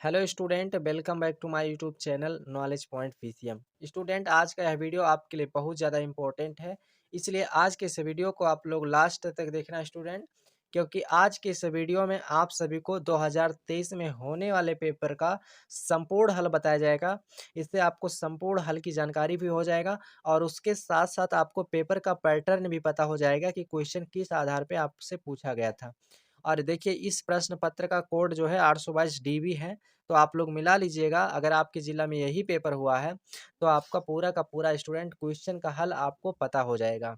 Hello student, welcome back to my YouTube channel knowledge point PCM. Student, आज का यह video आपके लिए बहुत ज़्यादा इंपॉर्टेंट है, इसलिए आज के इस वीडियो को आप लोग लास्ट तक देखना स्टूडेंट, क्योंकि आज के इस वीडियो में आप सभी को 2023 में होने वाले पेपर का संपूर्ण हल बताया जाएगा। इससे आपको संपूर्ण हल की जानकारी भी हो जाएगा और उसके साथ साथ आपको पेपर का पैटर्न भी पता हो जाएगा कि क्वेश्चन किस आधार पर आपसे पूछा गया था। और देखिए, इस प्रश्न पत्र का कोड जो है 822 DB है, तो आप लोग मिला लीजिएगा। अगर आपके ज़िला में यही पेपर हुआ है तो आपका पूरा का पूरा स्टूडेंट क्वेश्चन का हल आपको पता हो जाएगा।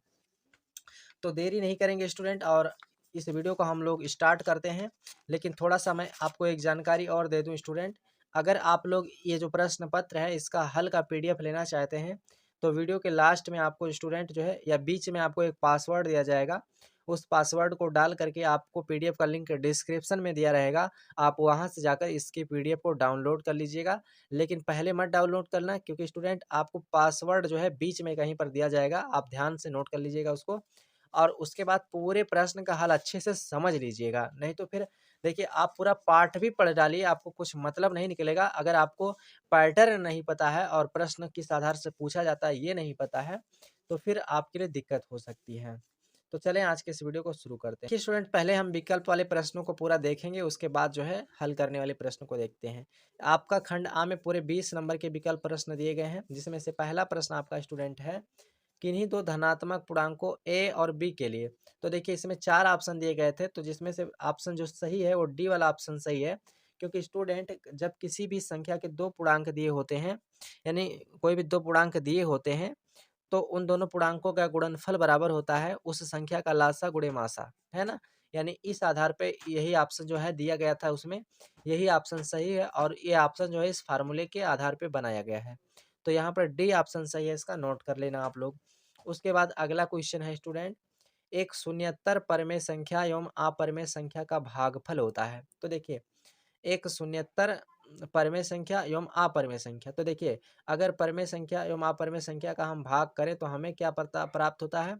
तो देरी नहीं करेंगे स्टूडेंट और इस वीडियो को हम लोग स्टार्ट करते हैं। लेकिन थोड़ा सा मैं आपको एक जानकारी और दे दूं स्टूडेंट, अगर आप लोग ये जो प्रश्न पत्र है इसका हल का PDF लेना चाहते हैं तो वीडियो के लास्ट में आपको स्टूडेंट जो है या बीच में आपको एक पासवर्ड दिया जाएगा। उस पासवर्ड को डाल करके आपको PDF का लिंक डिस्क्रिप्शन में दिया रहेगा, आप वहां से जाकर इसकी PDF को डाउनलोड कर लीजिएगा। लेकिन पहले मत डाउनलोड करना, क्योंकि स्टूडेंट आपको पासवर्ड जो है बीच में कहीं पर दिया जाएगा, आप ध्यान से नोट कर लीजिएगा उसको। और उसके बाद पूरे प्रश्न का हल अच्छे से समझ लीजिएगा, नहीं तो फिर देखिए आप पूरा पाठ भी पढ़ डालिए, आपको कुछ मतलब नहीं निकलेगा। अगर आपको पैटर्न नहीं पता है और प्रश्न किस आधार से पूछा जाता है ये नहीं पता है तो फिर आपके लिए दिक्कत हो सकती है। तो चलें आज के इस वीडियो को शुरू करते हैं। देखिए स्टूडेंट, पहले हम विकल्प वाले प्रश्नों को पूरा देखेंगे, उसके बाद जो है हल करने वाले प्रश्न को देखते हैं। आपका खंड आ में पूरे 20 नंबर के विकल्प प्रश्न दिए गए हैं, जिसमें से पहला प्रश्न आपका स्टूडेंट है, किन्हीं दो धनात्मक पूर्णांकों ए और बी के लिए। तो देखिए इसमें 4 ऑप्शन दिए गए थे, तो जिसमें से ऑप्शन जो सही है वो डी वाला ऑप्शन सही है। क्योंकि स्टूडेंट जब किसी भी संख्या के 2 पूर्णांक दिए होते हैं, यानी कोई भी 2 पूर्णांक दिए होते हैं, तो उन दोनों पूर्णांकों का गुणनफल बराबर होता है उस संख्या का लासा गुणे मासा, है ना। यानी इस आधार पे यही ऑप्शन जो है दिया गया था, उसमें यही ऑप्शन सही है और ये ऑप्शन जो है इस फार्मूले के आधार पे बनाया गया है। तो यहाँ पर डी ऑप्शन सही है, इसका नोट कर लेना आप लोग। उसके बाद अगला क्वेश्चन है स्टूडेंट, एक शून्यतर परमेय संख्या एवं अपरमेय संख्या का भागफल होता है। तो देखिए, एक शून्यतर परमेय संख्या एवं अपरमेय संख्या, तो देखिए अगर परमेय संख्या एवं अपरमेय संख्या का हम भाग करें तो हमें क्या प्राप्त होता है,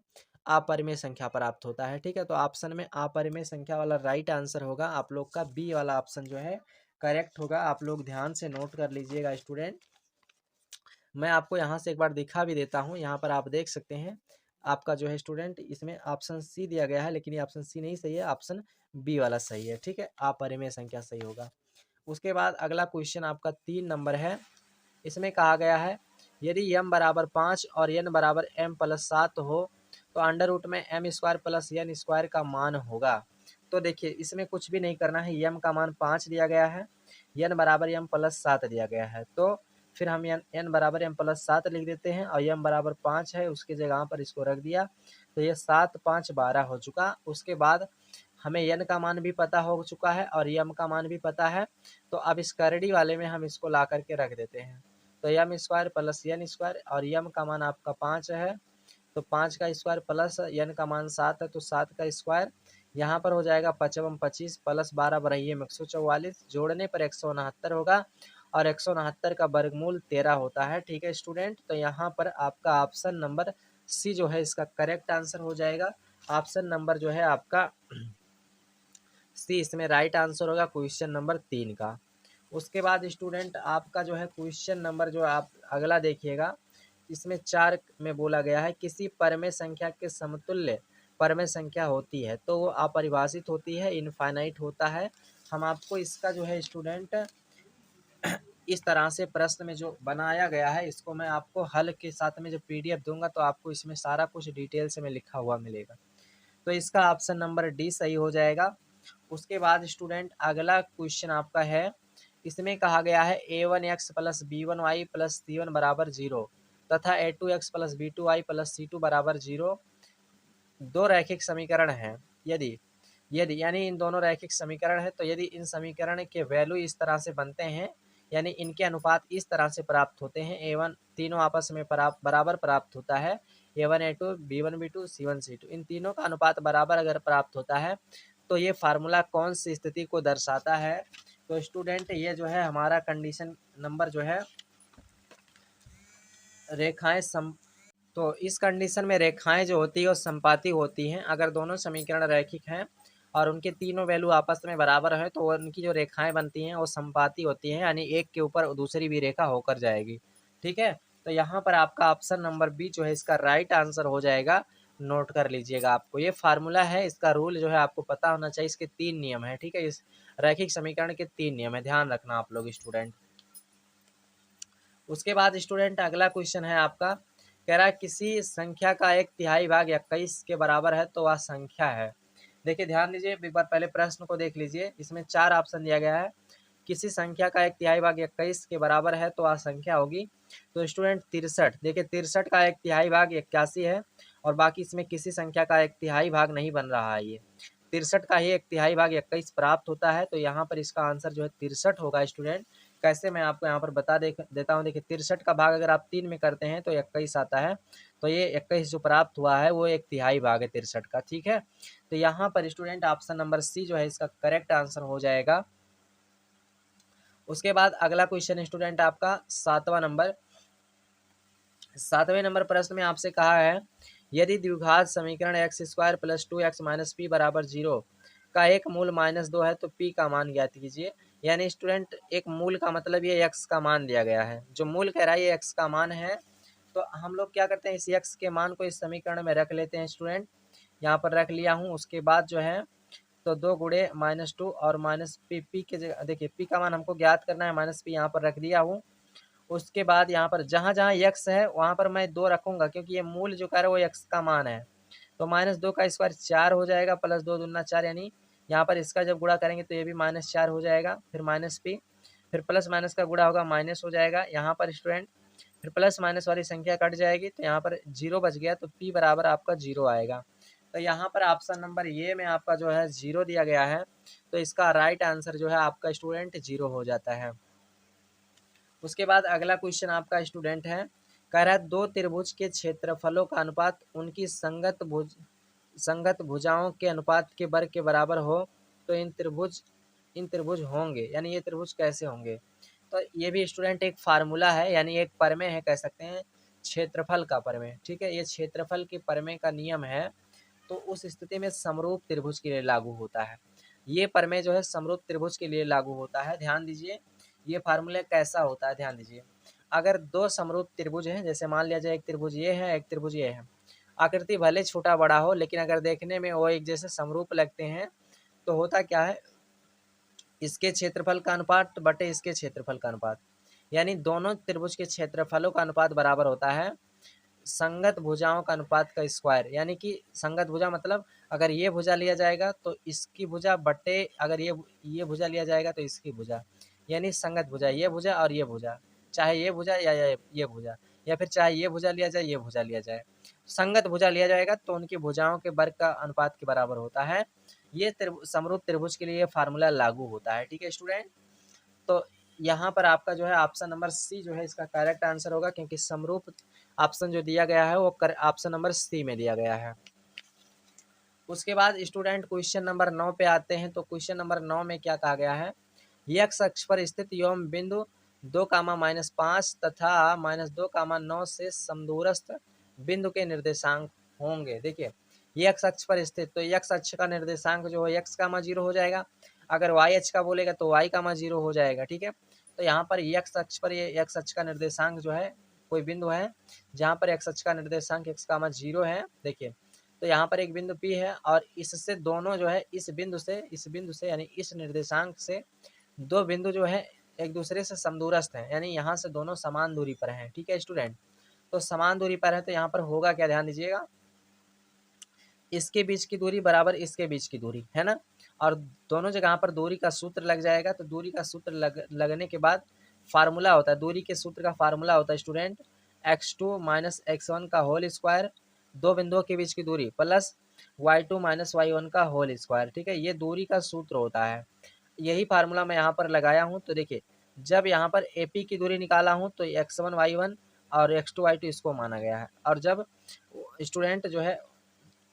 अपरमेय संख्या प्राप्त होता है। ठीक है, तो ऑप्शन में अपरमेय संख्या वाला राइट आंसर होगा आप लोग का, बी वाला ऑप्शन जो है करेक्ट होगा। आप लोग ध्यान से नोट कर लीजिएगा स्टूडेंट। मैं आपको यहाँ से एक बार दिखा भी देता हूँ, यहाँ पर आप देख सकते हैं आपका जो है स्टूडेंट, इसमें ऑप्शन सी दिया गया है, लेकिन ये ऑप्शन सी नहीं सही है, ऑप्शन बी वाला सही है। ठीक है, अपरिमेय संख्या सही होगा। उसके बाद अगला क्वेश्चन आपका 3 नंबर है, इसमें कहा गया है, यदि m बराबर 5 और n बराबर m+7 हो तो अंडर रूट में m² प्लस n स्क्वायर का मान होगा। तो देखिए इसमें कुछ भी नहीं करना है, m का मान 5 दिया गया है, n बराबर m+7 दिया गया है, तो फिर हम n बराबर m+7 लिख देते हैं और m बराबर 5 है, उसके जगह पर इसको रख दिया, तो ये 7 5 12 हो चुका। उसके बाद हमें n का मान भी पता हो चुका है और m का मान भी पता है, तो अब इस करड़ी वाले में हम इसको ला करके रख देते हैं। तो m² प्लस n² और m का मान आपका 5 है, तो 5 का स्क्वायर प्लस n का मान 7 है, तो 7 का स्क्वायर यहाँ पर हो जाएगा 5 × 25 प्लस 12 बढ़ाइए 144, जोड़ने पर 169 होगा और 169 का वर्गमूल 13 होता है। ठीक है स्टूडेंट, तो यहाँ पर आपका ऑप्शन नंबर सी जो है इसका करेक्ट आंसर हो जाएगा। ऑप्शन नंबर जो है आपका सी इसमें राइट आंसर होगा क्वेश्चन नंबर 3 का। उसके बाद स्टूडेंट आपका जो है क्वेश्चन नंबर जो आप अगला देखिएगा, इसमें 4 में बोला गया है, किसी परमेय संख्या के समतुल्य परमेय संख्या होती है तो वो अपरिभाषित होती है, इनफाइनाइट होता है। हम आपको इसका जो है स्टूडेंट इस तरह से प्रश्न में जो बनाया गया है, इसको मैं आपको हल के साथ में जो PDF दूंगा तो आपको इसमें सारा कुछ डिटेल से में लिखा हुआ मिलेगा। तो इसका ऑप्शन नंबर डी सही हो जाएगा। उसके बाद स्टूडेंट अगला क्वेश्चन आपका है, इसमें कहा गया है a1x plus b1y plus c1 बराबर 0 तथा a2x plus b2y plus c2 बराबर 0 दो रैखिक समीकरण हैं। यदि यदि यानी इन दोनों रैखिक समीकरण है, तो यदि इन समीकरण के वैल्यू इस तरह से बनते हैं, यानी इनके अनुपात इस तरह से प्राप्त होते हैं, a1 तीनों आपस में बराबर प्राप्त होता है, a1 a2 b1 b2 c1 c2, इन तीनों का अनुपात बराबर अगर प्राप्त होता है तो ये फार्मूला कौन सी स्थिति को दर्शाता है। तो स्टूडेंट ये जो है हमारा कंडीशन नंबर जो है रेखाएं तो इस कंडीशन में रेखाएं जो होती है वो संपाती होती हैं। अगर दोनों समीकरण रैखिक हैं और उनके तीनों वैल्यू आपस में बराबर है तो उनकी जो रेखाएं बनती हैं वो समपाती होती हैं, यानी एक के ऊपर दूसरी भी रेखा होकर जाएगी। ठीक है, तो यहाँ पर आपका ऑप्शन नंबर बी जो है इसका राइट आंसर हो जाएगा। नोट कर लीजिएगा, आपको ये फार्मूला है, इसका रूल जो है आपको पता होना चाहिए। इसके 3 नियम है। ठीक है, इस रैखिक समीकरण के 3 नियम है, ध्यान रखना आप लोग स्टूडेंट। उसके बाद स्टूडेंट अगला क्वेश्चन है आपका, कह रहा है किसी संख्या का 1/3 भाग 21 के बराबर है तो वह संख्या है। देखिए ध्यान दीजिए, एक बार पहले प्रश्न को देख लीजिए, इसमें 4 ऑप्शन दिया गया है। किसी संख्या का 1/3 भाग 21 के बराबर है तो वह संख्या होगी। तो स्टूडेंट 63, देखिए 63 का 1/3 भाग 81 है और बाकी इसमें किसी संख्या का 1/3 भाग नहीं बन रहा है। ये 63 का ही 1/3 भाग 21 प्राप्त होता है, तो यहाँ पर इसका आंसर जो है 63 होगा स्टूडेंट। कैसे, मैं आपको यहाँ पर बता देता हूँ। देखिए 63 का भाग अगर आप 3 में करते हैं तो 21 आता है, तो ये 21 जो प्राप्त हुआ है वो 1/3 भाग है 63 का। ठीक है, तो यहाँ पर स्टूडेंट ऑप्शन नंबर सी जो है इसका करेक्ट आंसर हो जाएगा। उसके बाद अगला क्वेश्चन स्टूडेंट आपका 7वें नंबर प्रश्न में आपसे कहा है, यदि द्विघात समीकरण x² + 2x - p = 0 का एक मूल -2 है तो p का मान ज्ञात कीजिए। यानी स्टूडेंट एक मूल का मतलब ये x का मान दिया गया है, जो मूल कह रहा है ये x का मान है। तो हम लोग क्या करते हैं, इस x के मान को इस समीकरण में रख लेते हैं स्टूडेंट। यहाँ पर रख लिया हूँ। उसके बाद जो है तो 2 गुणे -2 और -p के जगह, देखिए p का मान हमको ज्ञात करना है, -p यहाँ पर रख दिया हूँ। उसके बाद यहाँ पर जहाँ जहाँ x है वहाँ पर मैं 2 रखूँगा, क्योंकि ये मूल जो कह रहा है वो x का मान है। तो -2 का स्क्वायर 4 हो जाएगा, प्लस 2 दूना 4, यानी यहाँ पर इसका जब गुणा करेंगे तो ये भी -4 हो जाएगा। फिर -p, फिर प्लस माइनस का गुणा होगा, माइनस हो जाएगा यहाँ पर स्टूडेंट। फिर प्लस माइनस वाली संख्या कट जाएगी तो यहाँ पर 0 बच गया, तो p बराबर आपका 0 आएगा। तो यहाँ पर ऑप्शन नंबर ये में आपका जो है 0 दिया गया है, तो इसका राइट आंसर जो है आपका स्टूडेंट 0 हो जाता है। उसके बाद अगला क्वेश्चन आपका स्टूडेंट है, कह रहा है 2 त्रिभुज के क्षेत्रफलों का अनुपात उनकी संगत भुजाओं के अनुपात के वर्ग के बराबर हो तो इन त्रिभुज होंगे, यानी ये त्रिभुज कैसे होंगे। तो ये भी स्टूडेंट एक फार्मूला है, यानी एक प्रमेय है, कह सकते हैं क्षेत्रफल का प्रमेय। ठीक है, ये क्षेत्रफल के प्रमेय का नियम है, तो उस स्थिति में समरूप त्रिभुज के लिए लागू होता है। ये प्रमेय जो है समरूप त्रिभुज के लिए लागू होता है। ध्यान दीजिए, ये फार्मूला कैसा होता है, ध्यान दीजिए। अगर 2 समरूप त्रिभुज हैं, जैसे मान लिया जाए एक त्रिभुज ये है, एक त्रिभुज ये है, आकृति भले छोटा बड़ा हो लेकिन अगर देखने में वो एक जैसे समरूप लगते हैं, तो होता क्या है, इसके क्षेत्रफल का अनुपात बटे इसके क्षेत्रफल का अनुपात, यानी दोनों त्रिभुज के क्षेत्रफलों का अनुपात बराबर होता है संगत भुजाओं का अनुपात का स्क्वायर। यानी कि संगत भुजा मतलब अगर ये भुजा लिया जाएगा तो इसकी भुजा बटे, अगर ये भुजा लिया जाएगा तो इसकी भुजा, यानी संगत भुजा, ये भुजा और ये भुजा, चाहे ये भुजा या ये भुजा, या फिर चाहे ये भुजा लिया जाए ये भुजा लिया जाए, संगत भुजा लिया जाएगा तो उनकी भुजाओं के वर्ग का अनुपात के बराबर होता है। ये समरूप त्रिभुज के लिए फार्मूला लागू होता है। ठीक है स्टूडेंट, तो यहाँ पर आपका जो है ऑप्शन नंबर सी जो है इसका करेक्ट आंसर होगा, क्योंकि समरूप ऑप्शन जो दिया गया है वो ऑप्शन नंबर सी में दिया गया है। उसके बाद स्टूडेंट क्वेश्चन नंबर 9 पे आते हैं। तो क्वेश्चन नंबर 9 में क्या कहा गया है, एक्स अक्ष पर स्थित एवं बिंदु 2, -5 तथा -2, 9 से समदूरस्थ बिंदु के निर्देशांक होंगे। देखिए ये एक्स अक्ष पर स्थित, तो एक्स अक्ष का निर्देशांक जो है एक्स, 0 हो जाएगा। अगर वाई अक्ष का बोलेगा तो वाई, 0 हो जाएगा। ठीक है, तो यहाँ पर एक्स अक्ष पर ये एक्स अक्ष का निर्देशांक जो है कोई बिंदु है जहाँ पर एक्स अक्ष का निर्देशांक x, 0 है। देखिए तो यहाँ पर एक बिंदु P है और इससे दोनों जो है इस बिंदु से यानी इस निर्देशांक से दो बिंदु जो है एक दूसरे से समदूरस्थ हैं, यानी यहाँ से दोनों समान दूरी पर हैं। ठीक है स्टूडेंट, तो समान दूरी पर है तो यहाँ पर होगा क्या, ध्यान दीजिएगा, इसके बीच की दूरी बराबर इसके बीच की दूरी है ना, और दोनों जगह पर दूरी का सूत्र लग जाएगा। तो दूरी का सूत्र लगने के बाद फार्मूला होता है, दूरी के सूत्र का फार्मूला होता है स्टूडेंट x2 - x1 का होल स्क्वायर, दो बिंदुओं के बीच की दूरी, प्लस y2 - y1 का होल स्क्वायर। ठीक है, ये दूरी का सूत्र होता है। यही फार्मूला मैं यहाँ पर लगाया हूँ। तो देखिए जब यहाँ पर AP की दूरी निकाला हूँ तो x1 y1 और x2 y2 इसको माना गया है, और जब स्टूडेंट जो है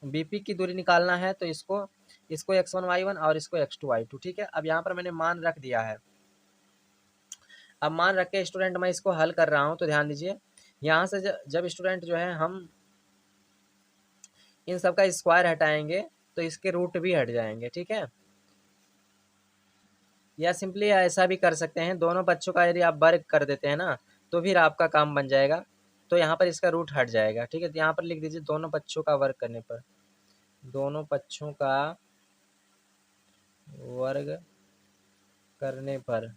BP की दूरी निकालना है तो इसको x1 y1 और इसको x2 y2। ठीक है, अब यहाँ पर मैंने मान रख दिया है। अब मान रख के स्टूडेंट मैं इसको हल कर रहा हूँ। तो ध्यान दीजिए, यहाँ से जब स्टूडेंट जो है हम इन सब का स्क्वायर हटाएंगे तो इसके रूट भी हट जाएंगे, ठीक है। या सिंपली ऐसा भी कर सकते हैं, दोनों बच्चों का यदि आप वर्ग कर देते हैं ना, तो फिर आपका काम बन जाएगा। तो यहाँ पर इसका रूट हट जाएगा, ठीक है। तो यहाँ पर लिख दीजिए दोनों बच्चों का वर्ग करने पर, दोनों बच्चों का वर्ग करने पर,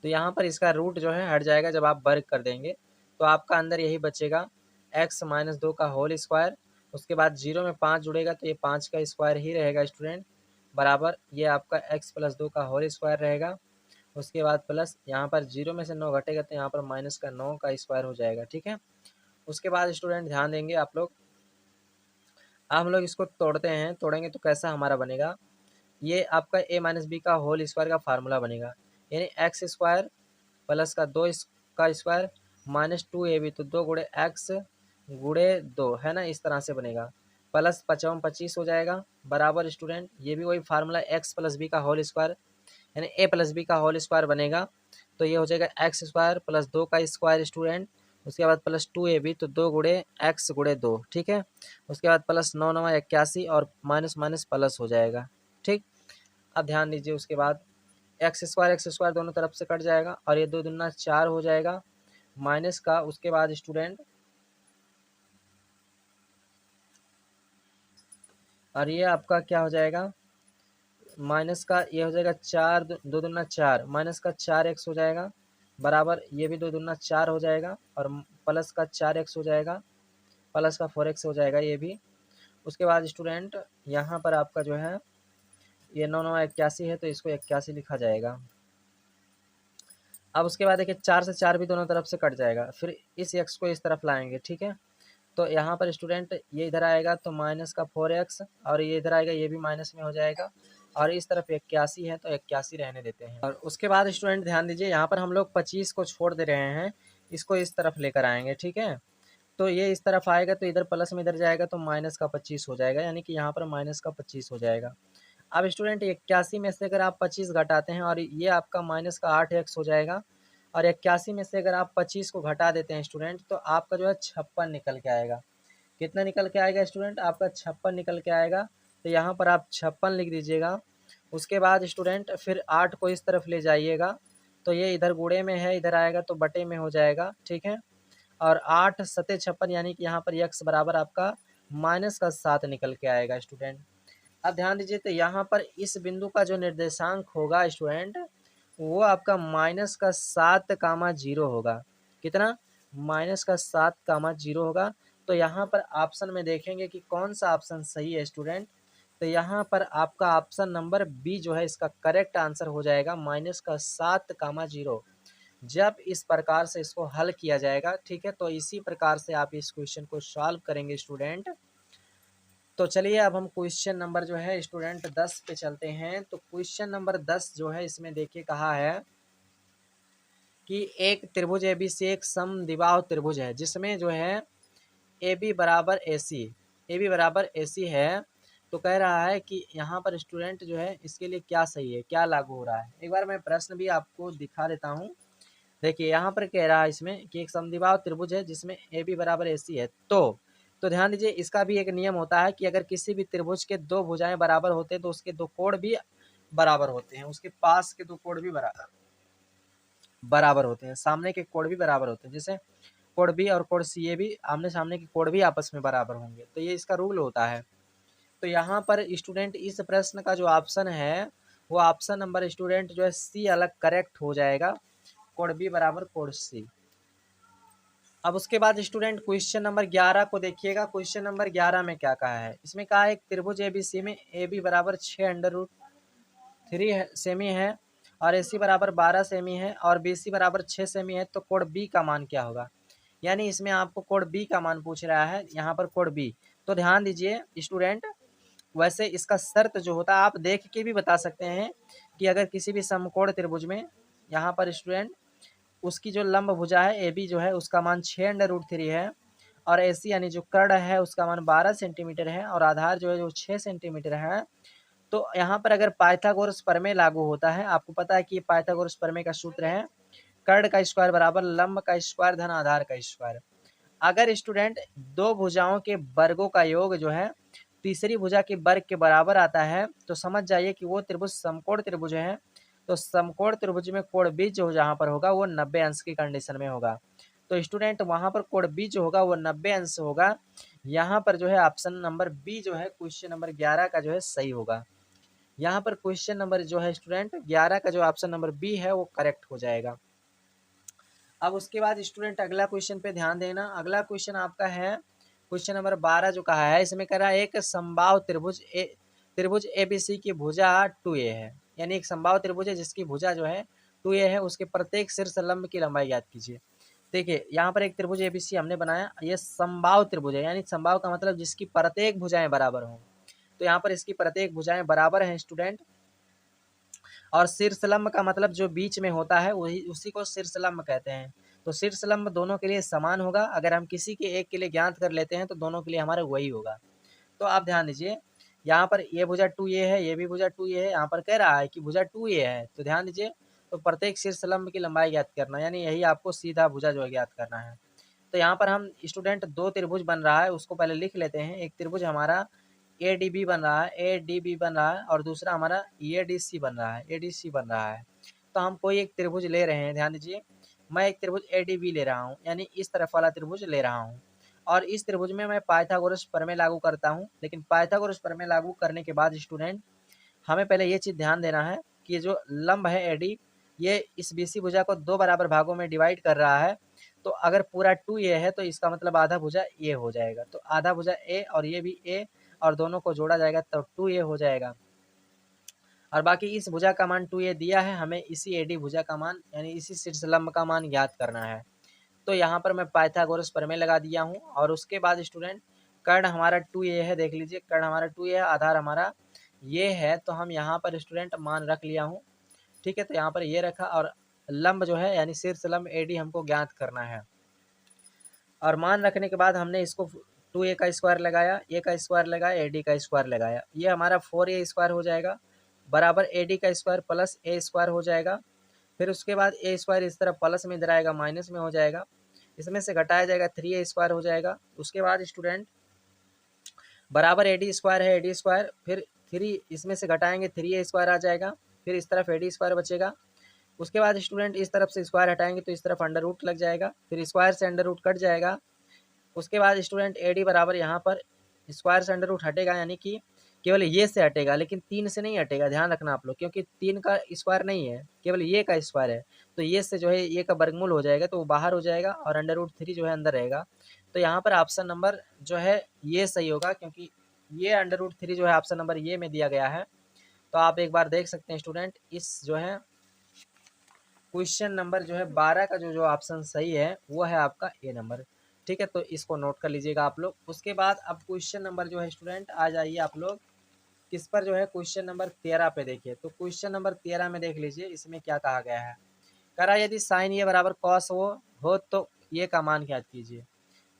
तो यहाँ पर इसका रूट जो है हट जाएगा जब आप वर्ग कर देंगे। तो आपका अंदर यही बचेगा x माइनस 2 का होल स्क्वायर, उसके बाद 0 में 5 जुड़ेगा तो ये 5 का स्क्वायर ही रहेगा स्टूडेंट, बराबर ये आपका x प्लस 2 का होल स्क्वायर रहेगा। उसके बाद प्लस यहाँ पर 0 में से 9 घटेगा तो यहाँ पर माइनस का 9 का स्क्वायर हो जाएगा, ठीक है। उसके बाद स्टूडेंट ध्यान देंगे आप लोग, अब हम लोग इसको तोड़ते हैं, तोड़ेंगे तो कैसा हमारा बनेगा, ये आपका a माइनस बी का होल स्क्वायर का फार्मूला बनेगा, यानी एक्स स्क्वायर प्लस का 2 का स्क्वायर माइनस 2ab, तो 2 गुणे एक्स गुणे 2 है ना, इस तरह से बनेगा। प्लस 55 25 हो जाएगा, बराबर स्टूडेंट ये भी वही फार्मूला एक्स प्लस बी का होल स्क्वायर यानी ए प्लस बी का होल स्क्वायर बनेगा। तो ये हो जाएगा एक्स स्क्वायर प्लस 2 का स्क्वायर स्टूडेंट, उसके बाद प्लस 2ab, तो 2 गुणे एक्स गुणे 2, ठीक है। उसके बाद प्लस 9 9 81 और माइनस माइनस प्लस हो जाएगा, ठीक। अब ध्यान दीजिए उसके बाद एक्स स्क्वायर दोनों तरफ से कट जाएगा और ये 2 दूना 4 हो जाएगा माइनस का, उसके बाद स्टूडेंट और ये आपका क्या हो जाएगा, माइनस का ये हो जाएगा 4 2 दूना 4 माइनस का 4x हो जाएगा, बराबर ये भी 2 दूना 4 हो जाएगा और प्लस का 4x हो जाएगा, प्लस का 4x हो जाएगा ये भी। उसके बाद स्टूडेंट यहाँ पर आपका जो है ये 9 9 81 है तो इसको 81 लिखा जाएगा। अब उसके बाद देखिए 4 से 4 भी दोनों तरफ से कट जाएगा, फिर इस x को इस तरफ लाएंगे, ठीक है। तो यहाँ पर स्टूडेंट ये इधर आएगा तो माइनस का 4x और ये इधर आएगा ये भी माइनस में हो जाएगा और इस तरफ 81 है तो 81 रहने देते हैं। और उसके बाद स्टूडेंट ध्यान दीजिए यहाँ पर हम लोग 25 को छोड़ दे रहे हैं, इसको इस तरफ लेकर आएंगे, ठीक है। तो ये इस तरफ आएगा तो इधर प्लस में इधर जाएगा तो माइनस का 25 हो जाएगा, यानी कि यहाँ पर माइनस का 25 हो जाएगा। अब स्टूडेंट 81 में से अगर आप 25 घटाते हैं और ये आपका माइनस का 8x हो जाएगा और 81 में से अगर आप 25 को घटा देते हैं स्टूडेंट तो आपका जो है 56 निकल के आएगा। कितना निकल के आएगा स्टूडेंट, आपका 56 निकल के आएगा। तो यहाँ पर आप 56 लिख दीजिएगा। उसके बाद स्टूडेंट फिर 8 को इस तरफ ले जाइएगा तो ये इधर गुणे में है, इधर आएगा तो बटे में हो जाएगा, ठीक है। और 8 सते 56 यानी कि यहाँ पर x बराबर आपका माइनस का 7 निकल के आएगा स्टूडेंट। अब ध्यान दीजिए तो यहाँ पर इस बिंदु का जो निर्देशांक होगा स्टूडेंट वो आपका माइनस का 7 कामा 0 होगा। कितना, माइनस का 7 कामा 0 होगा। तो यहाँ पर ऑप्शन में देखेंगे कि कौन सा ऑप्शन सही है स्टूडेंट, तो यहाँ पर आपका ऑप्शन नंबर बी जो है इसका करेक्ट आंसर हो जाएगा, माइनस का 7 कामा 0। जब इस प्रकार से इसको हल किया जाएगा, ठीक है, तो इसी प्रकार से आप इस क्वेश्चन को सॉल्व करेंगे स्टूडेंट। तो चलिए अब हम क्वेश्चन नंबर जो है स्टूडेंट 10 पे चलते हैं। तो क्वेश्चन नंबर 10 जो है इसमें देखिए कहा है कि एक त्रिभुज एबीसी एक समद्विबाहु त्रिभुज है जिसमें जो है AB बराबर AC, AB बराबर AC है। तो कह रहा है कि यहाँ पर स्टूडेंट जो है इसके लिए क्या सही है, क्या लागू हो रहा है। एक बार मैं प्रश्न भी आपको दिखा देता हूँ। देखिए यहाँ पर कह रहा है इसमें कि एक समद्विबाहु त्रिभुज है जिसमें AB बराबर AC है। तो ध्यान दीजिए इसका भी एक नियम होता है कि अगर किसी भी त्रिभुज के दो भुजाएं बराबर होते हैं तो उसके दो कोण भी बराबर होते हैं, उसके पास के दो कोण भी बराबर होते हैं, सामने के कोण भी बराबर होते हैं। जैसे कोण बी और कोण सी, ये भी आमने सामने के कोण भी आपस में बराबर होंगे, तो ये इसका रूल होता है। तो यहाँ पर स्टूडेंट इस प्रश्न का जो ऑप्शन है वो ऑप्शन नंबर स्टूडेंट जो है सी अलग करेक्ट हो जाएगा, कोण बी बराबर कोण सी। अब उसके बाद स्टूडेंट क्वेश्चन नंबर 11 को देखिएगा। क्वेश्चन नंबर 11 में क्या कहा है, इसमें कहा है एक त्रिभुज एबीसी में ए बी बराबर 6√3 सेमी है और ए सी बराबर 12 सेमी है और बी सी बराबर 6 सेमी है, तो कोण बी का मान क्या होगा। यानी इसमें आपको कोण बी का मान पूछ रहा है, यहाँ पर कोण बी। तो ध्यान दीजिए स्टूडेंट, वैसे इसका शर्त जो होता है आप देख के भी बता सकते हैं कि अगर किसी भी समकोण त्रिभुज में यहाँ पर स्टूडेंट उसकी जो लंब भुजा है ए बी जो है उसका मान 6√3 है और ए सी यानी जो कर्ण है उसका मान 12 सेंटीमीटर है और आधार जो है जो 6 सेंटीमीटर है। तो यहाँ पर अगर पाइथागोरस प्रमेय लागू होता है, आपको पता है कि पाइथागोरस प्रमेय का सूत्र है कर्ण का स्क्वायर बराबर लंब का स्क्वायर धन आधार का स्क्वायर। अगर स्टूडेंट दो भुजाओं के वर्गों का योग जो है तीसरी भुजा के वर्ग के बराबर आता है तो समझ जाइए कि वो त्रिभुज समकोण त्रिभुज है। तो समकोण त्रिभुज में कोण बीज जो जहाँ पर होगा वो 90 अंश की कंडीशन में होगा। तो स्टूडेंट वहाँ पर कोण बी जो होगा वो 90 अंश होगा। यहाँ पर जो है ऑप्शन नंबर बी जो है क्वेश्चन नंबर 11 का जो है सही होगा। यहाँ पर क्वेश्चन नंबर जो है स्टूडेंट 11 का जो ऑप्शन नंबर बी है वो करेक्ट हो जाएगा। अब उसके बाद स्टूडेंट अगला क्वेश्चन पे ध्यान देना। अगला क्वेश्चन आपका है क्वेश्चन नंबर 12 जो कहा है, इसमें कह रहा है एक समबाहु त्रिभुज एबीसी की भुजा 2a है। यानी एक समबाहु त्रिभुज है जिसकी भुजा जो है 2a है, उसके प्रत्येक शीर्ष लंब की लंबाई ज्ञात कीजिए। देखिए यहाँ पर एक त्रिभुज एबीसी हमने बनाया, ये समबाहु त्रिभुज है, यानी समबाहु का मतलब जिसकी प्रत्येक भुजाएं बराबर हों। तो यहाँ पर इसकी प्रत्येक भुजाएं बराबर हैं स्टूडेंट। और शीर्षलंब का मतलब जो बीच में होता है वही उसी को शीर्षलंब कहते हैं। तो शीर्षलंब दोनों के लिए समान होगा। अगर हम किसी के एक के लिए ज्ञात कर लेते हैं तो दोनों के लिए हमारा वही होगा। तो आप ध्यान दीजिए, यहाँ पर ये भुजा 2a है, ये भी भुजा 2a है। यहाँ पर कह रहा है कि भुजा 2a है, तो ध्यान दीजिए, तो प्रत्येक शीर्षलंब की लंबाई ज्ञात करना, यानी यही आपको सीधा भुजा जो है ज्ञात करना है। तो यहाँ पर हम स्टूडेंट दो त्रिभुज बन रहा है उसको पहले लिख लेते हैं। एक त्रिभुज हमारा एडीबी बन रहा है, एडीबी बन रहा है, और दूसरा हमारा एडीसी बन रहा है, एडीसी बन रहा है। तो हम कोई एक त्रिभुज ले रहे हैं, ध्यान दीजिए, मैं एक त्रिभुज एडीबी ले रहा हूँ, यानी इस तरफ वाला त्रिभुज ले रहा हूँ। और इस त्रिभुज में मैं पाइथागोरस प्रमेय लागू करता हूँ। लेकिन पाइथागोरस प्रमेय लागू करने के बाद स्टूडेंट हमें पहले ये चीज़ ध्यान देना है कि ये जो लंब है एडी, ये इस बीसी भुजा को दो बराबर भागों में डिवाइड कर रहा है। तो अगर पूरा 2a है तो इसका मतलब आधा भुजा a हो जाएगा। तो आधा भुजा a और ये भी a, और दोनों को जोड़ा जाएगा तो 2a हो जाएगा। और बाकी इस भुजा का मान 2a दिया है, हमें इसी एडी भुजा का मान यानी इसी शीर्षलंब का मान ज्ञात करना है। तो यहाँ पर मैं पाइथागोरस प्रमेय लगा दिया हूँ। और उसके बाद स्टूडेंट कर्ण हमारा 2a है, देख लीजिए कर्ण हमारा 2a है, आधार हमारा ये है। तो हम यहाँ पर स्टूडेंट मान रख लिया हूँ, ठीक है। तो यहाँ पर ये रखा, और लंब जो है यानी शीर्षलंब एडी हमको ज्ञात करना है। और मान रखने के बाद हमने इसको 2a का स्क्वायर लगाया, a का स्क्वायर लगाया, एडी का स्क्वायर लगाया, ये हमारा 4a स्क्वायर हो जाएगा बराबर एडी का स्क्वायर प्लस a स्क्वायर हो जाएगा। फिर उसके बाद a स्क्वायर इस तरफ प्लस में इधर आएगा माइनस में हो जाएगा, इसमें से घटाया जाएगा 3a स्क्वायर हो जाएगा। उसके बाद स्टूडेंट बराबर एडी स्क्वायर है, एडी स्क्वायर, फिर 3 इसमें से घटाएंगे 3a स्क्वायर आ जाएगा, फिर इस तरफ एडी स्क्वायर बचेगा। उसके बाद स्टूडेंट इस तरफ से स्क्वायर हटाएंगे तो इस तरफ अंडर रूट लग जाएगा, फिर स्क्वायर से अंडर रूट कट जाएगा। उसके बाद स्टूडेंट एडी बराबर यहाँ पर स्क्वायर से अंडर रूट हटेगा, यानी कि केवल ये से हटेगा, लेकिन 3 से नहीं हटेगा, ध्यान रखना आप लोग, क्योंकि 3 का स्क्वायर नहीं है, केवल ये का स्क्वायर है। तो ये से जो है ये का वर्गमूल हो जाएगा तो वो बाहर हो जाएगा, और अंडर रूट 3 जो है अंदर रहेगा। तो यहाँ पर ऑप्शन नंबर जो है ये सही होगा, क्योंकि ये अंडर रूट 3 जो है ऑप्शन नंबर ये में दिया गया है। तो आप एक बार देख सकते हैं स्टूडेंट, इस जो है क्वेश्चन नंबर जो है 12 का जो ऑप्शन सही है वो है आपका ए नंबर, ठीक है। तो इसको नोट कर लीजिएगा आप लोग। उसके बाद अब क्वेश्चन नंबर जो है स्टूडेंट आ जाइए आप लोग किस पर, जो है क्वेश्चन नंबर 13 पे देखिए। तो क्वेश्चन नंबर 13 में देख लीजिए, इसमें क्या कहा गया है। कह रहा है यदि साइन ए बराबर कॉस हो तो ये का मान ज्ञात कीजिए।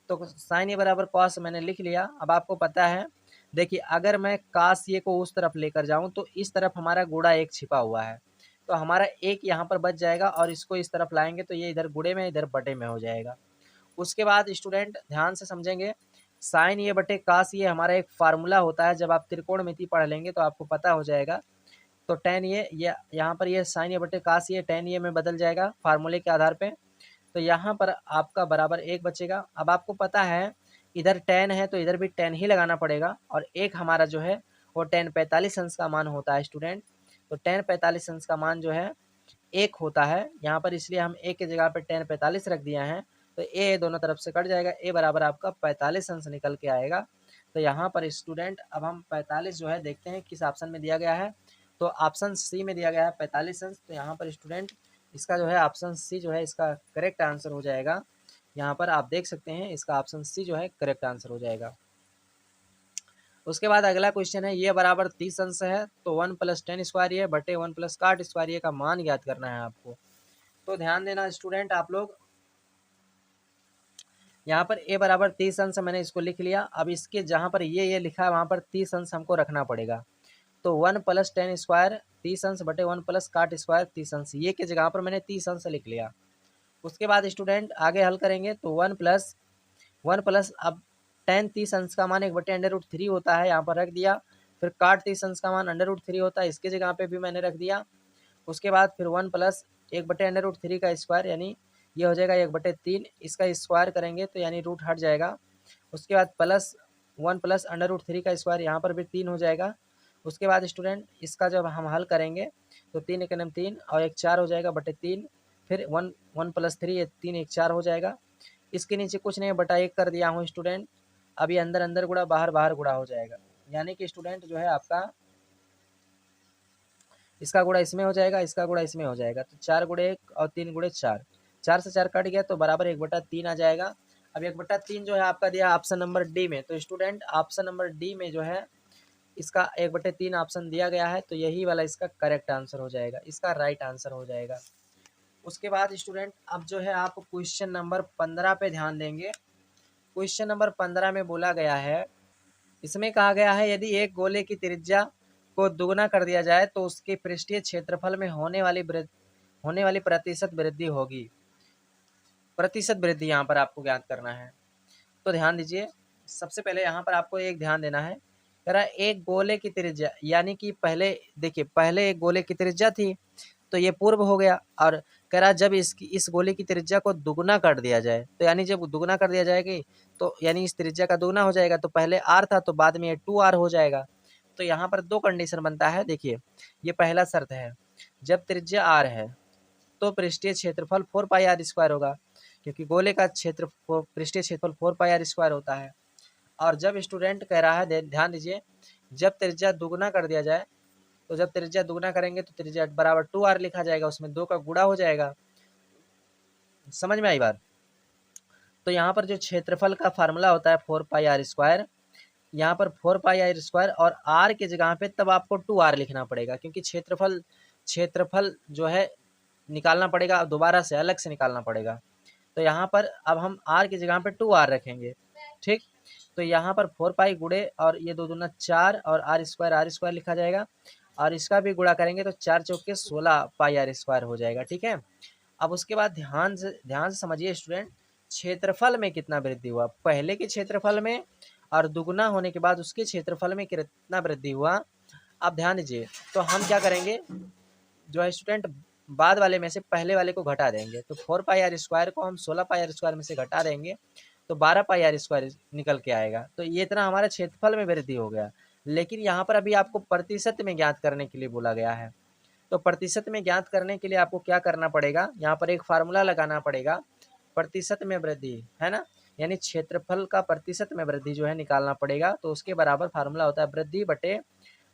तो साइन ए बराबर कॉस मैंने लिख लिया। अब आपको पता है, देखिए अगर मैं कास ये को उस तरफ लेकर जाऊं तो इस तरफ हमारा गुणा एक छिपा हुआ है, तो हमारा एक यहाँ पर बच जाएगा, और इसको इस तरफ लाएंगे तो ये इधर गुणे में इधर बटे में हो जाएगा। उसके बाद स्टूडेंट ध्यान से समझेंगे, साइन ये बटे कास ये हमारा एक फार्मूला होता है, जब आप त्रिकोणमिति पढ़ लेंगे तो आपको पता हो जाएगा। तो टेन ये यहाँ पर ये साइन ये बटे कास ये टेन ये में बदल जाएगा फार्मूले के आधार पे। तो यहाँ पर आपका बराबर एक बचेगा। अब आपको पता है इधर टेन है तो इधर भी टेन ही लगाना पड़ेगा, और एक हमारा जो है वो टेन 45 अंश का मान होता है स्टूडेंट। तो टेन 45 अंश का मान जो है एक होता है यहाँ पर, इसलिए हम एक की जगह पर टेन 45 रख दिया है। तो ए दोनों तरफ से कट जाएगा, ए बराबर आपका 45 अंश निकल के आएगा। तो यहाँ पर स्टूडेंट अब हम 45 जो है देखते हैं किस ऑप्शन में दिया गया है। तो ऑप्शन सी में दिया गया है 45 अंश। तो यहाँ पर स्टूडेंट इसका जो है ऑप्शन सी जो है इसका करेक्ट आंसर हो जाएगा। यहाँ पर आप देख सकते हैं इसका ऑप्शन सी जो है करेक्ट आंसर हो जाएगा। उसके बाद अगला क्वेश्चन है ये बराबर 30 अंश है तो 1 + tan स्क्वायर ये बटे 1 + cot स्क्वायर ये का मान ज्ञात करना है आपको। तो ध्यान देना स्टूडेंट आप लोग, यहाँ पर a बराबर 30 अंश मैंने इसको लिख लिया। अब इसके जहाँ पर ये लिखा है वहाँ पर 30 अंश हमको रखना पड़ेगा। तो 1 + tan स्क्वायर 30 अंश बटे 1 + cot स्क्वायर 30 अंश, ये के जगह पर मैंने 30 अंश लिख लिया। उसके बाद स्टूडेंट आगे हल करेंगे तो 1 प्लस अब tan 30 अंश का मान 1/√3 होता है, यहाँ पर रख दिया। फिर cot 30 अंश का मान √3 होता है, इसकी जगह पे भी मैंने रख दिया। उसके बाद फिर 1 प्लस 1/√3 का स्क्वायर, यानी ये हो जाएगा 1/3, इसका स्क्वायर करेंगे तो यानी रूट हट जाएगा। उसके बाद प्लस 1 प्लस √3 का स्क्वायर, यहाँ पर भी 3 हो जाएगा। उसके बाद स्टूडेंट इसका जब हम हल करेंगे तो 3 एक 3 और 1 4 हो जाएगा बटे 3, फिर 1 प्लस 3, 3 1 4 हो जाएगा। इसके नीचे कुछ नहीं, बटा 1 कर दिया हूँ स्टूडेंट। अभी अंदर अंदर गुणा, बाहर बाहर गुणा हो जाएगा, यानी कि स्टूडेंट जो है आपका इसका गुणा इसमें हो जाएगा, इसका गुणा इसमें हो जाएगा, तो 4 गुणे 1 और 3 गुणे 4, 4 से 4 कट गया तो बराबर 1/3 आ जाएगा। अब 1/3 जो है आपका दिया ऑप्शन नंबर डी में, तो स्टूडेंट ऑप्शन नंबर डी में जो है इसका 1/3 ऑप्शन दिया गया है, तो यही वाला इसका करेक्ट आंसर हो जाएगा, इसका राइट आंसर हो जाएगा। उसके बाद स्टूडेंट अब जो है आप क्वेश्चन नंबर 15 पे ध्यान देंगे। क्वेश्चन नंबर 15 में बोला गया है, इसमें कहा गया है यदि एक गोले की त्रिज्या को दुगना कर दिया जाए तो उसके पृष्ठीय क्षेत्रफल में होने वाली प्रतिशत वृद्धि होगी। प्रतिशत वृद्धि यहाँ पर आपको ज्ञात करना है, तो ध्यान दीजिए। सबसे पहले यहाँ पर आपको एक ध्यान देना है, कह रहा है एक गोले की त्रिज्या, यानी कि पहले देखिए, पहले एक गोले की त्रिज्या थी तो ये पूर्व हो गया, और कह रहा जब इस गोले की त्रिज्या को दुगना कर दिया जाए, तो यानी जब दुगना कर दिया जाएगी तो यानी इस त्रिज्या का दुगना हो जाएगा, तो पहले r था तो बाद में ये 2r हो जाएगा। तो यहाँ पर दो कंडीशन बनता है, देखिए ये पहला शर्त है, जब त्रिज्या r है तो पृष्ठीय क्षेत्रफल 4πr² होगा, क्योंकि गोले का क्षेत्र पृष्ठीय क्षेत्रफल 4πr² होता है। और जब स्टूडेंट कह रहा है, ध्यान दीजिए, जब त्रिज्या दुगना कर दिया जाए, तो जब त्रिज्या दुगना करेंगे तो त्रिज्या बराबर 2r लिखा जाएगा, उसमें 2 का गुणा हो जाएगा। समझ में आई बात? तो यहाँ पर जो क्षेत्रफल का फार्मूला होता है 4πr², यहाँ पर 4πr² और r के जगह पे तब आपको 2r लिखना पड़ेगा, क्योंकि क्षेत्रफल जो है निकालना पड़ेगा, दोबारा से अलग से निकालना पड़ेगा। तो यहाँ पर अब हम r की जगह पे 2r रखेंगे, ठीक। तो यहाँ पर 4π गुणे और ये 2 दूना 4 और r² लिखा जाएगा, और इसका भी गुणा करेंगे तो 4 चौके 16πr² हो जाएगा, ठीक है। अब उसके बाद ध्यान से समझिए स्टूडेंट, क्षेत्रफल में कितना वृद्धि हुआ, पहले के क्षेत्रफल में और दुगुना होने के बाद उसके क्षेत्रफल में कितना वृद्धि हुआ। अब ध्यान दीजिए, तो हम क्या करेंगे, जो है स्टूडेंट बाद वाले में से पहले वाले को घटा देंगे, तो 4πr² को हम 16πr² में से घटा देंगे तो 12πr² निकल के आएगा। तो ये इतना हमारा क्षेत्रफल में वृद्धि हो गया। लेकिन यहाँ पर अभी आपको प्रतिशत में ज्ञात करने के लिए बोला गया है, तो प्रतिशत में ज्ञात करने के लिए आपको क्या करना पड़ेगा, यहाँ पर एक फार्मूला लगाना पड़ेगा, प्रतिशत में वृद्धि है ना, यानी क्षेत्रफल का प्रतिशत में वृद्धि जो है निकालना पड़ेगा। तो उसके बराबर फार्मूला होता है वृद्धि बटे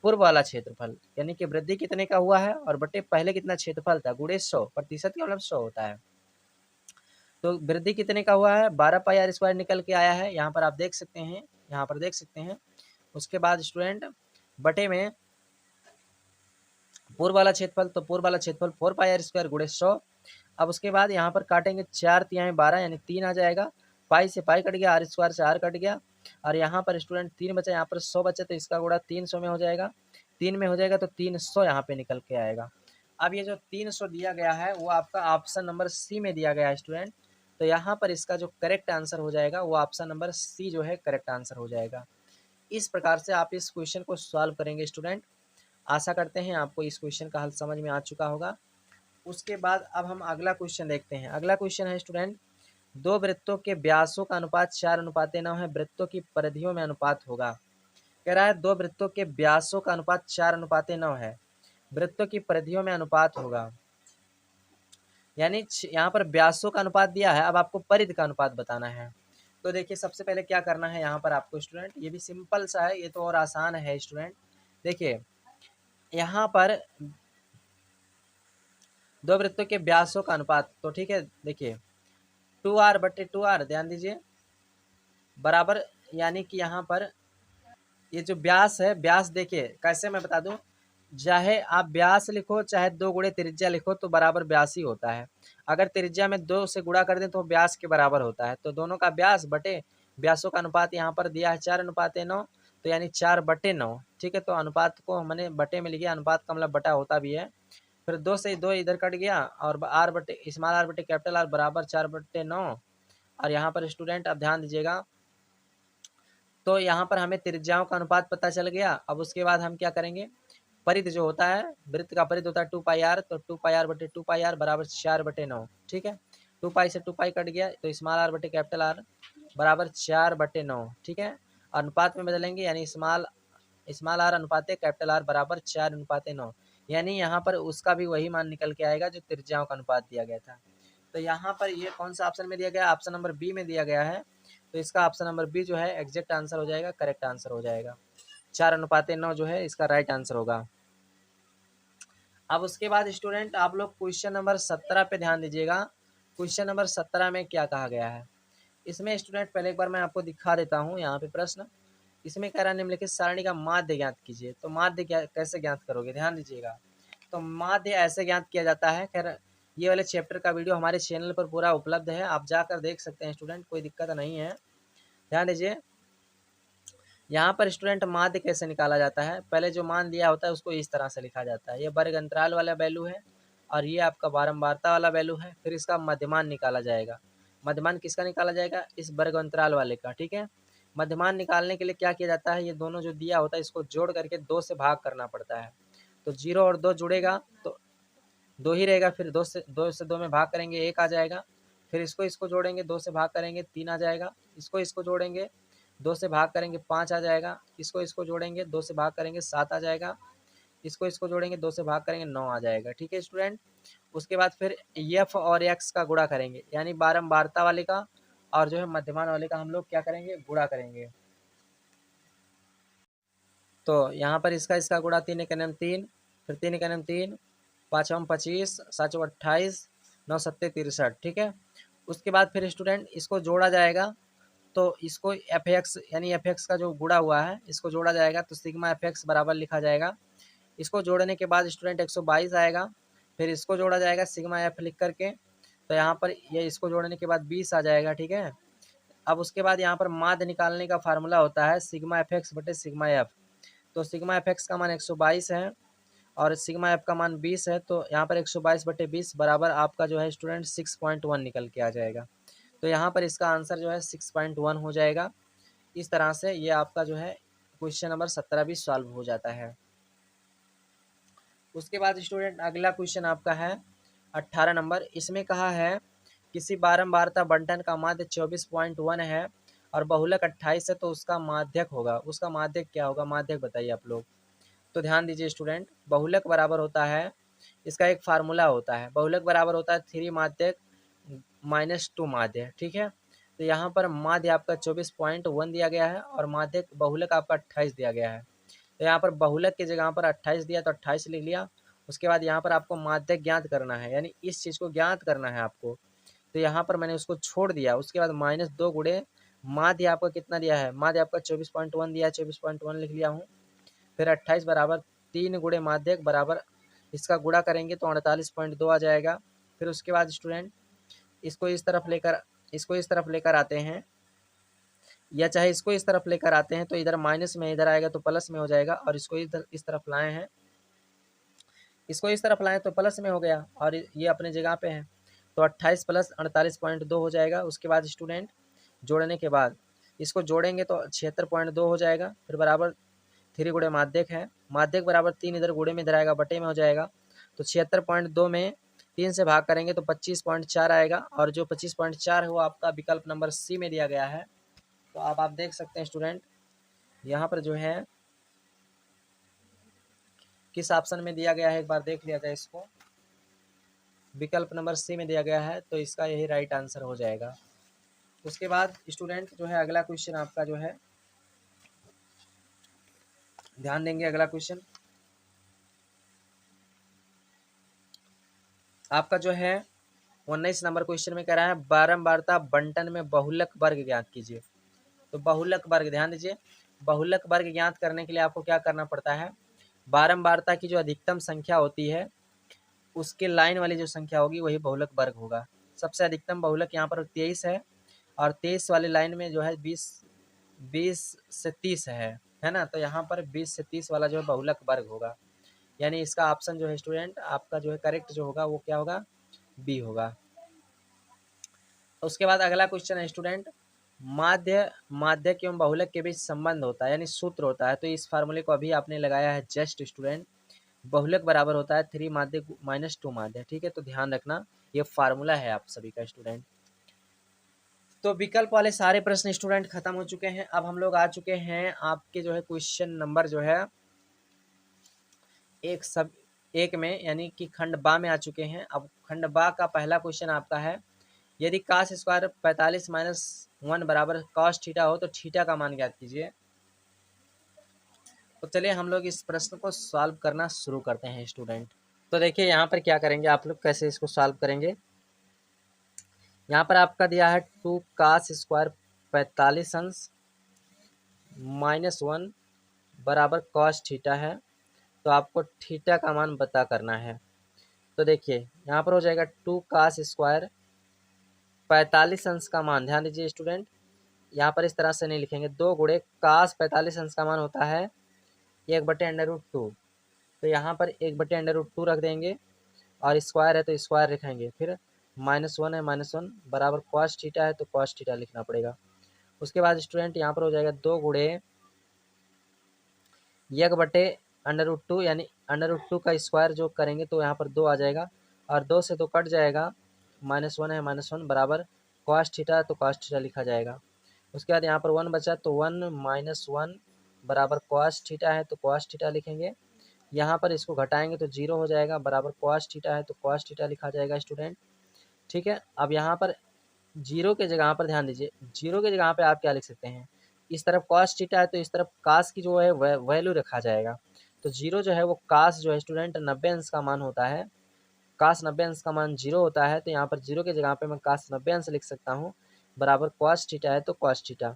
पूर्व वाला क्षेत्रफल, यानी कि वृद्धि कितने का हुआ है और बटे पहले कितना क्षेत्रफल था, गुणे 100, प्रतिशत का मतलब 100 होता है। तो वृद्धि कितने का हुआ है, 12πr² निकल के आया है, यहाँ पर आप देख सकते हैं, यहाँ पर देख सकते हैं। उसके बाद स्टूडेंट बटे में पूर्व वाला क्षेत्रफल, तो पूर्व वाला क्षेत्रफल 4πr² गुणे 100। अब उसके बाद यहाँ पर काटेंगे 4 तिहाई 12, यानी 3 आ जाएगा, पाई से पाई कट गया, r² से r कट गया, और यहाँ पर स्टूडेंट 3 बचा, यहाँ पर 100 बचा, तो इसका गुणा 300 में हो जाएगा, 3 में हो जाएगा तो 300 यहाँ पे निकल के आएगा। अब ये जो 300 दिया गया है वो आपका ऑप्शन नंबर सी में दिया गया है स्टूडेंट, तो यहाँ पर इसका जो करेक्ट आंसर हो जाएगा वो ऑप्शन नंबर सी जो है करेक्ट आंसर हो जाएगा। इस प्रकार से आप इस क्वेश्चन को सॉल्व करेंगे स्टूडेंट। आशा करते हैं आपको इस क्वेश्चन का हल समझ में आ चुका होगा। उसके बाद अब हम अगला क्वेश्चन देखते हैं। अगला क्वेश्चन है स्टूडेंट, दो वृत्तों के व्यासों का अनुपात 4:9 है, वृत्तों की परिधियों में अनुपात होगा। कह रहा है दो वृत्तों के व्यासों का अनुपात 4:9 है, वृत्तों की परिधियों में अनुपात होगा, यानी यहाँ पर व्यासों का अनुपात दिया है, अब आपको परिधि का अनुपात बताना है। तो देखिए सबसे पहले क्या करना है यहाँ पर आपको स्टूडेंट, ये भी सिंपल सा है, ये तो और आसान है स्टूडेंट। देखिए यहाँ पर दो वृत्तों के व्यासों का अनुपात, तो ठीक है, देखिए 2r बटे 2r, ध्यान दीजिए, बराबर, यानी कि यहाँ पर ये जो व्यास है, व्यास देखिए कैसे मैं बता दूं, चाहे आप व्यास लिखो चाहे 2 गुणे त्रिज्या लिखो तो बराबर व्यास ही होता है। अगर त्रिज्या में 2 से गुणा कर दें तो व्यास के बराबर होता है, तो दोनों का व्यास बटे व्यासों का अनुपात यहाँ पर दिया है 4:9, तो यानी 4/9, ठीक है। तो अनुपात को मैंने बटे में लिखा, अनुपात का मतलब बटा होता भी है। फिर 2 से 2 इधर कट गया, और r बटे स्मॉल r बटे कैपिटल R बराबर 4/9। और यहाँ पर स्टूडेंट अब ध्यान दीजिएगा, तो यहाँ पर हमें त्रिज्याओं का अनुपात पता चल गया। अब उसके बाद हम क्या करेंगे, परिध जो होता है, वृत्त का परिध होता है 2πr, तो 2πr बटे 2πr बराबर 4/9। ठीक है, 2π से 2π कट गया, तो स्मॉल आर बटे कैपिटल आर बराबर 4/9। ठीक है, अनुपात में बदलेंगे, यानी स्मॉल आर अनुपाते कैपिटल आर बराबर 4/9, यानी यहाँ पर उसका भी वही मान निकल के आएगा जो त्रिज्याओं का अनुपात दिया गया था। तो यहाँ पर ये कौन सा ऑप्शन में दिया गया, ऑप्शन नंबर बी में दिया गया है। तो इसका ऑप्शन नंबर बी जो है एग्जैक्ट आंसर हो जाएगा, करेक्ट आंसर हो जाएगा। 4/9 जो है इसका राइट आंसर होगा। अब उसके बाद स्टूडेंट आप लोग क्वेश्चन नंबर 17 पे ध्यान दीजिएगा। क्वेश्चन नंबर 17 में क्या कहा गया है, इसमें स्टूडेंट पहले एक बार मैं आपको दिखा देता हूँ यहाँ पे प्रश्न। इसमें कह रहा है निम्नलिखित सारणी का माध्य ज्ञात कीजिए। तो माध्य कैसे ज्ञात करोगे, ध्यान दीजिएगा। तो माध्य ऐसे ज्ञात किया जाता है, खैर ये वाले चैप्टर का वीडियो हमारे चैनल पर पूरा उपलब्ध है, आप जाकर देख सकते हैं स्टूडेंट, कोई दिक्कत नहीं है। ध्यान दीजिए, यहाँ पर स्टूडेंट माध्य कैसे निकाला जाता है, पहले जो मान दिया होता है उसको इस तरह से लिखा जाता है। ये वर्ग अंतराल वाला वैल्यू है और ये आपका बारंबारता वाला वैल्यू है। फिर इसका मध्यमान निकाला जाएगा। मध्यमान किसका निकाला जाएगा, इस वर्ग अंतराल वाले का। ठीक है, मध्यमान निकालने के लिए क्या किया जाता है, ये दोनों जो दिया होता है इसको जोड़ करके 2 से भाग करना पड़ता है। तो 0 और 2 जुड़ेगा तो 2 ही रहेगा, फिर 2 में भाग करेंगे 1 आ जाएगा। फिर इसको जोड़ेंगे 2 से भाग करेंगे 3 आ जाएगा। इसको जोड़ेंगे 2 से भाग करेंगे 5 आ जाएगा। इसको जोड़ेंगे 2 से भाग करेंगे 7 आ जाएगा। इसको जोड़ेंगे 2 से भाग करेंगे 9 आ जाएगा। ठीक है स्टूडेंट, उसके बाद फिर एफ और एक्स का गुणा करेंगे, यानी बारंबारता वाले का और जो है मध्यमान वाले का हम लोग क्या करेंगे, गुणा करेंगे। तो यहाँ पर इसका गुणा 3 एक 3, फिर 3 एक 3, 5 25, 7 28, 9 7 63। ठीक है, उसके बाद फिर स्टूडेंट इसको जोड़ा जाएगा। तो इसको एफ एक्स यानी एफ एक्स का जो गुणा हुआ है इसको जोड़ा जाएगा, तो सिग्मा एफ एक्स बराबर लिखा जाएगा। इसको जोड़ने के बाद स्टूडेंट 122 आएगा। फिर इसको जोड़ा जाएगा सिग्मा एफ लिख करके, तो यहाँ पर ये इसको जोड़ने के बाद 20 आ जाएगा। ठीक है, अब उसके बाद यहाँ पर माध्य निकालने का फार्मूला होता है सिग्मा एफ एक्स बटे सिग्मा एफ। तो सिग्मा एफ एक्स का मान 122 है और सिग्मा एफ का मान 20 है, तो यहाँ पर 122 बटे 20 बराबर आपका जो है स्टूडेंट 6.1 निकल के आ जाएगा। तो यहाँ पर इसका आंसर जो है 6.1 हो जाएगा। इस तरह से ये आपका जो है क्वेश्चन नंबर 17 भी सॉल्व हो जाता है। उसके बाद स्टूडेंट अगला क्वेश्चन आपका है 18 नंबर। इसमें कहा है किसी बारंबारता बंटन का माध्य 24.1 है और बहुलक 28 है, तो उसका माध्यक होगा। उसका माध्यक क्या होगा, माध्यक बताइए आप लोग। तो ध्यान दीजिए स्टूडेंट, बहुलक बराबर होता है, इसका एक फार्मूला होता है, बहुलक बराबर होता है 3 माध्यक -2 माध्य। ठीक है, तो यहाँ पर माध्य आपका 24.1 दिया गया है और माध्यक बहुलक आपका 28 दिया गया है। तो यहाँ पर बहुलक की जगह पर 28 दिया तो 28 लिख लिया। उसके बाद यहाँ पर आपको माध्यक ज्ञात करना है, यानी इस चीज़ को ज्ञात करना है आपको। तो यहाँ पर मैंने उसको छोड़ दिया। उसके बाद -2 गुणे माध्य आपका कितना दिया है, माध्य आपका 24.1 दिया है, 24.1 लिख लिया हूँ। फिर 28 बराबर 3 गुणे माध्यक बराबर इसका गुणा करेंगे तो 48.2 आ जाएगा। फिर उसके बाद स्टूडेंट इसको इस तरफ लेकर आते हैं, या चाहे इसको इस तरफ लेकर आते हैं, तो इधर माइनस में इधर आएगा तो प्लस में हो जाएगा, और इसको इधर इस तरफ लाए हैं, इसको इस तरफ लाएं तो प्लस में हो गया और ये अपने जगह पे है। तो 28 प्लस 48.2 हो जाएगा। उसके बाद स्टूडेंट जोड़ने के बाद इसको जोड़ेंगे तो 76.2 हो जाएगा। फिर बराबर 3 गुणे माध्यक है, माध्यक बराबर 3 इधर गुणे में इधर आएगा, बटे में हो जाएगा। तो 76.2 में 3 से भाग करेंगे तो 25.4 आएगा, और जो 25.4 है वो आपका विकल्प नंबर सी में दिया गया है। तो अब आप देख सकते हैं स्टूडेंट यहाँ पर जो है किस ऑप्शन में दिया गया है, एक बार देख लिया जाए इसको। विकल्प नंबर सी में दिया गया है, तो इसका यही राइट आंसर हो जाएगा। उसके बाद स्टूडेंट जो है अगला क्वेश्चन आपका जो है, ध्यान देंगे अगला क्वेश्चन आपका जो है 19 नंबर क्वेश्चन में कह रहा है बारंबारता बंटन में बहुलक वर्ग ज्ञात कीजिए। तो बहुलक वर्ग ध्यान दीजिए, बहुलक वर्ग ज्ञात करने के लिए आपको क्या करना पड़ता है, बारंबारता की जो अधिकतम संख्या होती है उसके लाइन वाली जो संख्या होगी वही बहुलक वर्ग होगा। सबसे अधिकतम बहुलक यहाँ पर 23 है और 23 वाली लाइन में जो है 20 से 30 है ना। तो यहाँ पर 20 से 30 वाला जो है बहुलक वर्ग होगा, यानी इसका ऑप्शन जो है स्टूडेंट आपका जो है करेक्ट जो होगा वो क्या होगा, बी होगा। उसके बाद अगला क्वेश्चन है स्टूडेंट माध्य माध्यक एवं बहुलक के बीच संबंध होता है यानी सूत्र होता है। तो इस फार्मूले को अभी आपने लगाया है जस्ट स्टूडेंट। बहुलक बराबर होता है 3 माध्य माइनस 2 माध्य। ठीक है, तो ध्यान रखना ये फार्मूला है आप सभी का स्टूडेंट। तो विकल्प वाले सारे प्रश्न स्टूडेंट खत्म हो चुके हैं। अब हम लोग आ चुके हैं आपके जो है क्वेश्चन नंबर जो है एक में यानी कि खंड बा में आ चुके हैं। अब खंड बा का पहला क्वेश्चन आपका है, यदि कास स्क्वायर 45 माइनस 1 बराबर कॉस थीटा हो तो थीटा का मान ज्ञात कीजिए। तो चलिए हम लोग इस प्रश्न को सॉल्व करना शुरू करते हैं स्टूडेंट। तो देखिए यहाँ पर क्या करेंगे आप लोग, कैसे इसको सॉल्व करेंगे। यहाँ पर आपका दिया है 2 कास स्क्वायर 45 अंश माइनस 1 बराबर कॉस थीटा है। तो आपको थीटा का मान पता करना है। तो देखिए यहाँ पर हो जाएगा 2 कास स्क्वायर 45 अंश का मान, ध्यान दीजिए स्टूडेंट, यहाँ पर इस तरह से नहीं लिखेंगे। 2 गुणे कास 45 अंश का मान होता है 1/√2। तो यहाँ पर 1/√2 रख देंगे और स्क्वायर है तो स्क्वायर लिखेंगे। फिर -1 है -1 बराबर कॉस थीटा है तो कॉस थीटा लिखना पड़ेगा। उसके बाद स्टूडेंट यहाँ पर हो जाएगा 2 गुणे 1/√2 यानी √2 का स्क्वायर जो करेंगे तो यहाँ पर 2 आ जाएगा और 2 से 2 कट जाएगा। -1 है -1 बराबर कॉस थीटा तो कॉस थीटा लिखा जाएगा। उसके बाद यहाँ पर 1 बचा तो 1 -1 बराबर कॉस थीटा है तो कॉस थीटा लिखेंगे। यहाँ पर इसको घटाएंगे तो 0 हो जाएगा बराबर कॉस थीटा है तो कॉस थीटा लिखा जाएगा स्टूडेंट। ठीक है, अब यहाँ पर जीरो के जगह पर ध्यान दीजिए, जीरो के जगह पे आप क्या लिख सकते हैं, इस तरफ कॉस थीटा है तो इस तरफ कास की जो है वैल्यू रखा जाएगा। तो जीरो जो है वो कास जो है स्टूडेंट 90 अंश का मान होता है। कास 90 अंश का मान जीरो होता है। तो यहाँ पर जीरो के जगह पे मैं कास 90 अंश लिख सकता हूँ बराबर कॉस थीटा है तो कॉस थीटा।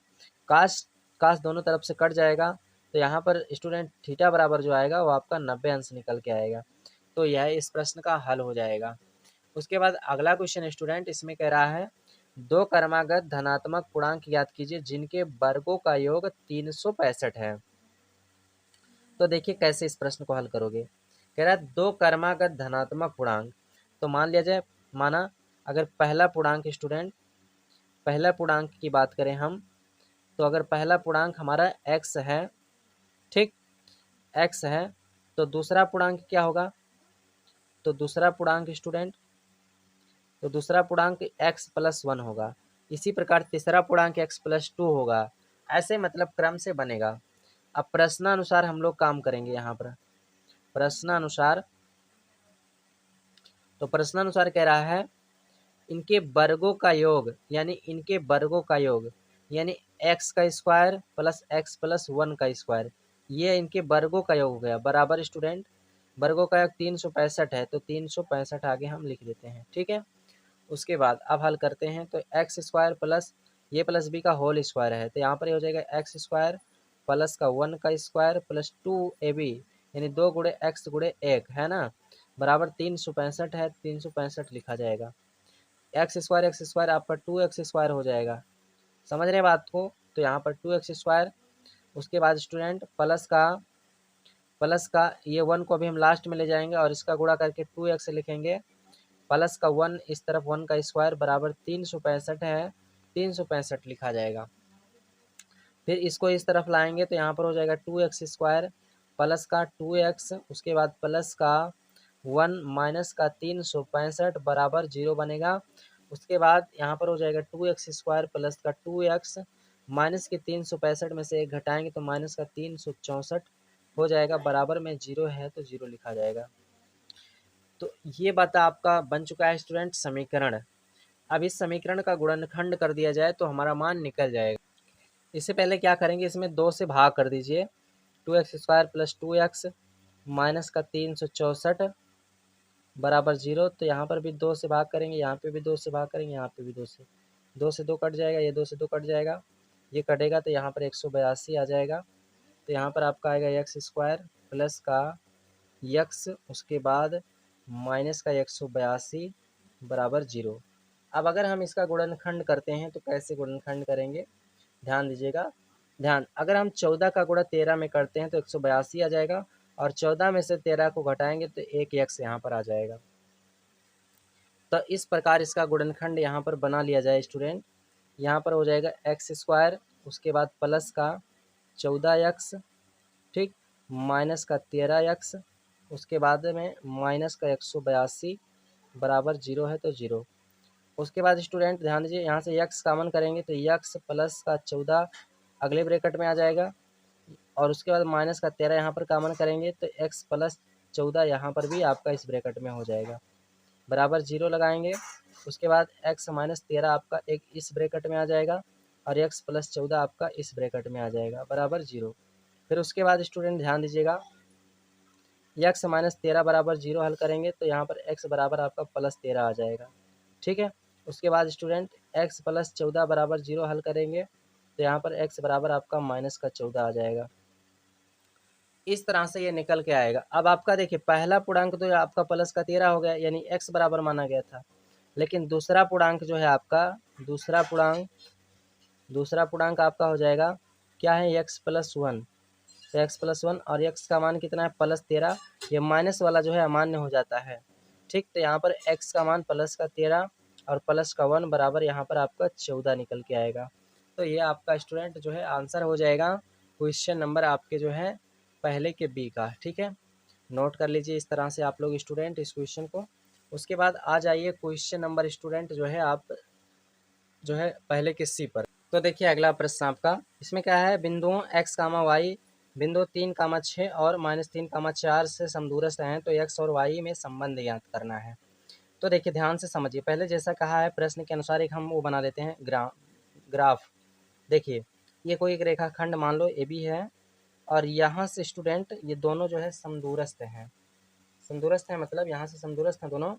कास कास दोनों तरफ से कट जाएगा तो यहाँ पर स्टूडेंट थीटा बराबर जो आएगा वो आपका 90 अंश निकल के आएगा। तो यह इस प्रश्न का हल हो जाएगा। उसके बाद अगला क्वेश्चन स्टूडेंट इसमें कह रहा है, दो क्रमागत धनात्मक पूर्णांक ज्ञात कीजिए जिनके वर्गों का योग 365 है। तो देखिए कैसे इस प्रश्न को हल करोगे। कह रहा है दो क्रमागत धनात्मक पूर्णांक। तो मान लिया जाए, माना अगर पहला पूर्णांक स्टूडेंट, पहला पूर्णांक की बात करें हम, तो अगर पहला पूर्णांक हमारा x है, ठीक, x है, तो दूसरा पूर्णांक क्या होगा, तो दूसरा पूर्णांक स्टूडेंट, तो दूसरा पूर्णांक x+1 होगा। इसी प्रकार तीसरा पूर्णांक x+2 होगा। ऐसे मतलब क्रम से बनेगा। अब प्रश्नानुसार हम लोग काम करेंगे यहाँ पर, प्रश्नानुसार। तो प्रश्नानुसार कह रहा है इनके वर्गों का योग, यानी इनके वर्गों का योग यानी x का स्क्वायर प्लस x+1 का स्क्वायर, ये इनके वर्गों का योग हो गया बराबर स्टूडेंट, वर्गों का योग 365 है तो 365 आगे हम लिख देते हैं। ठीक है, उसके बाद अब हल करते हैं। तो एक्स स्क्वायर प्लस ये प्लस बी का होल स्क्वायर है तो यहाँ पर हो जाएगा एक्स स्क्वायर प्लस का 1 का स्क्वायर प्लस 2ab यानी 2 गुणे एक्स गुणे 1 है ना, बराबर 365 है, 365 लिखा जाएगा। एक्स स्क्वायर आपका 2x स्क्वायर हो जाएगा। समझ रहे हैं बात को। तो यहाँ पर 2x स्क्वायर, उसके बाद स्टूडेंट प्लस का ये 1 को अभी हम लास्ट में ले जाएंगे और इसका गुणा करके 2x लिखेंगे, प्लस का 1 इस तरफ 1 का स्क्वायर बराबर 365 है, 365 लिखा जाएगा। फिर इसको इस तरफ लाएंगे तो यहाँ पर हो जाएगा 2x स्क्वायर प्लस का 2x, उसके बाद प्लस का 1 माइनस का 365 बराबर 0 बनेगा। उसके बाद यहाँ पर हो जाएगा 2x स्क्वायर प्लस का 2x माइनस के 365 में से एक घटाएंगे तो माइनस का 364 हो जाएगा, बराबर में 0 है तो 0 लिखा जाएगा। तो ये बात आपका बन चुका है स्टूडेंट समीकरण। अब इस समीकरण का गुणनखंड कर दिया जाए तो हमारा मान निकल जाएगा। इससे पहले क्या करेंगे, इसमें 2 से भाग कर दीजिए, 2x square plus 2x minus का 364 बराबर 0। तो यहाँ पर भी 2 से भाग करेंगे, यहाँ पे भी 2 से भाग करेंगे, यहाँ पे भी 2 से 2 कट जाएगा, ये 2 से 2 कट जाएगा, ये कटेगा तो यहाँ पर 182 आ जाएगा। तो यहाँ पर आपका आएगा एक्स स्क्वायर प्लस का यक्स, उसके बाद माइनस का 182 बराबर 0। अब अगर हम इसका गुणनखंड करते हैं तो कैसे गुणनखंड करेंगे, ध्यान दीजिएगा, ध्यान। अगर हम 14 का गुणा 13 में करते हैं तो 182 आ जाएगा और 14 में से 13 को घटाएंगे तो एक यक्स यहाँ पर आ जाएगा। तो इस प्रकार इसका गुणनखंड यहाँ पर बना लिया जाए स्टूडेंट। यहाँ पर हो जाएगा एक्स स्क्वायर, उसके बाद प्लस का 14x, ठीक, माइनस का 13x, उसके बाद में माइनस का 182 बराबर 0 है तो 0। उसके बाद स्टूडेंट ध्यान दीजिए, यहाँ से x कॉमन करेंगे तो x प्लस का 14 अगले ब्रैकेट में आ जाएगा, और उसके बाद माइनस का 13 यहाँ पर कॉमन करेंगे तो x प्लस 14 यहाँ पर भी आपका इस ब्रैकेट में हो जाएगा, बराबर 0 लगाएंगे। उसके बाद x माइनस 13 आपका एक इस ब्रैकेट में आ जाएगा, और x प्लस 14 आपका इस ब्रैकेट में आ जाएगा, बराबर 0। फिर उसके बाद स्टूडेंट ध्यान दीजिएगा, x माइनस 13 बराबर 0 हल करेंगे तो यहाँ पर x बराबर आपका प्लस 13 आ जाएगा, ठीक है। उसके बाद स्टूडेंट x प्लस 14 बराबर 0 हल करेंगे तो यहाँ पर x बराबर आपका माइनस का 14 आ जाएगा। इस तरह से ये निकल के आएगा। अब आपका देखिए पहला पूर्णांक तो आपका प्लस का 13 हो गया, यानी x बराबर माना गया था, लेकिन दूसरा पूर्णांक जो है आपका, दूसरा पूर्णांक आपका हो जाएगा क्या है, x प्लस 1। तो x प्लस 1 और x का मान कितना है, प्लस 13। ये माइनस वाला जो है अमान्य हो जाता है, ठीक। तो यहाँ पर x का मान प्लस का 13 और प्लस का 1 बराबर यहाँ पर आपका 14 निकल के आएगा। तो ये आपका स्टूडेंट जो है आंसर हो जाएगा क्वेश्चन नंबर आपके जो है पहले के बी का, ठीक है। नोट कर लीजिए इस तरह से आप लोग स्टूडेंट इस क्वेश्चन को। उसके बाद आ जाइए क्वेश्चन नंबर स्टूडेंट जो है आप जो है पहले के सी पर। तो देखिए अगला प्रश्न आपका, इसमें क्या है, बिंदुओं x कामा वाई, बिंदु 3 कामा 6 और -3 कामा 4 से समदूरस्थ हैं, तो x और y में संबंध ज्ञात करना है। तो देखिए ध्यान से समझिए, पहले जैसा कहा है प्रश्न के अनुसार एक हम वो बना देते हैं ग्राफ। देखिए ये कोई एक रेखाखंड मान लो ए बी है, और यहाँ से स्टूडेंट ये दोनों जो है समदूरस्थ हैं। समदूरस्थ है मतलब यहाँ से समदूरस्थ हैं दोनों,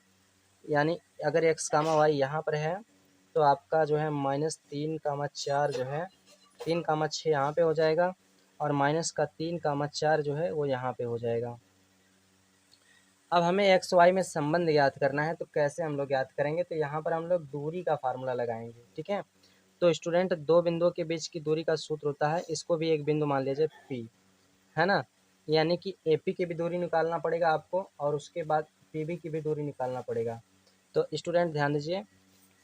यानी अगर x कामा वाई यहाँ पर है तो आपका जो है -3 कामा 4 जो है 3 कामा 6 यहाँ पे हो जाएगा, और माइनस का 3 कामा 4 जो है वो यहाँ पे हो जाएगा। अब हमें एक्स वाई में संबंध ज्ञात करना है, तो कैसे हम लोग ज्ञात करेंगे, तो यहाँ पर हम लोग दूरी का फार्मूला लगाएंगे, ठीक है। तो स्टूडेंट दो बिंदुओं के बीच की दूरी का सूत्र होता है, इसको भी एक बिंदु मान लीजिए P, है ना। यानी कि AP की भी दूरी निकालना पड़ेगा आपको, और उसके बाद PB की भी दूरी निकालना पड़ेगा। तो स्टूडेंट ध्यान दीजिए,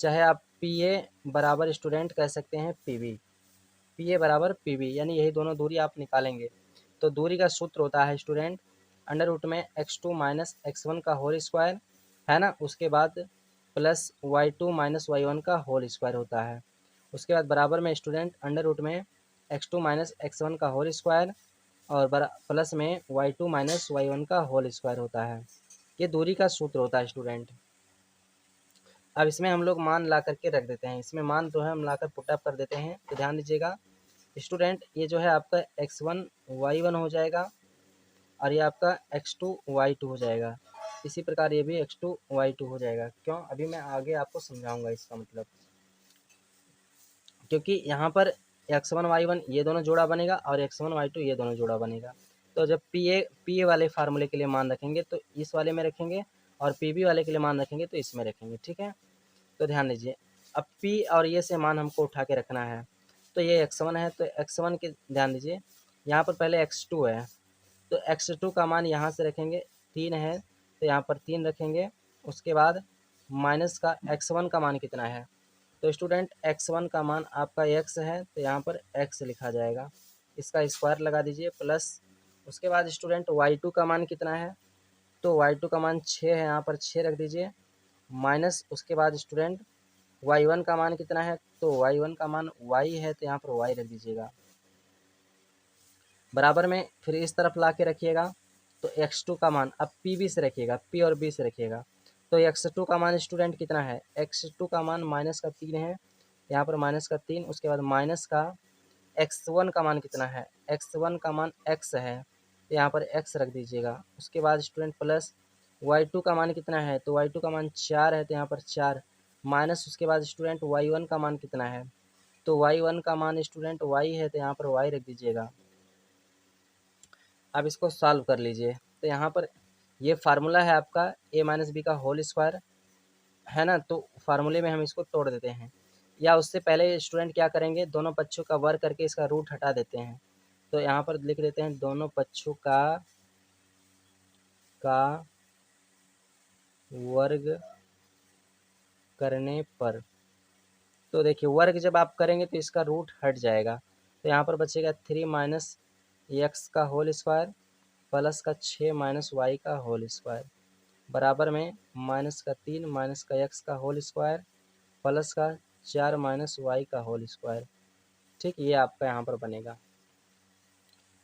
चाहे आप PA बराबर स्टूडेंट कह सकते हैं PB, PA बराबर PB, यानी यही दोनों दूरी आप निकालेंगे। तो दूरी का सूत्र होता है स्टूडेंट अंडर रूट में x2 माइनस x1 का होल स्क्वायर, है ना, उसके बाद प्लस y2 माइनस y1 का होल स्क्वायर होता है। उसके बाद बराबर में स्टूडेंट अंडर रूट में x2 माइनस x1 का होल स्क्वायर, और प्लस में y2 माइनस y1 का होल स्क्वायर होता है। ये दूरी का सूत्र होता है स्टूडेंट। अब इसमें हम लोग मान ला करके रख देते हैं, इसमें मान जो है हम लाकर पुटअप कर देते हैं। तो ध्यान दीजिएगा स्टूडेंट, ये जो है आपका x1 y1 हो जाएगा, और ये आपका x2 y2 हो जाएगा। इसी प्रकार ये भी x2 y2 हो जाएगा। क्यों, अभी मैं आगे आपको समझाऊंगा इसका मतलब, क्योंकि यहाँ पर x1 y1 ये दोनों जोड़ा बनेगा, और x1 y2 ये दोनों जोड़ा बनेगा। तो जब PA वाले फार्मूले के लिए मान रखेंगे तो इस वाले में रखेंगे, और PB वाले के लिए मान रखेंगे तो इसमें रखेंगे, ठीक है। तो ध्यान दीजिए, अब P और ये से मान हमको उठा के रखना है। तो ये x1 है, तो x1 के ध्यान दीजिए, यहाँ पर पहले x2 है, तो x2 का मान यहाँ से रखेंगे, 3 है तो यहाँ पर 3 रखेंगे। उसके बाद माइनस का x1 का मान कितना है, तो स्टूडेंट x1 का मान आपका x है, तो यहाँ पर x लिखा जाएगा, इसका स्क्वायर लगा दीजिए, प्लस उसके बाद स्टूडेंट y2 का मान कितना है, तो y2 का मान 6 है, यहाँ पर 6 रख दीजिए, माइनस उसके बाद स्टूडेंट y1 का मान कितना है, तो y1 का मान y है, तो यहाँ पर y रख दीजिएगा, बराबर में फिर इस तरफ ला के रखिएगा। तो x2 का मान अब PB से रखिएगा, P और B से रखिएगा। तो x2 का मान स्टूडेंट कितना है, x2 का मान माइनस का 3 है, यहाँ पर माइनस का 3, उसके बाद माइनस का x1 का मान कितना है, x1 का मान x है, तो यहाँ पर x रख दीजिएगा। उसके बाद स्टूडेंट प्लस y2 का मान कितना है, तो y2 का मान 4 है, तो यहाँ पर 4, माइनस उसके बाद स्टूडेंट y1 का मान कितना है, तो y1 का मान स्टूडेंट y है, तो यहाँ पर y रख दीजिएगा। अब इसको सॉल्व कर लीजिए। तो यहाँ पर ये फार्मूला है आपका a माइनस बी का होल स्क्वायर, है ना, तो फार्मूले में हम इसको तोड़ देते हैं, या उससे पहले स्टूडेंट क्या करेंगे, दोनों पक्षों का वर्ग करके इसका रूट हटा देते हैं। तो यहाँ पर लिख देते हैं दोनों पक्षों का वर्ग करने पर, तो देखिए वर्ग जब आप करेंगे तो इसका रूट हट जाएगा, तो यहाँ पर बचेगा 3 माइनस एक्स का होल स्क्वायर प्लस का 6 माइनस वाई का होल स्क्वायर बराबर में माइनस का 3 माइनस का एक्स का होल स्क्वायर प्लस का 4 माइनस वाई का होल स्क्वायर। ठीक, ये आपका यहाँ पर बनेगा।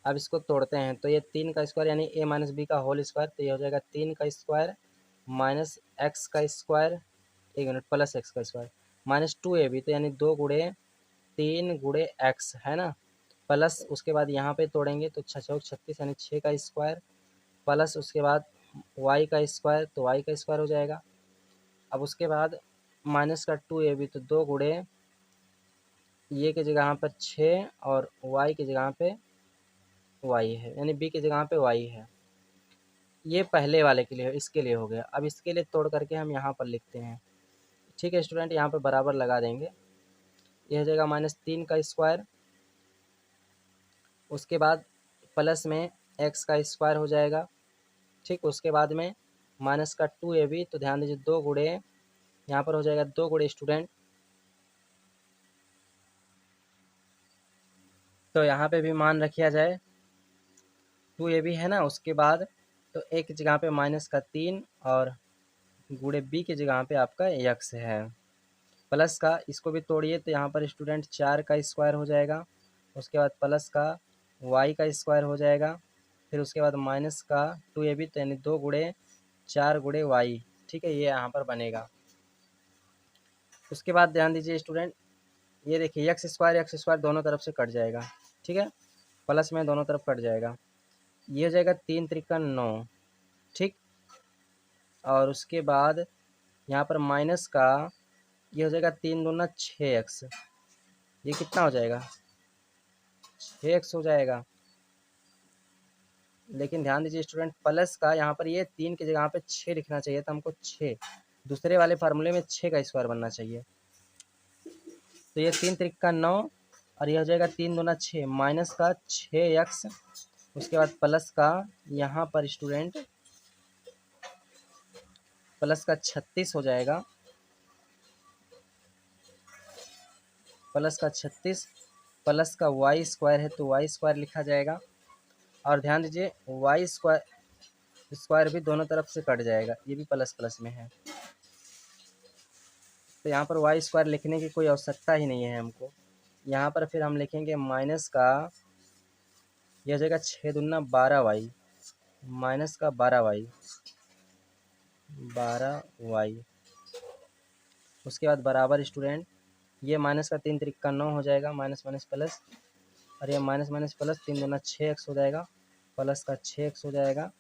अब इसको तोड़ते हैं तो ये 3 का स्क्वायर यानी ए माइनस बी का होल स्क्वायर, तो ये हो जाएगा 3 का स्क्वायर माइनस एक्स का स्क्वायर, एक मिनट, प्लस एक्स का स्क्वायर माइनस 2ab, तो यानी 2 गुणे 3 गुणे एक्स है ना, प्लस उसके बाद यहाँ पे तोड़ेंगे तो 6 चौक 36 यानी 6 का स्क्वायर प्लस उसके बाद वाई का स्क्वायर, तो वाई का स्क्वायर हो जाएगा। अब उसके बाद माइनस का 2ab, तो 2 गुणे ये की जगह पर 6 और वाई की जगह पे वाई है, यानी बी की जगह पे वाई है। ये पहले वाले के लिए, इसके लिए हो गया। अब इसके लिए तोड़ करके हम यहाँ पर लिखते हैं। ठीक है स्टूडेंट, यहाँ पर बराबर लगा देंगे। ये हो जाएगा माइनस 3 का स्क्वायर, उसके बाद प्लस में एक्स का स्क्वायर हो जाएगा। ठीक, उसके बाद में माइनस का 2ab, तो ध्यान दीजिए 2 गुणे, यहाँ पर हो जाएगा 2 गुणे स्टूडेंट, तो यहाँ पे भी मान रखिया जाए 2ab है ना। उसके बाद तो ए की जगह पे माइनस का 3 और गुणे बी की जगह पे आपका एक्स है प्लस का, इसको भी तोड़िए तो यहाँ पर स्टूडेंट 4 का स्क्वायर हो जाएगा, उसके बाद प्लस का वाई का स्क्वायर हो जाएगा, फिर उसके बाद माइनस का 2ab, तो यानी 2 गुणे 4 गुणे वाई। ठीक है, ये यहाँ पर बनेगा। उसके बाद ध्यान दीजिए स्टूडेंट, ये देखिए एक्स स्क्वायर दोनों तरफ से कट जाएगा। ठीक है, प्लस में दोनों तरफ कट जाएगा, ये हो जाएगा 3 त्रिका 9। ठीक, और उसके बाद यहाँ पर माइनस का ये हो जाएगा 3 दूना 6x, ये कितना हो जाएगा 6x हो जाएगा। लेकिन ध्यान दीजिए स्टूडेंट, प्लस का यहाँ पर ये 3 की जगह पे 6 लिखना चाहिए था हमको, 6 दूसरे वाले फार्मूले में 6 का स्क्वायर बनना चाहिए। तो ये 3 त्रिका 9 और ये हो जाएगा 3 दूना 6 माइनस का 6x, उसके बाद प्लस का यहाँ पर स्टूडेंट प्लस का 36 हो जाएगा, प्लस का 36 प्लस का वाई स्क्वायर है तो वाई स्क्वायर लिखा जाएगा। और ध्यान दीजिए वाई स्क्वायर स्क्वायर भी दोनों तरफ से कट जाएगा, ये भी प्लस प्लस में है, तो यहाँ पर वाई स्क्वायर लिखने की कोई आवश्यकता ही नहीं है हमको। यहाँ पर फिर हम लिखेंगे माइनस का, यह हो जाएगा 6 दूना 12y माइनस का 12y, उसके बाद बराबर स्टूडेंट ये माइनस का 3 त्रिका 9 हो जाएगा, माइनस माइनस प्लस, और ये माइनस माइनस प्लस 3 दूना 6x हो जाएगा, प्लस का 6x हो जाएगा।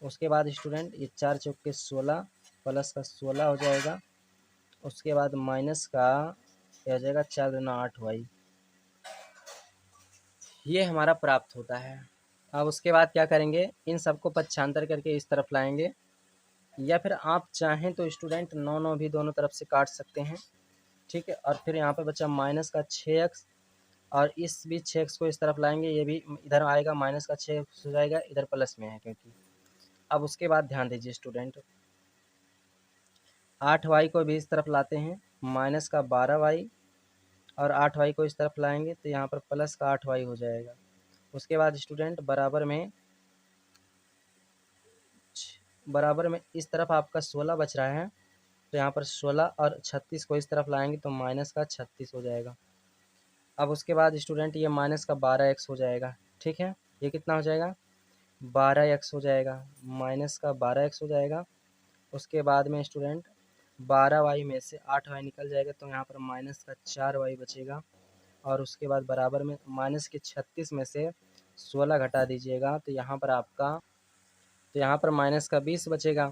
उसके बाद स्टूडेंट ये 4 चौक के 16 प्लस का 16 हो जाएगा, उसके बाद माइनस का ये हो जाएगा 4 दूना 8y, ये हमारा प्राप्त होता है। अब उसके बाद क्या करेंगे, इन सबको पक्षांतर करके इस तरफ लाएंगे, या फिर आप चाहें तो स्टूडेंट 9 9 भी दोनों तरफ से काट सकते हैं। ठीक है, और फिर यहाँ पे बचा माइनस का 6x, और इस भी 6x को इस तरफ लाएंगे, ये भी इधर आएगा, माइनस का 6x हो जाएगा, इधर प्लस में है क्योंकि। अब उसके बाद ध्यान दीजिए स्टूडेंट 8y को भी इस तरफ लाते हैं, माइनस का 12y, और 8y को इस तरफ लाएंगे तो यहाँ पर प्लस का 8y हो जाएगा। उसके बाद स्टूडेंट बराबर में इस तरफ आपका 16 बच रहा है, तो यहाँ पर 16 और 36 को इस तरफ लाएंगे तो माइनस का 36 हो जाएगा। अब उसके बाद स्टूडेंट ये माइनस का 12x हो जाएगा। ठीक है, ये कितना हो जाएगा 12x हो जाएगा, माइनस का 12x हो जाएगा। उसके बाद में स्टूडेंट 12y में से 8y निकल जाएगा, तो यहाँ पर माइनस का 4y बचेगा, और उसके बाद बराबर में माइनस के 36 में से 16 घटा दीजिएगा, तो यहाँ पर माइनस का 20 बचेगा।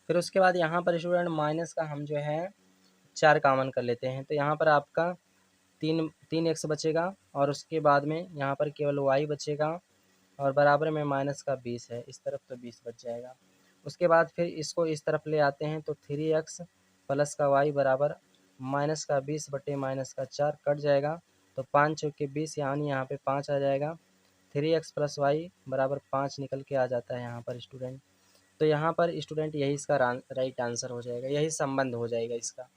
फिर उसके बाद यहाँ पर स्टूडेंट माइनस का हम जो है 4 कामन कर लेते हैं, तो यहाँ पर आपका 3x बचेगा, और उसके बाद में यहाँ पर केवल y बचेगा, और बराबर में माइनस का 20 है, इस तरफ तो 20 बच जाएगा। उसके बाद फिर इसको इस तरफ ले आते हैं, तो 3x प्लस का y बराबर माइनस का 20 बटे माइनस का 4 कट जाएगा, तो 5 चौके 20 यानी यहाँ पे 5 आ जाएगा। 3x प्लस वाई बराबर 5 निकल के आ जाता है यहाँ पर स्टूडेंट। तो यहाँ पर स्टूडेंट यही इसका राइट आंसर हो जाएगा, यही संबंध हो जाएगा इसका।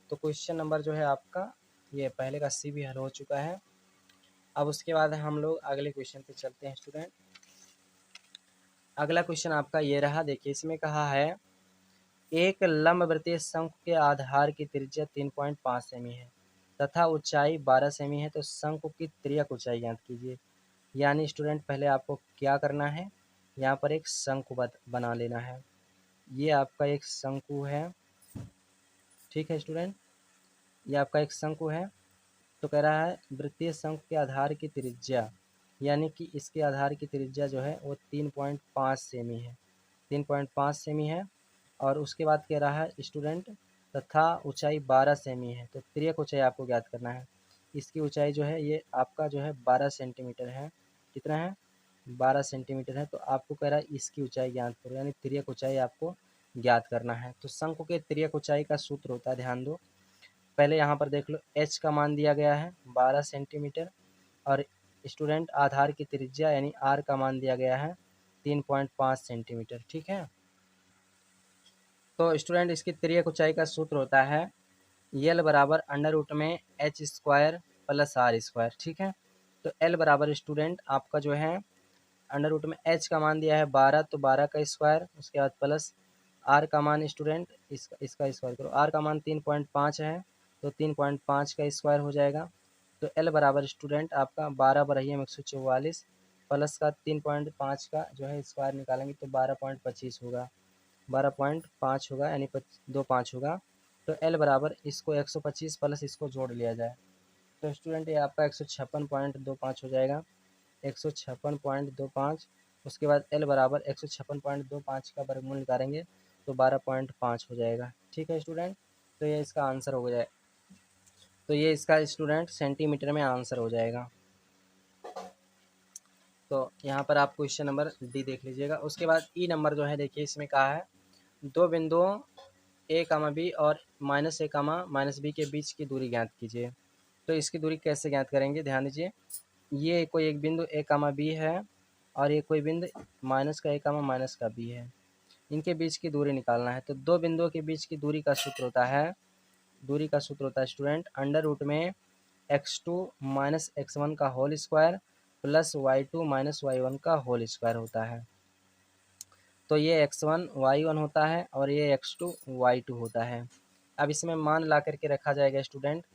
तो क्वेश्चन नंबर जो है आपका ये पहले का सी भी हल हो चुका है। अब उसके बाद हम लोग अगले क्वेश्चन पे चलते हैं स्टूडेंट। अगला क्वेश्चन आपका ये रहा, देखिए इसमें कहा है एक लंबवृत्तीय शंकु के आधार की त्रिज्या 3.5 सेमी है तथा ऊंचाई 12 सेमी है, तो शंकु की तिर्यक ऊंचाई ज्ञात कीजिए। यानी स्टूडेंट पहले आपको क्या करना है, यहाँ पर एक शंकु बना लेना है। ये आपका एक शंकु है, ठीक है स्टूडेंट, ये आपका एक शंकु है। तो कह रहा है वृत्तीय शंकु के आधार की त्रिज्या, यानी कि इसके आधार की त्रिज्या जो है वो 3.5 सेमी है, 3.5 सेमी है। और उसके बाद कह रहा है स्टूडेंट तथा ऊंचाई 12 सेमी है, तो तिर्यक ऊंचाई आपको ज्ञात करना है। इसकी ऊंचाई जो है ये आपका जो है 12 सेंटीमीटर है। कितना है, 12 सेंटीमीटर है। तो आपको कह रहा है इसकी ऊंचाई ज्ञात करो, यानी तिर्यक ऊंचाई आपको ज्ञात करना है। तो शंकु के तिर्यक ऊंचाई का सूत्र होता है, ध्यान दो, पहले यहाँ पर देख लो h का मान दिया गया है 12 सेंटीमीटर और स्टूडेंट आधार की त्रिज्या यानी r का मान दिया गया है 3.5 सेंटीमीटर, ठीक है। तो स्टूडेंट इसकी तिर्यक ऊंचाई का सूत्र होता है यल बराबर अंडर रूट में H square plus R square, ठीक है। तो एल बराबर स्टूडेंट आपका जो है अंडर रूट में एच का मान दिया है 12, तो 12 का स्क्वायर, उसके बाद प्लस आर का मान स्टूडेंट इसका स्क्वायर करो, आर का मान 3.5 है, तो 3.5 का स्क्वायर हो जाएगा। तो एल बराबर स्टूडेंट आपका 12 बरहियम 144 प्लस का 3.5 का जो है स्क्वायर निकालेंगे तो 12.25 होगा, 12.5 होगा, यानी 25 होगा। तो एल बराबर इसको 125 प्लस इसको जोड़ लिया जाए, तो स्टूडेंट ये आपका 156.25 हो जाएगा, 156.25। उसके बाद एल बराबर 156.25 का वर्गमूल निकालेंगे तो 12.5 हो जाएगा, ठीक है स्टूडेंट। तो ये इसका आंसर हो जाए, तो ये इसका स्टूडेंट सेंटीमीटर में आंसर हो जाएगा। तो यहाँ पर आप क्वेश्चन नंबर डी देख लीजिएगा। उसके बाद ई नंबर जो है देखिए इसमें कहा है दो बिंदुओं ए कामा बी और माइनस ए कामा माइनस बी के बीच की दूरी ज्ञात कीजिए। तो इसकी दूरी कैसे ज्ञात करेंगे, ध्यान दीजिए, ये कोई एक बिंदु ए कामा बी है और ये कोई बिंदु माइनस का ए कामा माइनस का बी है, इनके बीच की दूरी निकालना है। तो दो बिंदुओं के बीच की दूरी का सूत्र होता है, दूरी का सूत्र होता है स्टूडेंट अंडर रूट में x2 माइनस x1 का whole square plus y2 minus y1 का होल स्क्वायर होता है। तो ये x1 y1 होता है और ये x2 y2 होता है। अब इसमें मान ला करके रखा जाएगा स्टूडेंट।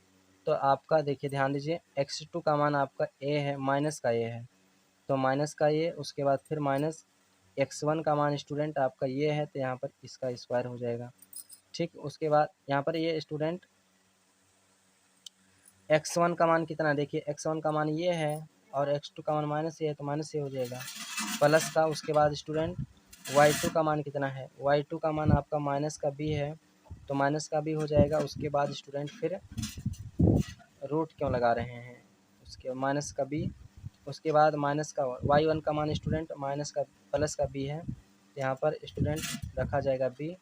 तो आपका देखिए ध्यान दीजिए x2 का मान आपका a है, माइनस का a है, तो माइनस का ये, उसके बाद फिर माइनस x1 का मान स्टूडेंट आपका ये है, तो यहाँ पर इसका स्क्वायर हो जाएगा, ठीक। उसके बाद यहाँ पर ये स्टूडेंट x1 का मान कितना, देखिए x1 का मान ये है और x2 का मान माइनस ये है, तो माइनस ये हो जाएगा प्लस का। उसके बाद स्टूडेंट y2 का मान कितना है, y2 का मान आपका माइनस का b है, तो माइनस का b हो जाएगा। उसके बाद स्टूडेंट फिर रूट क्यों लगा रहे हैं, उसके माइनस का b, उसके बाद माइनस का y1 का मान स्टूडेंट माइनस का प्लस का b है, यहाँ पर स्टूडेंट रखा जाएगा b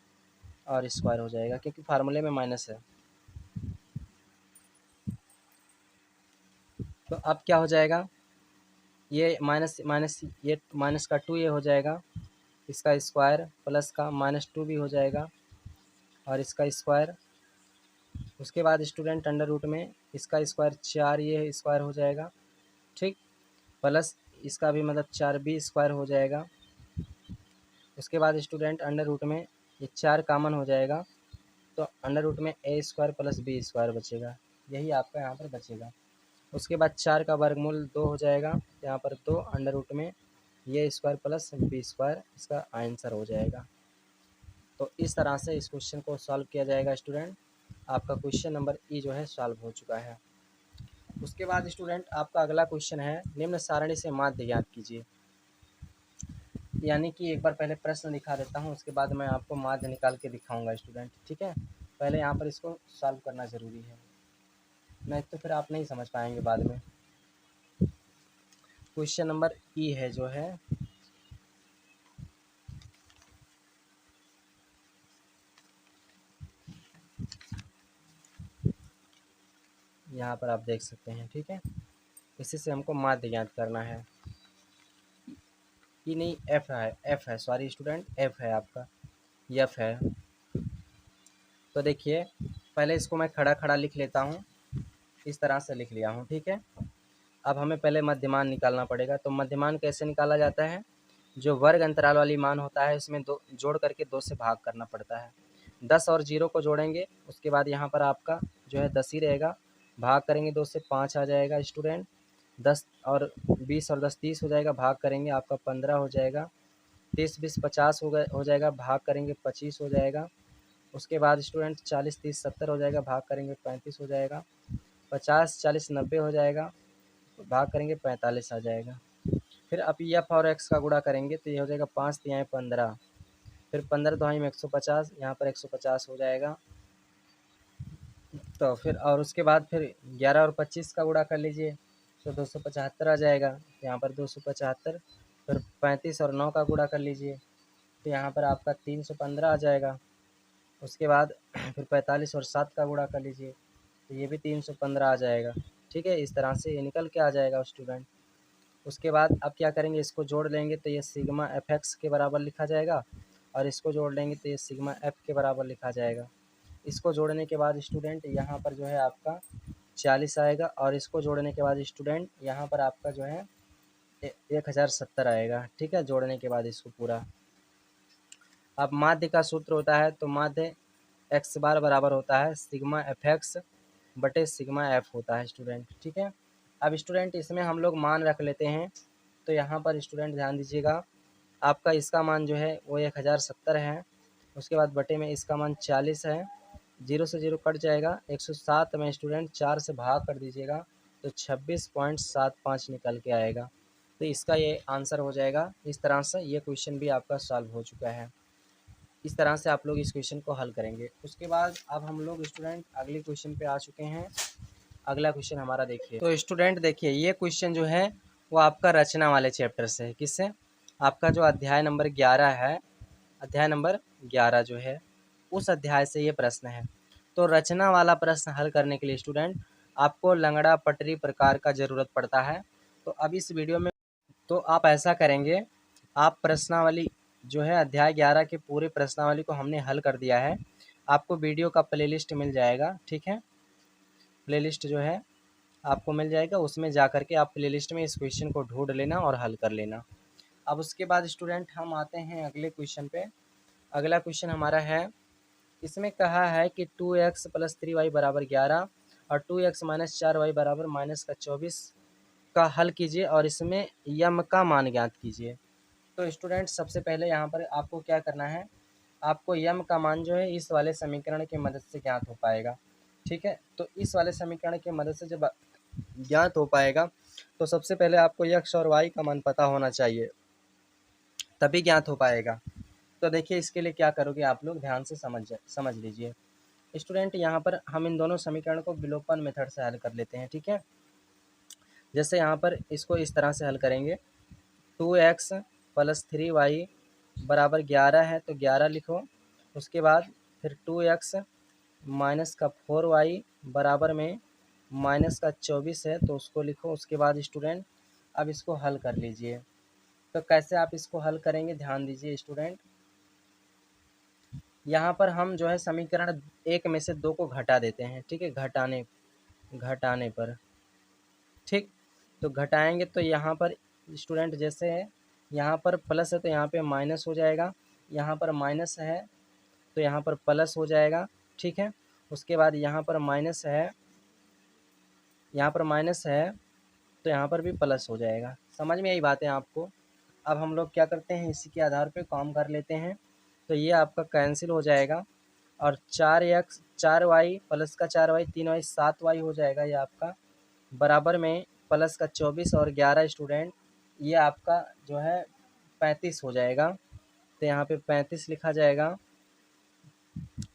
और स्क्वायर हो जाएगा क्योंकि फार्मूले में माइनस है। तो अब क्या हो जाएगा, ये माइनस माइनस ये माइनस का 2 ये हो जाएगा, इसका स्क्वायर प्लस का -2 भी हो जाएगा और इसका स्क्वायर। उसके बाद स्टूडेंट अंडर रूट में इसका स्क्वायर 4 ये स्क्वायर हो जाएगा, ठीक, प्लस इसका भी मतलब 4b स्क्वायर हो जाएगा। उसके बाद स्टूडेंट अंडर रूट में ये 4 कॉमन हो जाएगा, तो अंडर रूट में a square plus b square बचेगा, यही आपका यहाँ पर बचेगा। उसके बाद 4 का वर्गमूल 2 हो जाएगा, यहाँ पर 2 अंडर रूट में ये स्क्वायर प्लस b स्क्वायर, इसका आंसर हो जाएगा। तो इस तरह से इस क्वेश्चन को सॉल्व किया जाएगा स्टूडेंट। आपका क्वेश्चन नंबर ई जो है सॉल्व हो चुका है। उसके बाद स्टूडेंट आपका अगला क्वेश्चन है निम्न सारणी से माध्य ज्ञात कीजिए। यानी कि एक बार पहले प्रश्न दिखा देता हूँ, उसके बाद मैं आपको माध्य निकाल के दिखाऊंगा स्टूडेंट, ठीक है। पहले यहाँ पर इसको सॉल्व करना ज़रूरी है, नहीं तो फिर आप नहीं समझ पाएंगे बाद में। क्वेश्चन नंबर ई है जो है, यहाँ पर आप देख सकते हैं, ठीक है। इसी से हमको माध्य ज्ञात करना है। ई नहीं एफ है सॉरी स्टूडेंट, एफ है आपका, एफ है। तो देखिए पहले इसको मैं खड़ा खड़ा लिख लेता हूँ, इस तरह से लिख लिया हूँ, ठीक है। अब हमें पहले मध्यमान निकालना पड़ेगा। तो मध्यमान कैसे निकाला जाता है, जो वर्ग अंतराल वाली मान होता है इसमें दो जोड़ करके 2 से भाग करना पड़ता है। 10 और 0 को जोड़ेंगे, उसके बाद यहाँ पर आपका जो है 10 ही रहेगा, भाग करेंगे 2 से 5 आ जाएगा स्टूडेंट। 10 और 20 और 10 30 हो जाएगा, भाग करेंगे आपका 15 हो जाएगा। 30 20 50 हो जाएगा, भाग करेंगे 25 हो जाएगा। उसके बाद स्टूडेंट 40 30 70 हो जाएगा, भाग करेंगे 35 हो जाएगा। 50 40 90 हो जाएगा, भाग करेंगे 45 आ जाएगा। फिर अब एफ और एक्स का गुणा करेंगे तो ये हो जाएगा 5 तिहाई 15, फिर 15 दुहाई में 150, यहाँ पर 150 हो जाएगा। तो फिर और उसके बाद फिर 11 और 25 का गुणा कर लीजिए तो 275 आ जाएगा, यहाँ पर 275। फिर 35 और 9 का गुणा कर लीजिए तो यहाँ पर आपका 315 आ जाएगा। उसके बाद फिर 45 और 7 का गुणा कर लीजिए तो ये भी 315 आ जाएगा, ठीक है। इस तरह से ये निकल के आ जाएगा स्टूडेंट। उसके बाद अब क्या करेंगे, इसको जोड़ लेंगे तो ये सिग्मा एफ एक्स के बराबर लिखा जाएगा, और इसको जोड़ लेंगे तो ये सिग्मा एफ के बराबर लिखा जाएगा। इसको जोड़ने के बाद स्टूडेंट यहाँ पर जो है आपका 40 आएगा, और इसको जोड़ने के बाद स्टूडेंट यहाँ पर आपका जो है 1070 आएगा, ठीक है, जोड़ने के बाद इसको पूरा। अब माध्य का सूत्र होता है, तो माध्य एक्स बार बराबर होता है सिग्मा एफ एक्स बटे सिग्मा एफ होता है स्टूडेंट, ठीक है। अब स्टूडेंट इसमें हम लोग मान रख लेते हैं, तो यहाँ पर स्टूडेंट ध्यान दीजिएगा, आपका इसका मान जो है वो 1070 है। उसके बाद बटे में इसका मान 40 है, 0 से 0 कट जाएगा, 107 में स्टूडेंट 4 से भाग कर दीजिएगा तो 26.75 निकल के आएगा। तो इसका ये आंसर हो जाएगा। इस तरह से ये क्वेश्चन भी आपका सॉल्व हो चुका है। इस तरह से आप लोग इस क्वेश्चन को हल करेंगे। उसके बाद अब हम लोग स्टूडेंट अगले क्वेश्चन पे आ चुके हैं। अगला क्वेश्चन हमारा देखिए, तो स्टूडेंट देखिए ये क्वेश्चन जो है वो आपका रचना वाले चैप्टर से है। किससे, आपका जो अध्याय नंबर 11 है, अध्याय नंबर 11 जो है उस अध्याय से ये प्रश्न है। तो रचना वाला प्रश्न हल करने के लिए स्टूडेंट आपको लंगड़ा पटरी प्रकार का ज़रूरत पड़ता है। तो अब इस वीडियो में तो आप ऐसा करेंगे, आप प्रश्नावली जो है अध्याय 11 के पूरे प्रश्नावली को हमने हल कर दिया है। आपको वीडियो का प्लेलिस्ट मिल जाएगा, ठीक है, प्लेलिस्ट जो है आपको मिल जाएगा, उसमें जा कर के आप प्लेलिस्ट में इस क्वेश्चन को ढूंढ लेना और हल कर लेना। अब उसके बाद स्टूडेंट हम आते हैं अगले क्वेश्चन पे। अगला क्वेश्चन हमारा है, इसमें कहा है कि 2x + 3y बराबर 11 और 2x - 4y बराबर -24 का हल कीजिए और इसमें यम का मान ज्ञात कीजिए। तो स्टूडेंट सबसे पहले यहाँ पर आपको क्या करना है, आपको यम का मान जो है इस वाले समीकरण की मदद से ज्ञात हो पाएगा, ठीक है। तो इस वाले समीकरण की मदद से जब ज्ञात हो पाएगा तो सबसे पहले आपको x और y का मान पता होना चाहिए, तभी ज्ञात हो पाएगा। तो देखिए इसके लिए क्या करोगे आप लोग, ध्यान से समझ लीजिए स्टूडेंट। यहाँ पर हम इन दोनों समीकरण को विलोपन मेथड से हल कर लेते हैं, ठीक है। जैसे यहाँ पर इसको इस तरह से हल करेंगे, 2x + 3y बराबर 11 है तो 11 लिखो। उसके बाद फिर 2x - 4y बराबर में -24 है तो उसको लिखो। उसके बाद स्टूडेंट अब इसको हल कर लीजिए। तो कैसे आप इसको हल करेंगे, ध्यान दीजिए स्टूडेंट। यहाँ पर हम जो है समीकरण 1 में से 2 को घटा देते हैं, ठीक है, घटाने पर, ठीक। तो घटाएंगे तो यहाँ पर स्टूडेंट जैसे है, यहाँ पर प्लस है तो यहाँ पे माइनस हो जाएगा, यहाँ पर माइनस है तो यहाँ पर प्लस हो जाएगा, ठीक है। उसके बाद यहाँ पर माइनस है, यहाँ पर माइनस है तो यहाँ पर भी प्लस हो जाएगा। समझ में आई बातें आपको। अब हम लोग क्या करते हैं, इसी के आधार पे काम कर लेते हैं। तो ये आपका कैंसिल हो जाएगा और 4x 4y प्लस का 4y 3y 7y हो जाएगा ये आपका, बराबर में प्लस का 24 और 11 स्टूडेंट ये आपका जो है 35 हो जाएगा। तो यहाँ पे 35 लिखा जाएगा।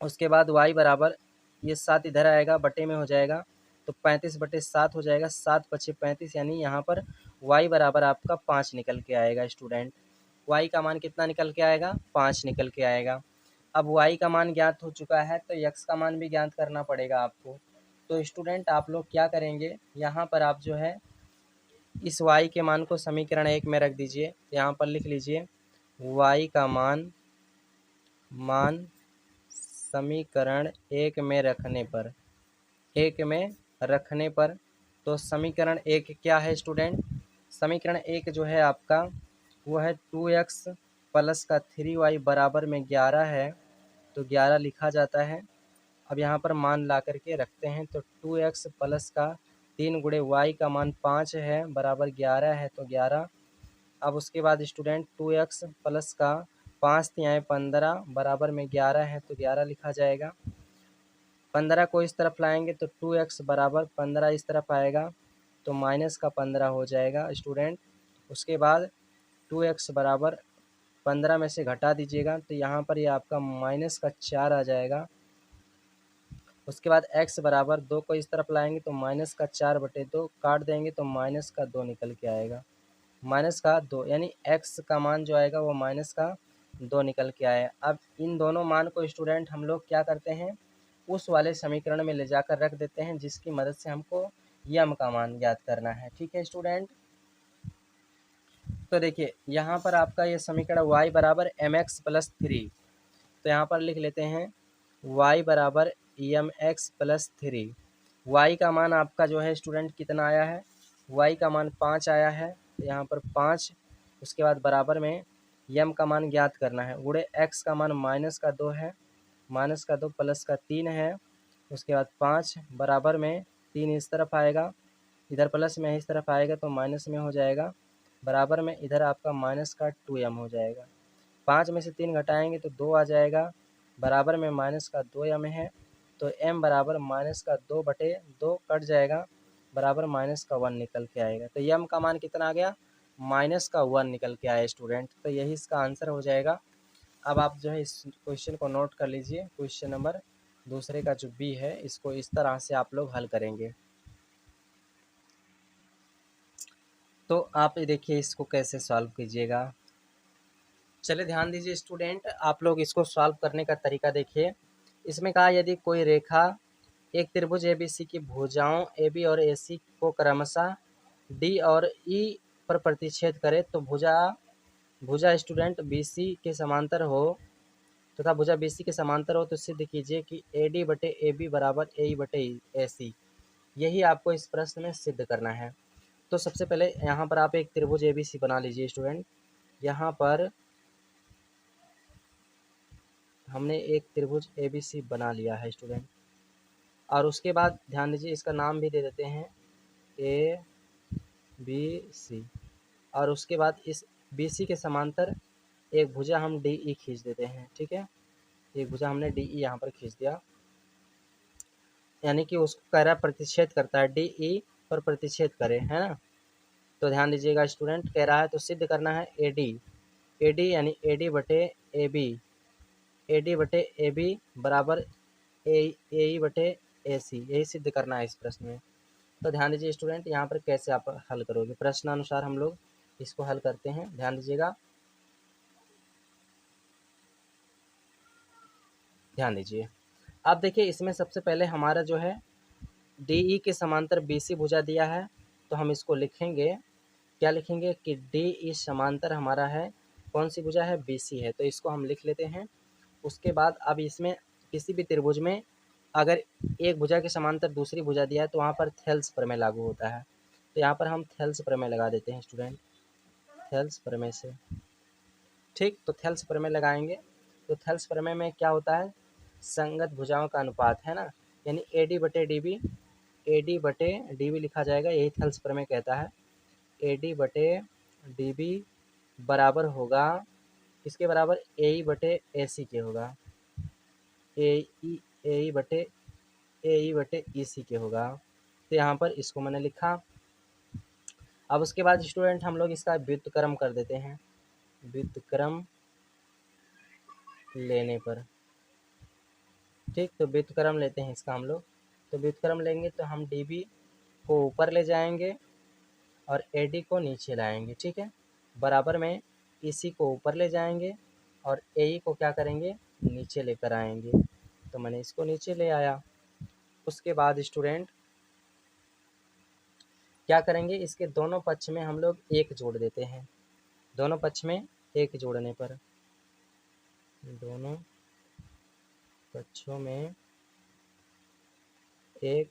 उसके बाद y बराबर ये 7 इधर आएगा, बटे में हो जाएगा तो 35/7 हो जाएगा, 7 × 5 = 35, यानी यहाँ पर y बराबर आपका 5 निकल के आएगा स्टूडेंट। y का मान कितना निकल के आएगा, 5 निकल के आएगा। अब y का मान ज्ञात हो चुका है तो x का मान भी ज्ञात करना पड़ेगा आपको। तो स्टूडेंट आप लोग क्या करेंगे, यहाँ पर आप जो है इस y के मान को समीकरण 1 में रख दीजिए। यहाँ पर लिख लीजिए y का मान समीकरण 1 में रखने पर, 1 में रखने पर, तो समीकरण एक क्या है स्टूडेंट? समीकरण एक जो है आपका वो है 2x प्लस का 3y बराबर में 11 है, तो 11 लिखा जाता है। अब यहाँ पर मान ला करके रखते हैं, तो 2x प्लस का 3 गुणे y का मान 5 है बराबर 11 है, तो 11। अब उसके बाद स्टूडेंट 2x प्लस का 5 तिहाई 15 बराबर में 11 है, तो 11 लिखा जाएगा। 15 को इस तरफ लाएंगे तो 2x बराबर 15 इस तरफ आएगा, तो माइनस का 15 हो जाएगा स्टूडेंट। उसके बाद 2x बराबर 15 में से घटा दीजिएगा, तो यहाँ पर ये आपका माइनस का 4 आ जाएगा। उसके बाद x बराबर 2 को इस तरफ लाएंगे तो माइनस का 4/2 काट देंगे तो माइनस का 2 निकल के आएगा। माइनस का 2 यानी x का मान जो आएगा वो माइनस का 2 निकल के आया। अब इन दोनों मान को स्टूडेंट हम लोग क्या करते हैं, उस वाले समीकरण में ले जाकर रख देते हैं जिसकी मदद से हमको यम का मान ज्ञात करना है। ठीक है स्टूडेंट, तो देखिए यहाँ पर आपका ये समीकरण y बराबर mx प्लस 3, तो यहाँ पर लिख लेते हैं y बराबर mx प्लस 3। y का मान आपका जो है स्टूडेंट कितना आया है, y का मान 5 आया है, तो यहाँ पर 5। उसके बाद बराबर में यम का मान ज्ञात करना है, गुणे x का मान माइनस का 2 है, माइनस का 2 प्लस का 3 है। उसके बाद 5 बराबर में 3 इस तरफ आएगा, इधर प्लस में इस तरफ आएगा तो माइनस में हो जाएगा, बराबर में इधर आपका माइनस का 2m हो जाएगा। 5 में से 3 घटाएंगे तो 2 आ जाएगा, बराबर में माइनस का 2m है, तो m बराबर माइनस का 2/2 कट जाएगा, बराबर माइनस का 1 निकल के आएगा। तो m का मान कितना आ गया, माइनस का 1 निकल के आया स्टूडेंट, तो यही इसका आंसर हो जाएगा। अब आप जो है इस क्वेश्चन को नोट कर लीजिए, क्वेश्चन नंबर दूसरे का जो बी है इसको इस तरह से आप लोग हल करेंगे। तो आप देखिए इसको कैसे सॉल्व कीजिएगा। चलिए ध्यान दीजिए स्टूडेंट, आप लोग इसको सॉल्व करने का तरीका देखिए। इसमें कहा यदि कोई रेखा एक त्रिभुज ABC की भुजाओं AB और AC को क्रमशः D और E पर प्रतिच्छेद करे तो भुजा भुजा स्टूडेंट BC के समांतर हो तथा भुजा BC के समांतर हो, तो सिद्ध कीजिए कि AD बटे AB बराबर AE बटे AC। यही आपको इस प्रश्न में सिद्ध करना है। तो सबसे पहले यहाँ पर आप एक त्रिभुज ABC बना लीजिए स्टूडेंट। यहाँ पर हमने एक त्रिभुज ABC बना लिया है स्टूडेंट, और उसके बाद ध्यान दीजिए इसका नाम भी दे देते हैं ABC, और उसके बाद इस BC के समांतर एक भुजा हम DE खींच देते हैं। ठीक है, एक भुजा हमने DE यहाँ पर खींच दिया, यानी कि उसको कह रहा है प्रतिच्छेद करता है, DE पर प्रतिच्छेद करे, है ना। तो ध्यान दीजिएगा स्टूडेंट, कह रहा है तो सिद्ध करना है AD यानी AD बटे AB बराबर AE बटे AC, यही सिद्ध करना है इस प्रश्न में। तो ध्यान दीजिए स्टूडेंट, यहाँ पर कैसे आप हल करोगे, प्रश्नानुसार हम लोग इसको हल करते हैं। ध्यान दीजिएगा, ध्यान दीजिए। अब देखिए इसमें सबसे पहले हमारा जो है DE के समांतर BC भुजा दिया है, तो हम इसको लिखेंगे, क्या लिखेंगे कि DE समांतर हमारा है, कौन सी भुजा है, BC है, तो इसको हम लिख लेते हैं। उसके बाद अब इसमें किसी भी त्रिभुज में अगर एक भुजा के समांतर दूसरी भुजा दिया है तो वहाँ पर थेल्स प्रमेय लागू होता है, तो यहाँ पर हम थेल्स प्रमेय लगा देते हैं स्टूडेंट, थेल्स प्रमेय से। ठीक, तो थेल्स प्रमेय लगाएंगे, तो थेल्स प्रमेय में क्या होता है, संगत भुजाओं का अनुपात, है ना, यानी AD बटे DB लिखा जाएगा, यही थेल्स प्रमेय कहता है। AD बटे DB बराबर होगा, किसके बराबर, AE बटे AC के होगा, AE बटे EC के होगा। तो यहाँ पर इसको मैंने लिखा। अब उसके बाद स्टूडेंट हम लोग इसका व्युत्क्रम कर देते हैं, व्युत्क्रम लेने पर। ठीक, तो व्युत्क्रम लेते हैं इसका हम लोग, तो व्युत्क्रम लेंगे तो हम DB को ऊपर ले जाएंगे और AD को नीचे लाएंगे। ठीक है, बराबर में EC को ऊपर ले जाएंगे और AE को क्या करेंगे, नीचे लेकर आएंगे, तो मैंने इसको नीचे ले आया। उसके बाद स्टूडेंट क्या करेंगे, इसके दोनों पक्ष में हम लोग 1 जोड़ देते हैं, दोनों पक्ष में 1 जोड़ने पर, दोनों पक्षों में 1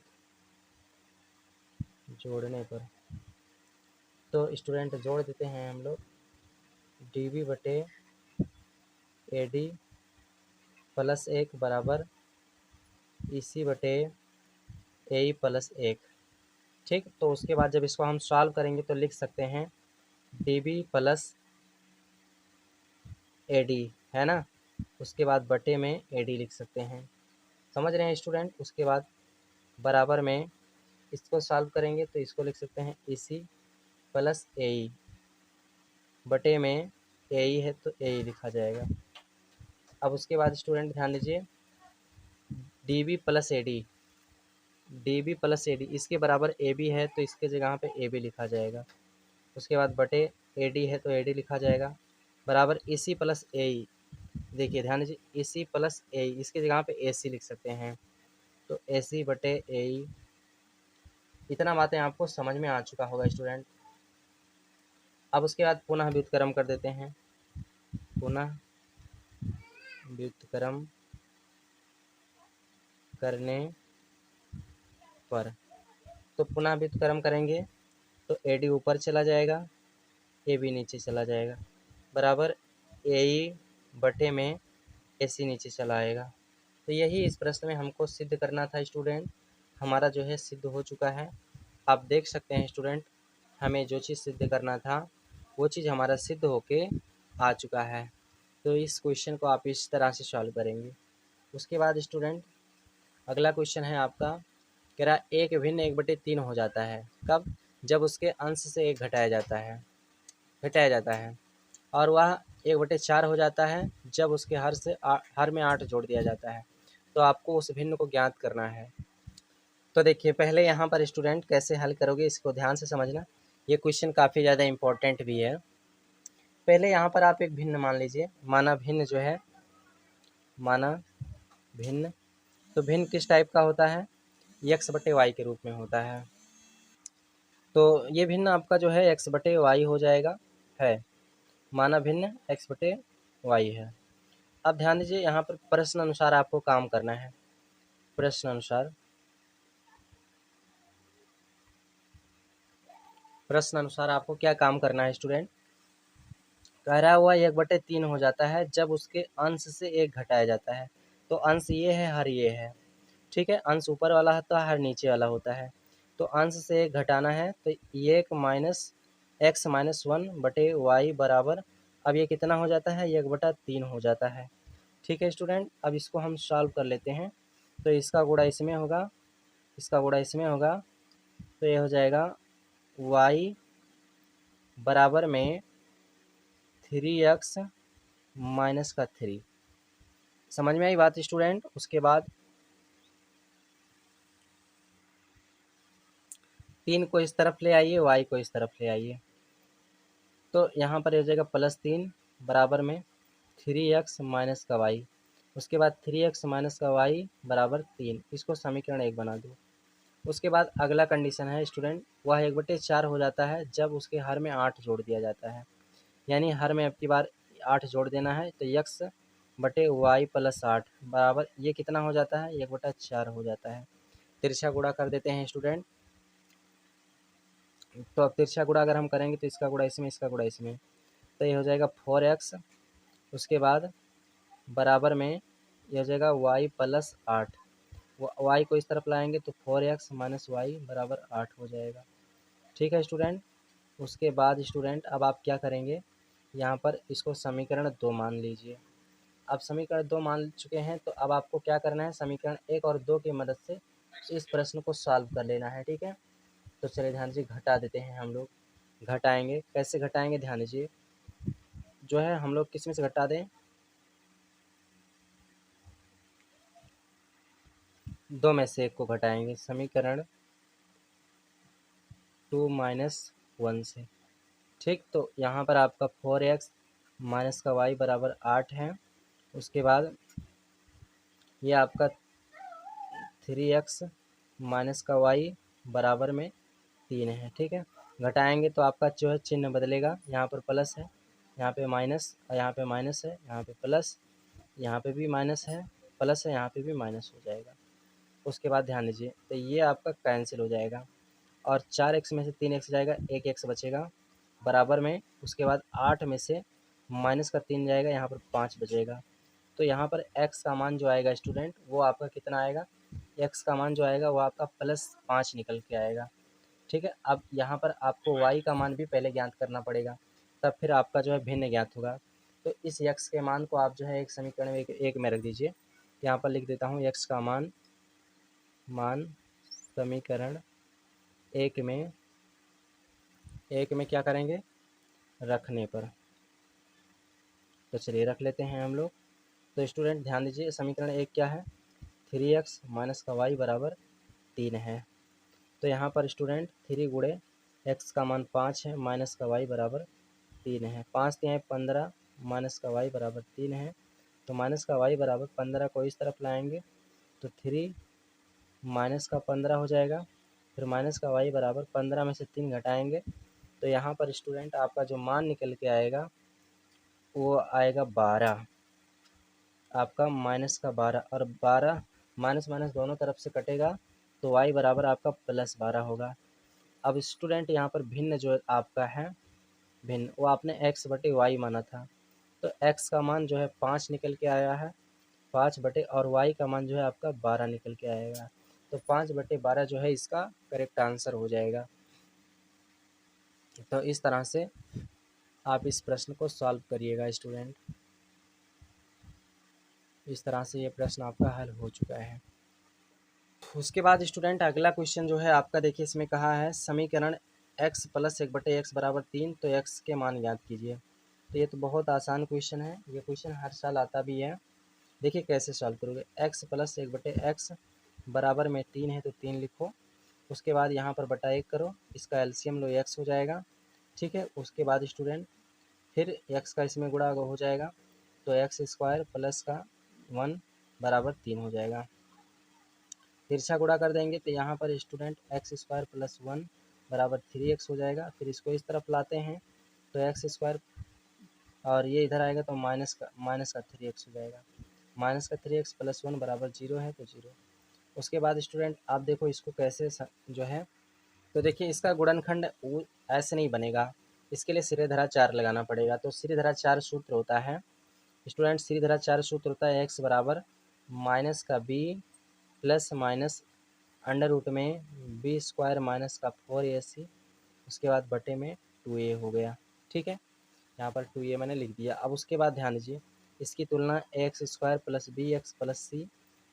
जोड़ने पर, तो स्टूडेंट जोड़ देते हैं हम लोग डी बटे ए डी प्लस 1 बराबर ई बटे ए प्लस 1। ठीक, तो उसके बाद जब इसको हम सॉल्व करेंगे तो लिख सकते हैं D B plus A D, है ना। उसके बाद बटे में ए डी लिख सकते हैं, समझ रहे हैं स्टूडेंट। उसके बाद बराबर में इसको सॉल्व करेंगे तो इसको लिख सकते हैं ई सी प्लस ए ई, बटे में ए ई है तो ए ई लिखा जाएगा। अब उसके बाद स्टूडेंट ध्यान दीजिए D B plus A D, D B plus A D इसके बराबर ए बी है तो इसके जगह पे ए बी लिखा जाएगा। उसके बाद बटे ए डी है तो ए डी लिखा जाएगा, बराबर ए सी प्लस ए ई। देखिए ध्यान दीजिए ए सी प्लस ए ई इसके जगह पे ए सी लिख सकते हैं, तो ए सी बटे ए ई। इतना बातें आपको समझ में आ चुका होगा स्टूडेंट। अब उसके बाद पुनः व्युत्क्रम कर देते हैं, पुनः व्युत्क्रम करने पर, तो पुनः व्युत्क्रम करेंगे तो ए डी ऊपर चला जाएगा, ए बी नीचे चला जाएगा, बराबर ए ई बटे में ए सी नीचे चला आएगा। तो यही इस प्रश्न में हमको सिद्ध करना था स्टूडेंट, हमारा जो है सिद्ध हो चुका है। आप देख सकते हैं स्टूडेंट हमें जो चीज़ सिद्ध करना था वो चीज़ हमारा सिद्ध होके आ चुका है। तो इस क्वेश्चन को आप इस तरह से सॉल्व करेंगे। उसके बाद स्टूडेंट अगला क्वेश्चन है आपका, कह रहा एक भिन्न 1/3 हो जाता है कब, जब उसके अंश से 1 घटाया जाता है और वह 1/4 हो जाता है जब उसके हर में 8 जोड़ दिया जाता है। तो आपको उस भिन्न को ज्ञात करना है। तो देखिए पहले यहाँ पर स्टूडेंट कैसे हल करोगे इसको ध्यान से समझना, ये क्वेश्चन काफ़ी ज़्यादा इम्पोर्टेंट भी है। पहले यहाँ पर आप एक भिन्न मान लीजिए, माना भिन्न जो है, माना भिन्न, तो भिन्न किस टाइप का होता है, x बटे वाई के रूप में होता है। तो ये भिन्न आपका जो है x बटे वाई हो जाएगा, है माना भिन्न x बटे वाई है। अब ध्यान दीजिए यहाँ पर प्रश्न अनुसार आपको काम करना है, प्रश्न अनुसार, प्रश्न अनुसार आपको क्या काम करना है स्टूडेंट। कह रहा हुआ 1/3 हो जाता है जब उसके अंश से 1 घटाया जाता है। तो अंश ये है, हर ये है, ठीक है, अंश ऊपर वाला होता है, हर नीचे वाला होता है। तो अंश से 1 घटाना है तो 1 माइनस एक्स माइनस 1 बटे वाई बराबर, अब ये कितना हो जाता है, 1/3 हो जाता है। ठीक है स्टूडेंट, अब इसको हम सॉल्व कर लेते हैं। तो इसका गुणा इसमें होगा, इसका गुणा इसमें होगा, तो ये हो जाएगा y बराबर में 3x माइनस का 3। समझ में आई बात स्टूडेंट। उसके बाद 3 को इस तरफ ले आइए, y को इस तरफ ले आइए, तो यहाँ पर हो जाएगा +3 बराबर में 3x माइनस का y। उसके बाद 3x माइनस का y बराबर 3, इसको समीकरण 1 बना दो। उसके बाद अगला कंडीशन है स्टूडेंट, वह 1/4 हो जाता है जब उसके हर में 8 जोड़ दिया जाता है, यानी हर में अब की बार 8 जोड़ देना है। तो x बटे वाई प्लस 8 बराबर ये कितना हो जाता है, 1/4 हो जाता है। तिरछा गुणा कर देते हैं स्टूडेंट। तो अब तिरछा गुणा अगर हम करेंगे तो इसका गुणा इसमें, इसका गुणा इसमें, तो ये हो जाएगा 4x। उसके बाद बराबर में ये हो जाएगा y प्लस 8, y को इस तरफ लाएंगे तो 4x माइनस वाई बराबर 8 हो जाएगा। ठीक है स्टूडेंट। उसके बाद स्टूडेंट अब आप क्या करेंगे, यहाँ पर इसको समीकरण 2 मान लीजिए। अब समीकरण 2 मान चुके हैं तो अब आपको क्या करना है, समीकरण 1 और 2 की मदद से इस प्रश्न को सॉल्व कर लेना है। ठीक है, तो चलिए ध्यान दीजिए, घटा देते हैं हम लोग। घटाएंगे, कैसे घटाएंगे, ध्यान दीजिए, जो है हम लोग किस में से घटा दें, 2 में से 1 को घटाएंगे, समीकरण 2 माइनस 1 से। ठीक, तो यहाँ पर आपका 4x माइनस का y बराबर 8 है। उसके बाद ये आपका 3x माइनस का y बराबर में 3 है। ठीक है, घटाएंगे तो आपका जो है चिन्ह बदलेगा, यहाँ पर प्लस है, यहाँ पे माइनस, यहाँ पे माइनस है, यहाँ पे प्लस, यहाँ पे भी माइनस है, प्लस है, यहाँ पे भी माइनस हो जाएगा। उसके बाद ध्यान दीजिए तो ये आपका कैंसिल हो जाएगा, और 4x में से 3x जाएगा, 1x बचेगा बराबर में। उसके बाद 8 में से माइनस का 3 जाएगा, यहाँ पर 5 बचेगा। तो यहाँ पर x का मान जो आएगा स्टूडेंट वो आपका कितना आएगा, x का मान जो आएगा वो आपका +5 निकल के आएगा। ठीक है, अब यहाँ पर आपको y का मान भी पहले ज्ञात करना पड़ेगा, तब फिर आपका जो है भिन्न ज्ञात होगा। तो इस x के मान को आप जो है एक समीकरण में एक में रख दीजिए। यहाँ पर लिख देता हूँ x का मान समीकरण एक में क्या करेंगे, रखने पर। तो चलिए रख लेते हैं हम लोग। तो स्टूडेंट ध्यान दीजिए, समीकरण 1 क्या है, 3x माइनस का y बराबर 3 है। तो यहाँ पर स्टूडेंट 3 गुणे x का मान 5 है, माइनस का y बराबर 3 है। 5 3 15, माइनस का y बराबर 3 है। तो माइनस का y बराबर 15 को इस तरफ लाएंगे तो 3 माइनस का 15 हो जाएगा। फिर माइनस का y बराबर 15 में से 3 घटाएंगे तो यहाँ पर स्टूडेंट आपका जो मान निकल के आएगा वो आएगा 12, आपका माइनस का 12। और 12 माइनस माइनस दोनों तरफ से कटेगा तो y बराबर आपका +12 होगा। अब स्टूडेंट यहाँ पर भिन्न जो आपका है भिन्न, वो आपने x बटे y माना था, तो x का मान जो है 5 निकल के आया है, 5 बटे, और y का मान जो है आपका 12 निकल के आएगा। तो 5 बटे 12 जो है इसका करेक्ट आंसर हो जाएगा। तो इस तरह से आप इस प्रश्न को सॉल्व करिएगा स्टूडेंट। इस तरह से ये प्रश्न आपका हल हो चुका है। उसके बाद स्टूडेंट अगला क्वेश्चन जो है आपका, देखिए इसमें कहा है समीकरण x + 1/x बराबर 3, तो x के मान ज्ञात कीजिए। तो ये तो बहुत आसान क्वेश्चन है, ये क्वेश्चन हर साल आता भी है। देखिए कैसे सॉल्व करोगे, x + 1/x बराबर में 3 है तो 3 लिखो। उसके बाद यहाँ पर बटा 1 करो, इसका एलसीएम लो, x हो जाएगा। ठीक है, उसके बाद स्टूडेंट फिर x का इसमें गुणा हो जाएगा तो x² प्लस का 1 बराबर 3 हो जाएगा। तिरछा गुणा कर देंगे तो यहाँ पर स्टूडेंट x² प्लस 1 बराबर 3x हो जाएगा। फिर इसको इस तरफ लाते हैं तो x² और ये इधर आएगा तो माइनस का 3x हो जाएगा। माइनस का 3x प्लस 1 बराबर 0 है तो 0। उसके बाद स्टूडेंट आप देखो इसको कैसे जो है, तो देखिए इसका गुणनखंड ऐसे नहीं बनेगा, इसके लिए सिरे धरा 4 लगाना पड़ेगा। तो सिरे धरा 4 सूत्र होता है स्टूडेंट, सिरे धरा 4 सूत्र होता है x बराबर माइनस का b plus minus under root में b² माइनस का 4ac, उसके बाद बटे में 2a हो गया। ठीक है, यहाँ पर 2a मैंने लिख दिया। अब उसके बाद ध्यान दीजिए, इसकी तुलना x² plus bx plus c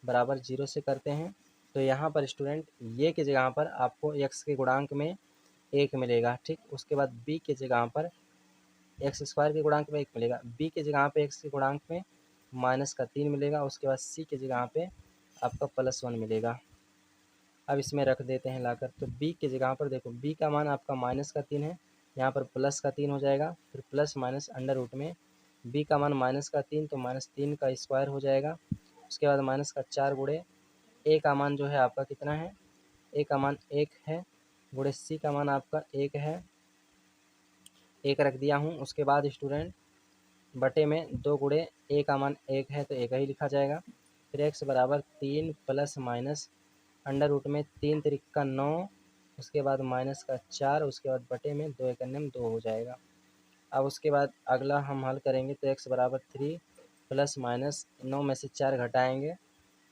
बराबर 0 से करते हैं। तो यहाँ पर स्टूडेंट ये की जगह पर आपको x के गुणांक में 1 मिलेगा। ठीक, उसके बाद b की जगह पर x² के गुणांक में 1 मिलेगा, b की जगह पे x के गुणांक में माइनस का 3 मिलेगा, उसके बाद c की जगह पे आपका +1 मिलेगा। अब इसमें रख देते हैं लाकर, तो b की जगह पर देखो b का मान आपका माइनस का 3 है, यहाँ पर प्लस का 3 हो जाएगा। फिर प्लस माइनस अंडर रूट में b का मान माइनस का 3 तो -3 का स्क्वायर हो जाएगा। उसके बाद माइनस का 4 गुणे a का मान जो है आपका कितना है, a का मान 1 है, गुणे c का मान आपका 1 है, 1 रख दिया हूँ। उसके बाद स्टूडेंट बटे में 2 गुणे a का मान 1 है तो 1 ही लिखा जाएगा। फिर x बराबर 3 प्लस माइनस अंडर रूट में 3 तिरिका 9, उसके बाद माइनस का 4, उसके बाद बटे में 2 1 में 2 हो जाएगा। अब उसके बाद अगला हम हल करेंगे तो x बराबर 3 प्लस माइनस 9 में से 4 घटाएंगे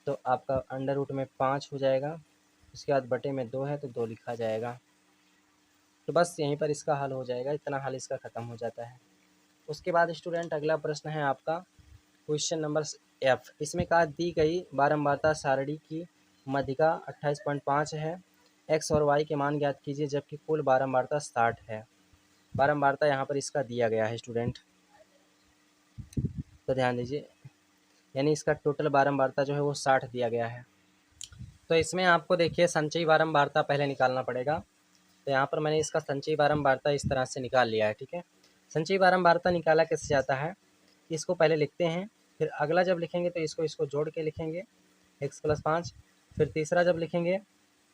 तो आपका अंडर रूट में 5 हो जाएगा। उसके बाद बटे में 2 है तो 2 लिखा जाएगा। तो बस यहीं पर इसका हल हो जाएगा, इतना हल इसका ख़त्म हो जाता है। उसके बाद स्टूडेंट अगला प्रश्न है आपका क्वेश्चन नंबर F। इसमें कहा दी गई बारंबारता सारणी की माध्यिका 28.5 है, x और y के मान ज्ञात कीजिए जबकि कुल बारंबारता 60 है। बारंबारता यहाँ पर इसका दिया गया है स्टूडेंट, तो ध्यान दीजिए, यानी इसका टोटल बारंबारता जो है वो 60 दिया गया है। तो इसमें आपको देखिए संचयी बारंबारता पहले निकालना पड़ेगा। तो यहाँ पर मैंने इसका संचयी बारंबारता इस तरह से निकाल लिया है। ठीक है, संचयी बारंबारता निकाला कैसे जाता है, इसको पहले लिखते हैं, फिर अगला जब लिखेंगे तो इसको जोड़ के लिखेंगे x + 5। फिर तीसरा जब लिखेंगे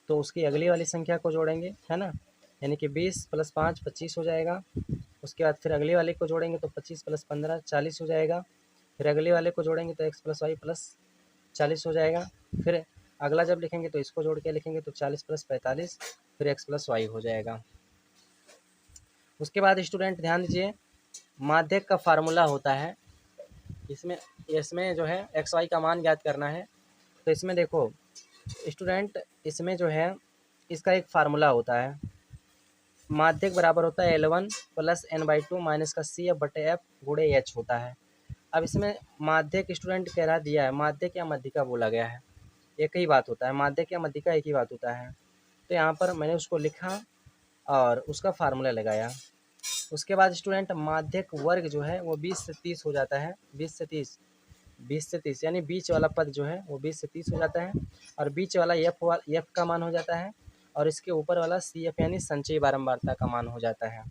तो उसकी अगली वाली संख्या को जोड़ेंगे, है ना, यानी कि 20 + 5 25 हो जाएगा। उसके बाद फिर अगली वाले को जोड़ेंगे तो 25 + 15 40 हो जाएगा। फिर अगले वाले को जोड़ेंगे तो x + y + 40 हो जाएगा। फिर अगला जब लिखेंगे तो इसको जोड़ के लिखेंगे तो 40 + 45 फिर एक्स प्लस वाई हो जाएगा। उसके बाद स्टूडेंट ध्यान दीजिए, माध्यक का फार्मूला होता है, इसमें इसमें जो है एक्स वाई का मान ज्ञात करना है। तो इसमें देखो स्टूडेंट, इसमें जो है इसका एक फार्मूला होता है, माध्यक बराबर होता है L1 प्लस n/2 माइनस का सी एफ बटे एफ गुणे एच होता है। अब इसमें माध्यक स्टूडेंट कह रहा दिया है, माध्यक या मध्यिका बोला गया है, एक ही बात होता है, माध्यक या मध्यिका एक ही बात होता है। तो यहाँ पर मैंने उसको लिखा और उसका फार्मूला लगाया। उसके बाद स्टूडेंट माध्यक वर्ग जो है वो 20 से 30 हो जाता है, 20 से 30 यानी बीच वाला पद जो है वो 20 से 30 हो जाता है, और बीच वाला एफ का मान हो जाता है, और इसके ऊपर वाला सी एफ यानी संचयी बारंबारता का मान हो जाता है।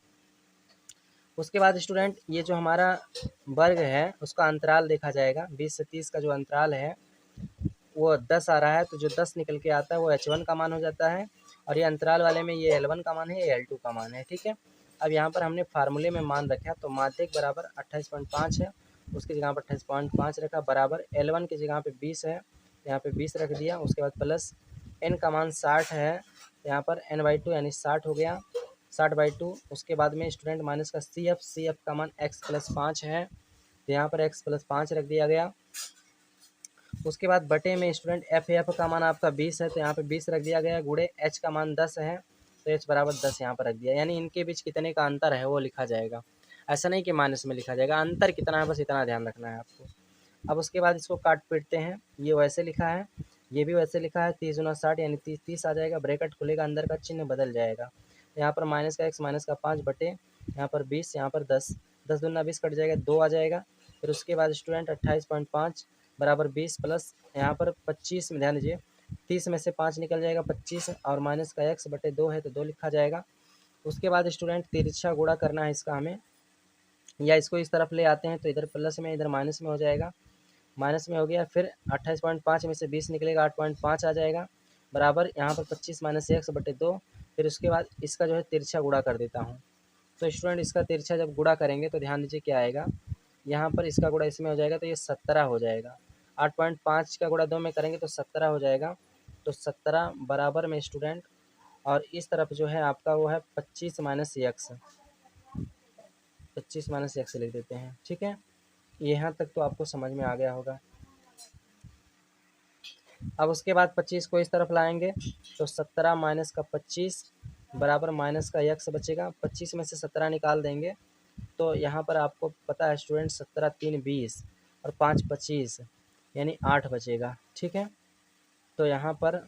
उसके बाद स्टूडेंट ये जो हमारा वर्ग है उसका अंतराल देखा जाएगा, 20 से 30 का जो अंतराल है वो 10 आ रहा है, तो जो 10 निकल के आता है वो H1 का मान हो जाता है, और ये अंतराल वाले में ये L1 का मान है, ये L2 का मान है। ठीक है, अब यहाँ पर हमने फार्मूले में मान रखा, तो माध्यक बराबर 28.5 है, उसकी जगह पर 28.5 रखा, बराबर L1 की जगह पे 20 है, यहाँ पे 20 रख दिया। उसके बाद प्लस n का मान 60 है, यहाँ पर n/2 यानी 60 हो गया, 60/2। उसके बाद में स्टूडेंट माइनस का सी एफ का मान x प्लस 5 है, तो यहाँ पर x प्लस 5 रख दिया गया। उसके बाद बटे में स्टूडेंट एफ का मान आपका 20 है, तो यहाँ पे 20 रख दिया गया, गुणे एच का मान 10 है, तो एच बराबर 10 यहाँ पर रख दिया, यानी इनके बीच कितने का अंतर है वो लिखा जाएगा, ऐसा नहीं कि माइनस में लिखा जाएगा, अंतर कितना है बस इतना ध्यान रखना है आपको। अब उसके बाद इसको काट पीटते हैं, ये वैसे लिखा है, ये भी वैसे लिखा है, 30 गुना 60 यानी 30 आ जाएगा, ब्रैकेट खुलेगा, अंदर का चिन्ह बदल जाएगा, यहाँ पर माइनस का x माइनस का 5 बटे यहाँ पर 20, यहाँ पर 10, 10 दूना 20 कट जाएगा, 2 आ जाएगा। फिर उसके बाद स्टूडेंट 28.5 बराबर 20 प्लस यहाँ पर 25 में ध्यान दीजिए, 30 में से 5 निकल जाएगा 25, और माइनस का x बटे 2 है तो 2 लिखा जाएगा। उसके बाद स्टूडेंट तिरछा गुणा करना है इसका हमें, या इसको इस तरफ ले आते हैं तो इधर प्लस में इधर माइनस में हो जाएगा, माइनस में हो गया, फिर 28.5 में से 20 निकलेगा 8.5 आ जाएगा, बराबर यहाँ पर 25 माइनस एक्स बटे 2। फिर उसके बाद इसका जो है तिरछा गुणा कर देता हूँ। तो स्टूडेंट इसका तिरछा जब गुणा करेंगे तो ध्यान दीजिए क्या आएगा, यहाँ पर इसका गुणा इसमें हो जाएगा तो ये 17 हो जाएगा, 8.5 का गुणा 2 में करेंगे तो 17 हो जाएगा, तो 17 बराबर में स्टूडेंट, और इस तरफ जो है आपका वो है 25 माइनस एक्स, 25 माइनस एक्स लिख देते हैं। ठीक है, यहाँ तक तो आपको समझ में आ गया होगा। अब उसके बाद 25 को इस तरफ लाएंगे तो 17 माइनस का 25 बराबर माइनस का एक्स बचेगा, 25 में से 17 निकाल देंगे तो यहाँ पर आपको पता है स्टूडेंट 17 3 20 और 5 25 यानी 8 बचेगा। ठीक है, तो यहाँ पर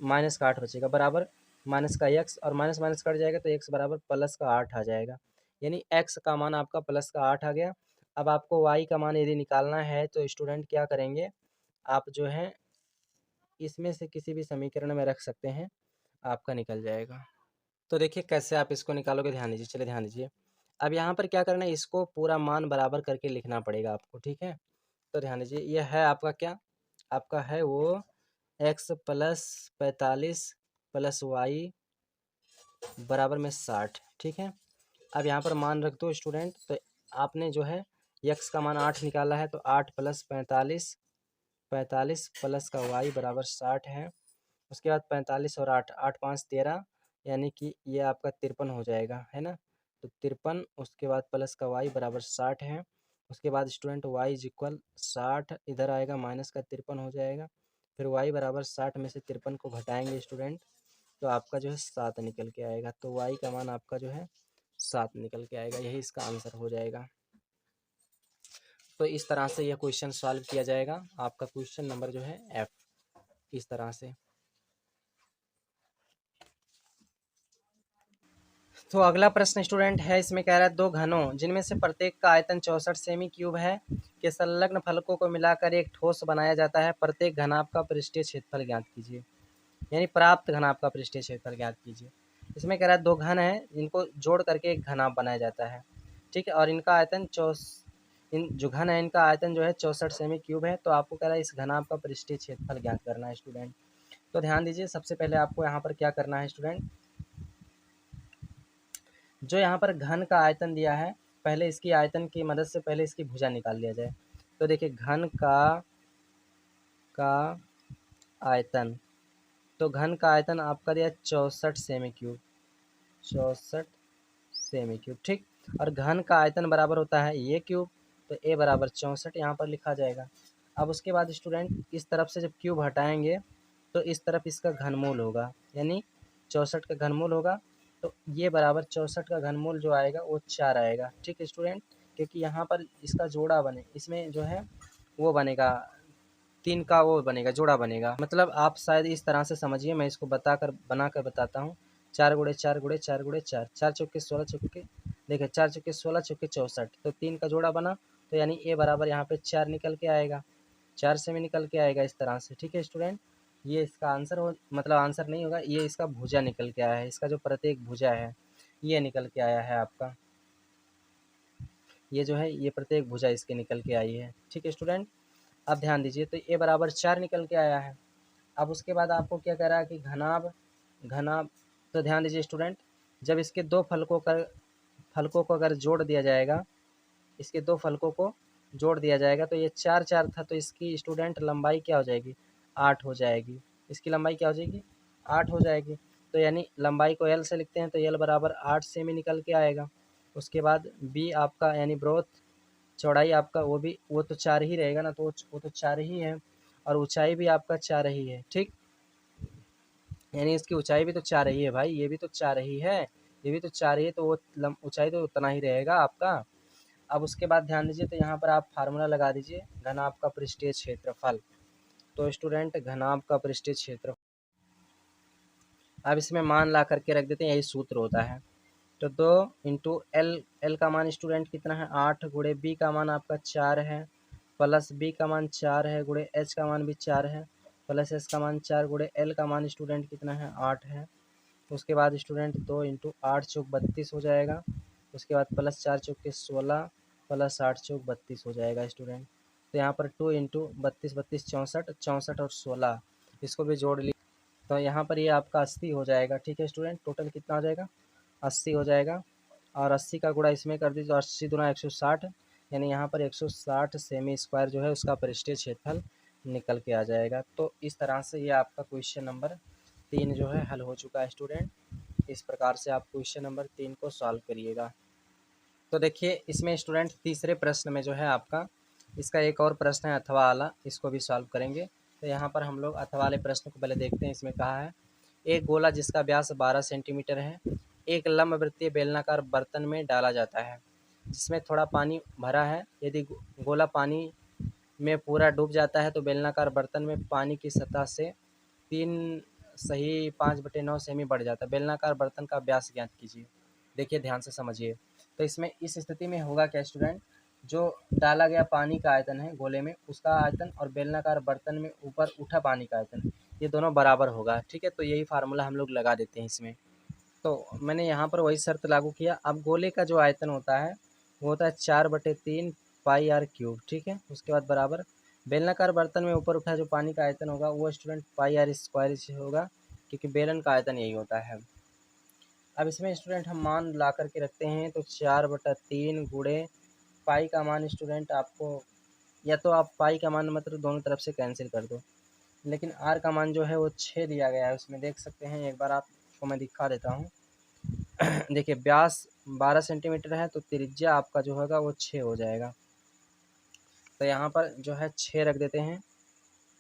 माइनस का 8 बचेगा, बराबर माइनस का एक्स, और माइनस माइनस कट जाएगा तो एक्स बराबर प्लस का 8 आ जाएगा, यानी एक्स का मान आपका प्लस का 8 आ गया। अब आपको वाई का मान यदि निकालना है तो स्टूडेंट क्या करेंगे, आप जो है इसमें से किसी भी समीकरण में रख सकते हैं, आपका निकल जाएगा। तो देखिए कैसे आप इसको निकालोगे, ध्यान दीजिए, चलिए ध्यान दीजिए। अब यहाँ पर क्या करना है, इसको पूरा मान बराबर करके लिखना पड़ेगा आपको। ठीक है, तो ध्यान दीजिए, यह है आपका क्या, आपका है वो x प्लस 45 प्लस वाई बराबर में 60। ठीक है, अब यहाँ पर मान रख दो स्टूडेंट, तो आपने जो है x का मान 8 निकाला है, तो 8 प्लस 45, 45 प्लस का y बराबर 60 है। उसके बाद 45 और 8, 8 5 13, यानी कि ये आपका 53 हो जाएगा, है ना, तो 53। उसके बाद प्लस का y बराबर 60 है। उसके बाद स्टूडेंट y इज इक्वल 60 इधर आएगा, माइनस का 53 हो जाएगा, फिर y बराबर 60 में से 53 को घटाएंगे स्टूडेंट, तो आपका जो है 7 निकल के आएगा, तो y का मान आपका जो है 7 निकल के आएगा, यही इसका आंसर हो जाएगा। तो इस तरह से यह क्वेश्चन सॉल्व किया जाएगा, आपका क्वेश्चन नंबर जो है F, इस तरह से। तो अगला प्रश्न स्टूडेंट है, इसमें कह रहा है दो घनों जिनमें से प्रत्येक का आयतन 64 सेमी क्यूब है के संलग्न फलकों को मिलाकर एक ठोस बनाया जाता है, प्रत्येक घनाभ का पृष्ठीय क्षेत्रफल ज्ञात कीजिए, यानी प्राप्त घनाभ का पृष्ठीय क्षेत्रफल ज्ञात कीजिए। इसमें कह रहा है दो घन है जिनको जोड़ करके एक घनाभ बनाया जाता है। ठीक है, और इनका आयतन इन जो घन है इनका आयतन जो है 64 सेमी क्यूब है, तो आपको कह रहा है इस घनाभ का पृष्ठीय क्षेत्रफल ज्ञात करना है स्टूडेंट। तो ध्यान दीजिए, सबसे पहले आपको यहाँ पर क्या करना है स्टूडेंट, जो यहाँ पर घन का आयतन दिया है, पहले इसकी आयतन की मदद से पहले इसकी भुजा निकाल लिया जाए। तो देखिए घन का आयतन, तो घन का आयतन आपका दिया 64 सेमी क्यूब, 64 सेमी क्यूब, ठीक। और घन का आयतन बराबर होता है ये क्यूब, तो ए बराबर 64 यहाँ पर लिखा जाएगा। अब उसके बाद स्टूडेंट इस तरफ से जब क्यूब हटाएंगे तो इस तरफ इसका घनमूल होगा, यानी 64 का घनमूल होगा, तो ये बराबर 64 का घनमूल जो आएगा वो 4 आएगा, ठीक है स्टूडेंट। क्योंकि यहाँ पर इसका जोड़ा बने, इसमें जो है वो बनेगा 3 का वो बनेगा, जोड़ा बनेगा। मतलब आप शायद इस तरह से समझिए, मैं इसको बनाकर बताता हूँ। 4 गुणे 4 गुणे 4 गुणे 4, 4 चौके 16 चौके, देखिए 4 चौके 16 चौके 64, तो 3 का जोड़ा बना, तो यानी ए बराबर यहाँ पे 4 निकल के आएगा, 4 से में निकल के आएगा इस तरह से, ठीक है स्टूडेंट। ये इसका आंसर हो, मतलब आंसर नहीं होगा, ये इसका भुजा निकल के आया है, इसका जो प्रत्येक भुजा है ये निकल के आया है आपका, ये जो है ये प्रत्येक भुजा इसके निकल के आई है, ठीक है स्टूडेंट। अब ध्यान दीजिए, तो ए बराबर 4 निकल के आया है। अब उसके बाद आपको क्या कह रहा है कि घनाभ, घनाभ, तो ध्यान दीजिए स्टूडेंट, जब इसके दो फलकों को अगर जोड़ दिया जाएगा, इसके दो फलकों को जोड़ दिया जाएगा, तो ये 4 4 था, तो इसकी स्टूडेंट लंबाई क्या हो जाएगी, 8 हो जाएगी। इसकी लंबाई क्या हो जाएगी, 8 हो जाएगी। तो यानी लंबाई को एल से लिखते हैं, तो एल बराबर 8 सेमी निकल के आएगा। उसके बाद बी आपका यानी ब्रोथ, चौड़ाई आपका वो तो 4 ही रहेगा ना, तो वो तो 4 ही है, और ऊंचाई भी आपका 4 ही है, ठीक। यानी इसकी ऊंचाई भी तो 4 ही है भाई, ये भी तो 4 ही है, ये भी तो 4 ही है, तो वो ऊंचाई तो उतना ही रहेगा आपका। अब उसके बाद ध्यान दीजिए, तो यहाँ पर आप फार्मूला लगा दीजिए, घनाभ का पृष्ठीय क्षेत्रफल। तो स्टूडेंट घनाभ का पृष्ठीय क्षेत्रफल, अब इसमें मान ला करके रख देते हैं, यही सूत्र होता है। तो 2 इंटू एल, एल का मान स्टूडेंट कितना है 8, गुणे बी का मान आपका 4 है, प्लस बी का मान 4 है, गुणे एच का मान भी 4 है, प्लस एच का मान 4, गुणे एल का मान स्टूडेंट कितना है 8 है। उसके बाद स्टूडेंट 2 इंटू 8 चौक 32 हो जाएगा। उसके बाद प्लस 4 चौक के 16, प्लस 8 चौक 32 हो जाएगा स्टूडेंट। तो यहाँ पर 2 इंटू 32 32 64, 64 और 16 इसको भी जोड़ ली, तो यहाँ पर ये आपका 80 हो जाएगा, ठीक है स्टूडेंट। टोटल कितना हो जाएगा, 80 हो जाएगा। और 80 का गुणा इसमें कर दीजिए, तो 80 दूना 160, यानी यहाँ पर 160 सेमी स्क्वायर जो है उसका पृष्ठीय क्षेत्रफल निकल के आ जाएगा। तो इस तरह से ये आपका क्वेश्चन नंबर 3 जो है हल हो चुका है स्टूडेंट। इस प्रकार से आप क्वेश्चन नंबर 3 को सॉल्व करिएगा। तो देखिए इसमें स्टूडेंट तीसरे प्रश्न में जो है आपका, इसका एक और प्रश्न है अथवा वाला, इसको भी सॉल्व करेंगे। तो यहाँ पर हम लोग अथवा वाले प्रश्न को पहले देखते हैं। इसमें कहा है एक गोला जिसका व्यास 12 सेंटीमीटर है एक लंबवृत्तीय बेलनाकार बर्तन में डाला जाता है जिसमें थोड़ा पानी भरा है। यदि गोला पानी में पूरा डूब जाता है तो बेलनाकार बर्तन में पानी की सतह से 3 सही 5/9 सेमी बढ़ जाता है। बेलनाकार बर्तन का व्यास ज्ञात कीजिए। देखिए ध्यान से समझिए। तो इसमें इस स्थिति में होगा क्या स्टूडेंट, जो डाला गया पानी का आयतन है गोले में उसका आयतन और बेलनाकार बर्तन में ऊपर उठा पानी का आयतन ये दोनों बराबर होगा, ठीक है। तो यही फार्मूला हम लोग लगा देते हैं इसमें। तो मैंने यहाँ पर वही शर्त लागू किया। अब गोले का जो आयतन होता है वो होता है 4/3 पाई आर क्यूब, ठीक है। उसके बाद बराबर बेलनाकार बर्तन में ऊपर उठा जो पानी का आयतन होगा वो स्टूडेंट पाई आर स्क्वायर से होगा, क्योंकि बेलन का आयतन यही होता है। अब इसमें स्टूडेंट हम मान ला करके रखते हैं, तो 4/3 गुणे पाई का मान स्टूडेंट आपको, या तो आप पाई का मान मतलब दोनों तरफ से कैंसिल कर दो, लेकिन आर का मान जो है वो 6 दिया गया है उसमें, देख सकते हैं। एक बार आपको मैं दिखा देता हूँ। देखिए व्यास 12 सेंटीमीटर है तो त्रिज्या आपका जो होगा वो 6 हो जाएगा। तो यहाँ पर जो है 6 रख देते हैं,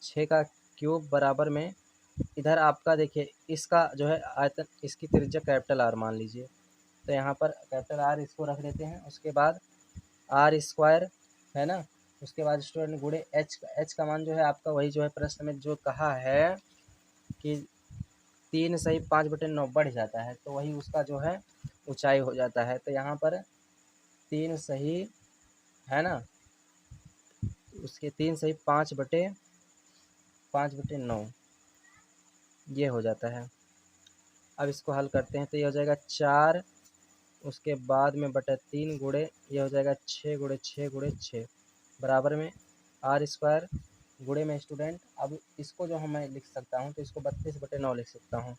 6 का क्यूब बराबर में इधर आपका देखिए इसका जो है आयतन, इसकी त्रिज्या कैपिटल आर मान लीजिए। तो यहाँ पर कैपिटल आर इसको रख देते हैं। उसके बाद आर स्क्वायर है ना, उसके बाद स्टूडेंट गुणे एच का मान जो है आपका वही जो है प्रश्न में जो कहा है कि 3 सही 5/9 बढ़ जाता है, तो वही उसका जो है ऊंचाई हो जाता है। तो यहाँ पर 3 सही है ना, उसके 3 सही 5/9 ये हो जाता है। अब इसको हल करते हैं तो ये हो जाएगा 4, उसके बाद में बटा 3 गुणे ये हो जाएगा 6 गुणे 6 गुणे 6 बराबर में आर स्क्वायर गुणे में स्टूडेंट। अब इसको जो हम मैं लिख सकता हूँ तो इसको 32/9 लिख सकता हूँ।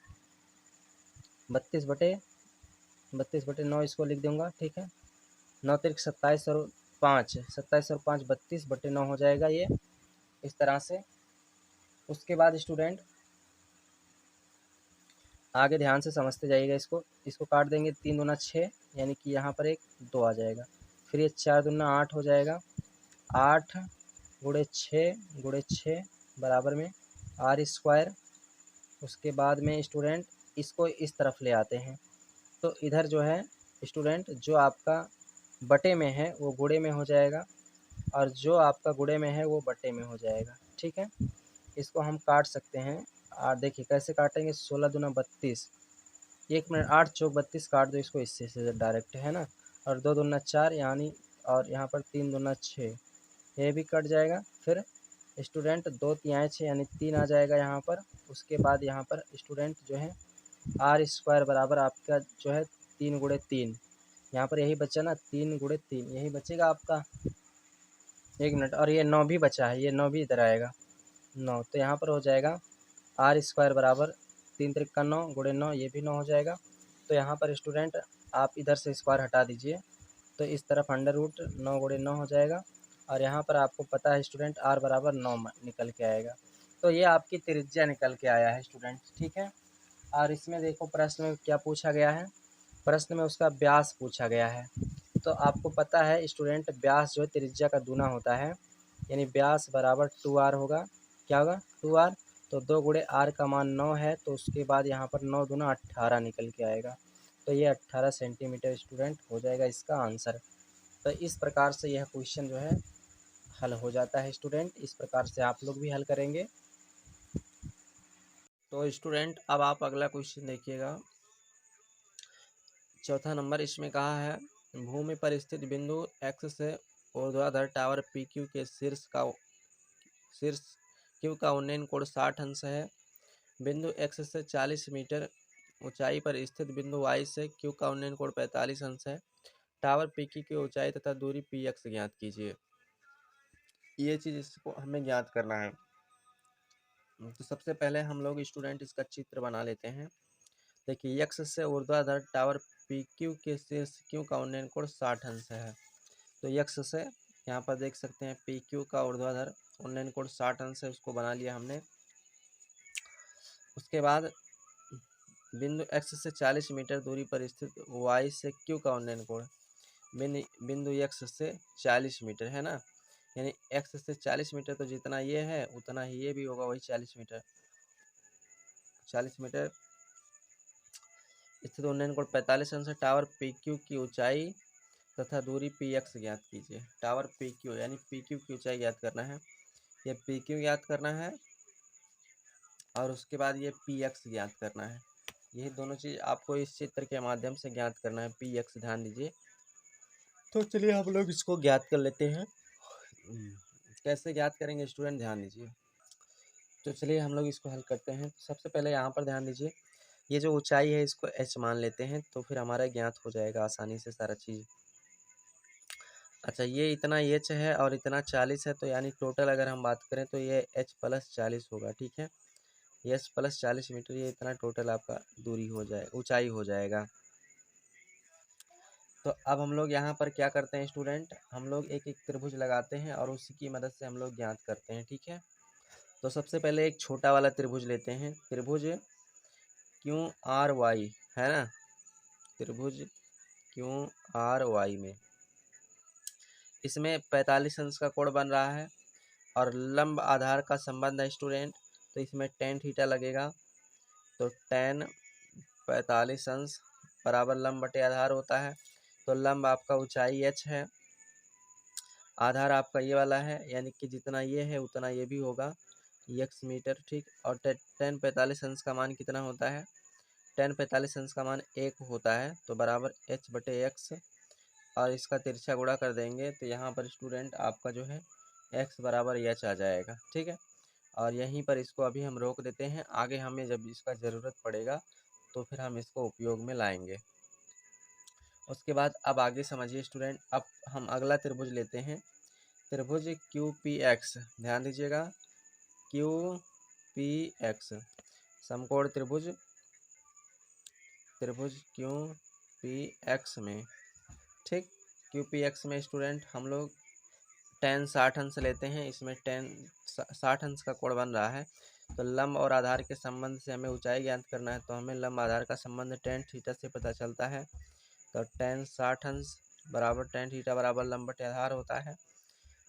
32/9 इसको लिख दूंगा, ठीक है। 9 तिरक 27 और 5, 27 और 5 32/9 हो जाएगा ये इस तरह से। उसके बाद स्टूडेंट आगे ध्यान से समझते जाइएगा। इसको इसको काट देंगे, 3 दूना 6, यानी कि यहाँ पर एक 2 आ जाएगा। फिर ये 4 दूना 8 हो जाएगा। 8 गुणे 6 बराबर में आर स्क्वायर। उसके बाद में स्टूडेंट इसको इस तरफ ले आते हैं, तो इधर जो है स्टूडेंट जो आपका बटे में है वो गुणे में हो जाएगा, और जो आपका गुणे में है वो बटे में हो जाएगा। ठीक है, इसको हम काट सकते हैं। और देखिए कैसे काटेंगे, 16 दूना 32, 1 मिनट, 8 चौक 32 काट दो इसको इससे से डायरेक्ट, है ना। और 2 दूना 4 यानी, और यहाँ पर 3 दूना 6, ये भी कट जाएगा। फिर स्टूडेंट 2 तिहाई 6 यानी 3 आ जाएगा यहाँ पर। उसके बाद यहाँ पर स्टूडेंट जो है आर स्क्वायर बराबर आपका जो है 3 गुणे 3, यहाँ पर यही बचा ना, 3 गुणे 3 यही बचेगा आपका। 1 मिनट, और ये 9 भी बचा है, ये 9 भी इधर आएगा, 9, तो यहाँ पर हो जाएगा आर स्क्वायर बराबर 3 त्रिका 9 गुणे 9, ये भी 9 हो जाएगा। तो यहाँ पर स्टूडेंट आप इधर से स्क्वायर हटा दीजिए, तो इस तरफ अंडर रूट 9 गुणे 9 हो जाएगा। और यहाँ पर आपको पता है स्टूडेंट आर बराबर 9 निकल के आएगा। तो ये आपकी त्रिज्या निकल के आया है स्टूडेंट। ठीक है, और इसमें देखो प्रश्न में क्या पूछा गया है, प्रश्न में उसका व्यास पूछा गया है। तो आपको पता है स्टूडेंट व्यास जो है त्रिज्या का दूना होता है, यानी व्यास बराबर 2r होगा। क्या होगा, 2r। तो 2 गुणे r का मान 9 है, तो उसके बाद यहाँ पर 9 दूना 18 निकल के आएगा। तो ये 18 सेंटीमीटर स्टूडेंट हो जाएगा इसका आंसर। तो इस प्रकार से यह क्वेश्चन जो है हल हो जाता है स्टूडेंट। इस प्रकार से आप लोग भी हल करेंगे। तो स्टूडेंट अब आप अगला क्वेश्चन देखिएगा, चौथा नंबर। इसमें कहा है भूमि पर स्थित बिंदु एक्स से ऊर्ध्वाधर टावर पी क्यू के शीर्ष क्यू का उन्नयन कोण 60 अंश है। बिंदु एक्स से 40 मीटर ऊंचाई पर स्थित बिंदु वाई से क्यू का उन्नयन कोण 45 अंश है। टावर पी क्यू की ऊंचाई तथा दूरी पी एक्स ज्ञात कीजिए। ये चीज़ इसको हमें ज्ञात करना है। तो सबसे पहले हम लोग स्टूडेंट इसका चित्र बना लेते हैं। देखिए एक्स से ऊर्ध्वाधर टावर पी क्यू के शीर्ष क्यू का उन्नयन कोण 60 अंश है। तो एक्स से यहाँ पर देख सकते हैं पी क्यू का ऊर्ध्वाधर उन्नयन कोण 60 अंश है, उसको बना लिया हमने। उसके बाद बिंदु एक्स से 40 मीटर दूरी पर स्थित वाई से क्यू का उन्नयन कोण, बिंदु एक्स से 40 मीटर है ना, यानी एक्स से 40 मीटर, तो जितना ये है उतना ही ये भी होगा, वही 40 मीटर। 40 मीटर स्थित उन्नयन कोण 45 अंश। टावर पी क्यू की ऊंचाई तथा दूरी पी एक्स ज्ञात कीजिए। टावर पी क्यू यानी पी क्यू की ऊंचाई ज्ञात करना है, ये पी क्यू ज्ञात करना है, और उसके बाद ये पी एक्स ज्ञात करना है। यही दोनों चीज़ आपको इस चित्र के माध्यम से ज्ञात करना है, पी एक्स, ध्यान दीजिए। तो चलिए हम लोग इसको ज्ञात कर लेते हैं। कैसे ज्ञात करेंगे स्टूडेंट, ध्यान दीजिए। तो चलिए हम लोग इसको हल करते हैं। सबसे पहले यहाँ पर ध्यान दीजिए, ये जो ऊंचाई है इसको एच मान लेते हैं, तो फिर हमारा ज्ञात हो जाएगा आसानी से सारा चीज़। अच्छा, ये इतना एच है और इतना 40 है, तो यानी टोटल अगर हम बात करें तो ये एच प्लस 40 होगा। ठीक है, एच प्लस 40 मीटर, ये इतना टोटल आपका दूरी हो जाए, ऊंचाई हो जाएगा। तो अब हम लोग यहाँ पर क्या करते हैं स्टूडेंट, हम लोग एक एक त्रिभुज लगाते हैं और उसी की मदद से हम लोग ज्ञात करते हैं। ठीक है, तो सबसे पहले एक छोटा वाला त्रिभुज लेते हैं, त्रिभुज क्यू आर वाई, है ना, त्रिभुज क्यू आर वाई में इसमें 45 अंश का कोण बन रहा है, और लंब आधार का संबंध है स्टूडेंट, तो इसमें टेन थीटा लगेगा। तो टेन 45 अंश बराबर लंब बटे आधार होता है। तो लंब आपका ऊंचाई h है, आधार आपका ये वाला है, यानी कि जितना ये है उतना ये भी होगा, x मीटर। ठीक, और टेन 45 अंश का मान कितना होता है, टेन 45 अंश का मान 1 होता है, तो बराबर h बटे x, और इसका तिरछा गुणा कर देंगे तो यहाँ पर स्टूडेंट आपका जो है x बराबर h आ जाएगा। ठीक है, और यहीं पर इसको अभी हम रोक देते हैं, आगे हमें जब इसका ज़रूरत पड़ेगा तो फिर हम इसको उपयोग में लाएंगे। उसके बाद अब आगे समझिए स्टूडेंट, अब हम अगला त्रिभुज लेते हैं, त्रिभुज क्यू पी एक्स, ध्यान दीजिएगा, क्यू पी एक्स समकोण त्रिभुज, त्रिभुज क्यू पी एक्स में, ठीक, क्यू पी एक्स में स्टूडेंट हम लोग टेन 60 अंश लेते हैं। इसमें टेन 60 अंश का कोण बन रहा है, तो लंब और आधार के संबंध से हमें ऊंचाई ज्ञात करना है, तो हमें लंब आधार का संबंध tan थीटा से पता चलता है। तो tan 60 अंश बराबर tan थीटा बराबर लंब बटे आधार होता है।